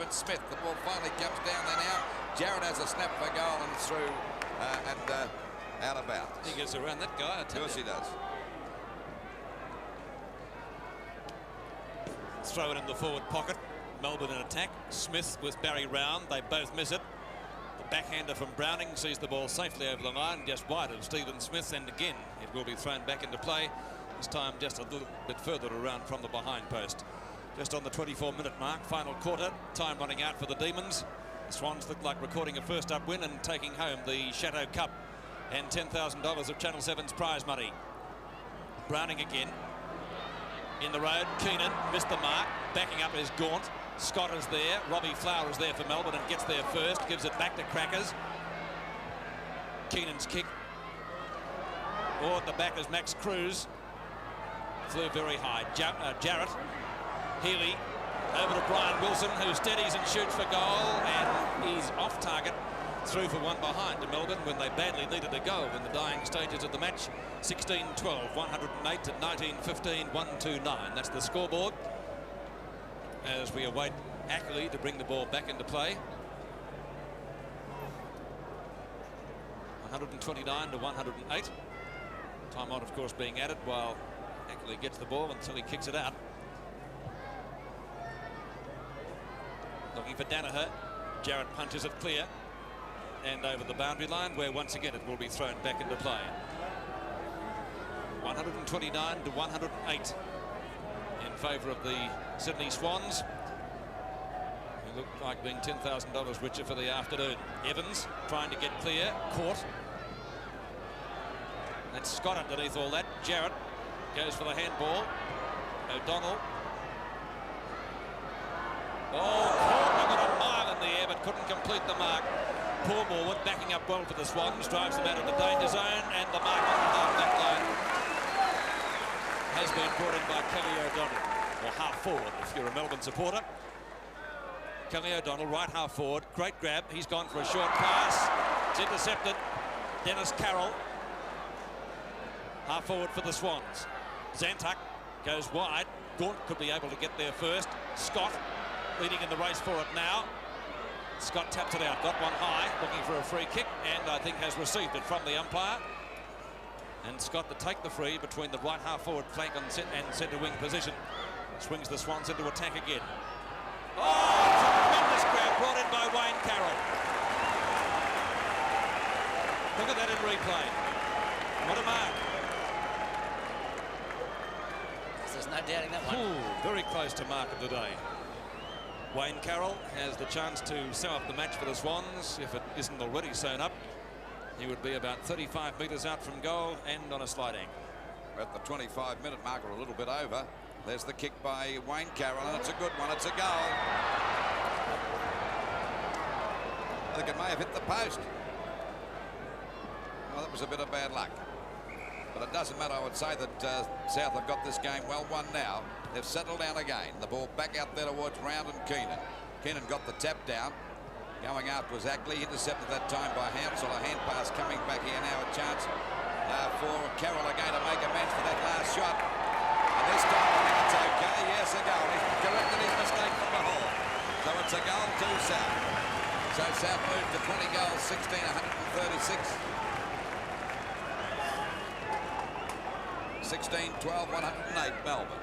Smith. The ball finally comes down there now. Jarrett has a snap for goal and through and out of bounds. He gets around that guy. Of course he does. Throw it in the forward pocket. Melbourne in attack. Smith with Barry round. They both miss it. The backhander from Browning sees the ball safely over the line, just wide of Stephen Smith, and again it will be thrown back into play. This time just a little bit further around from the behind post. Just on the 24-minute mark, final quarter, time running out for the Demons. The Swans look like recording a first-up win and taking home the Shadow Cup and $10,000 of Channel 7's prize money. Browning again. In the road, Keenan missed the mark. Backing up is Gaunt. Scott is there. Robbie Flower is there for Melbourne and gets there first. Gives it back to Crackers. Keenan's kick. Or at the back is Max Cruz. Flew very high. Jarrett. Healy. Over to Brian Wilson, who steadies and shoots for goal. And he's off target. Through for one behind to Melbourne when they badly needed a goal in the dying stages of the match. 16-12, 108 to 19-15, 129. That's the scoreboard. As we await Ackley to bring the ball back into play. 129 to 108. Time on, of course, being added while Ackley gets the ball until he kicks it out. Looking for Danaher. Jarrett punches it clear. And over the boundary line, where once again it will be thrown back into play. 129 to 108 in favour of the Sydney Swans, who look like being $10,000 richer for the afternoon. Evans trying to get clear, caught. That's Scott underneath all that. Jarrett goes for the handball. O'Donnell. Oh, caught about a mile in the air, but couldn't complete the mark. Paul Morwood backing up well for the Swans, drives them out of the danger zone, and the mark on the half-back line has been brought in by Kelly O'Donnell, or half forward if you're a Melbourne supporter. Kelly O'Donnell, right half forward, great grab, he's gone for a short pass, it's intercepted. Dennis Carroll, half forward for the Swans. Zantuck goes wide, Gaunt could be able to get there first. Scott leading in the race for it now. Scott taps it out, got one high, looking for a free kick, and I think has received it from the umpire. And Scott to take the free between the right half forward flank and centre wing position. Swings the Swans into attack again. Oh, tremendous grab brought in by Wayne Carroll. Look at that in replay. What a mark. There's no doubting that one. Ooh, very close to mark of the day. Wayne Carroll has the chance to sew up the match for the Swans. If it isn't already sewn up, he would be about 35 metres out from goal and on a slight angle. At the 25-minute mark, or a little bit over. There's the kick by Wayne Carroll, and it's a good one. It's a goal. I think it may have hit the post. Well, that was a bit of bad luck. But it doesn't matter. I would say that South have got this game well won now. They've settled down again. The ball back out there towards Round and Keenan. Keenan got the tap down. Going after was Ackley. Intercepted that time by Hansel. A hand pass coming back here now. A chance for Carroll again to make amends for that last shot. And this time I think it's okay. Yes, a goal. He's corrected his mistake from before. So it's a goal to South. So South moved to 20 goals, 16, 136. 16, 12, 108 Melbourne.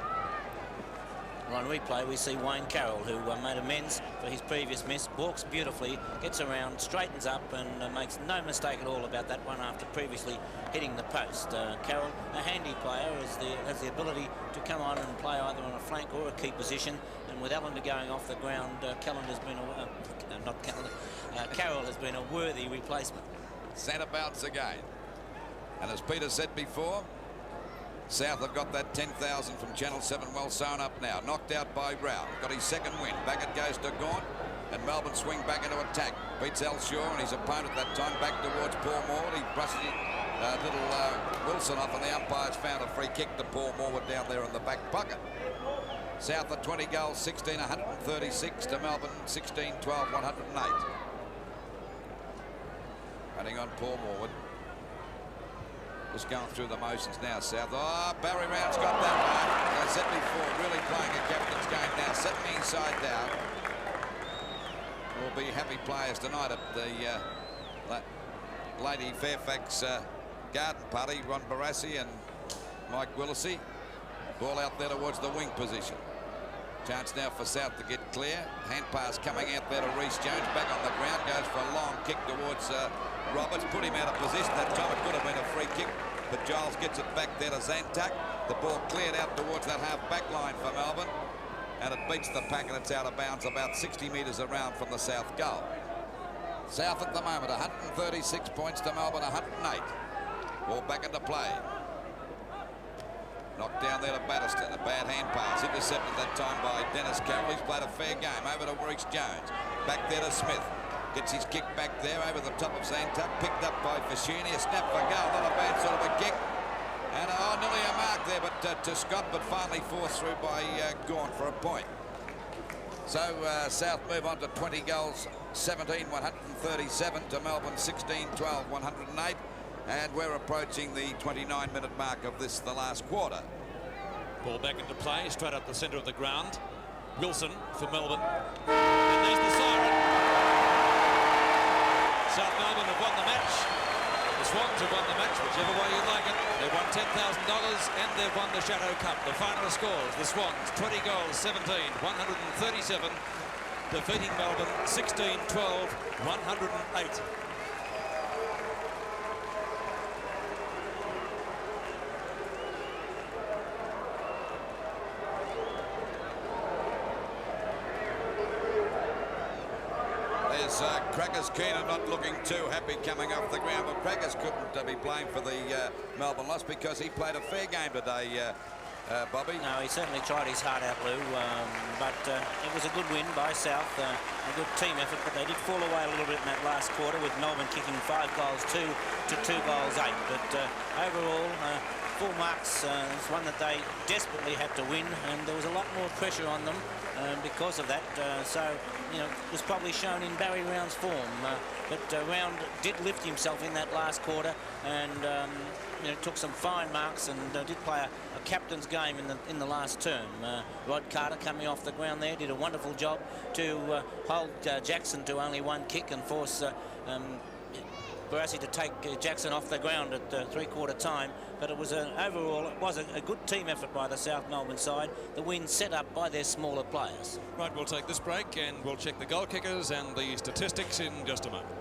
Well, on replay we see Wayne Carroll, who made amends for his previous miss, walks beautifully, gets around, straightens up, and makes no mistake at all about that one after previously hitting the post. Carroll, a handy player, has the ability to come on and play either on a flank or a key position, and with Allender going off the ground, Carroll has been a worthy replacement. Centre bounce again. And as Peter said before, South have got that 10,000 from Channel 7 well sewn up now. Knocked out by Brown. Got his second win. Back it goes to Gaunt. And Melbourne swing back into attack. Beats Elshaw and his opponent that time back towards Paul Morwood. He brushes little Wilson off, and the umpires found a free kick to Paul Morwood down there in the back pocket. South at 20 goals, 16, 136 to Melbourne, 16, 12, 108. Running on Paul Morwood. Just going through the motions now, South. Oh, Barry Round's got that one. As I said before, really playing a captain's game now. Setting inside down. Will be happy players tonight at the Lady Fairfax Garden Party. Ron Barassi and Mike Willisey. Ball out there towards the wing position. Chance now for South to get clear. Hand pass coming out there to Reece Jones. Back on the ground. Goes for a long kick towards Roberts. Put him out of position. That time it could have been a free kick. But Giles gets it back there to Zantak. The ball cleared out towards that half-back line for Melbourne. And it beats the pack, and it's out of bounds about 60 metres around from the South goal. South at the moment, 136 points to Melbourne, 108. Ball back into play. Knocked down there to Batterston. A bad hand pass. Intercepted that time by Dennis Carroll. He's played a fair game. Over to Reece Jones. Back there to Smith. Gets his kick back there over the top of Zantak. Picked up by Fashuni. A snap for goal. Not a bad sort of a kick. And nearly a mark there, but to Scott, but finally forced through by Gaunt for a point. So South move on to 20 goals, 17, 137 to Melbourne, 16, 12, 108. And we're approaching the 29-minute mark of this, the last quarter. Ball back into play, straight up the centre of the ground. Wilson for Melbourne. And there's the siren. South Melbourne have won the match. The Swans have won the match, whichever way you like it. They've won $10,000 and they've won the Shadow Cup. The final scores, the Swans, 20 goals, 17, 137. Defeating Melbourne, 16, 12, 108. Crackers Keenan not looking too happy coming off the ground, but Crackers couldn't be playing for the Melbourne loss because he played a fair game today, Bobby. No, he certainly tried his heart out, Lou, but it was a good win by South, a good team effort, but they did fall away a little bit in that last quarter with Melbourne kicking 5 goals 2 to 2 goals 8, but overall full marks is one that they desperately had to win, and there was a lot more pressure on them because of that. So, you know, it was probably shown in Barry Round's form. But Round did lift himself in that last quarter, and you know, took some fine marks and did play a captain's game in the last term. Rod Carter coming off the ground there did a wonderful job to hold Jackson to only 1 kick and force Barassi to take Jackson off the ground at three-quarter time. But it was overall it was a good team effort by the South Melbourne side. The win set up by their smaller players. Right, we'll take this break and we'll check the goal kickers and the statistics in just a moment.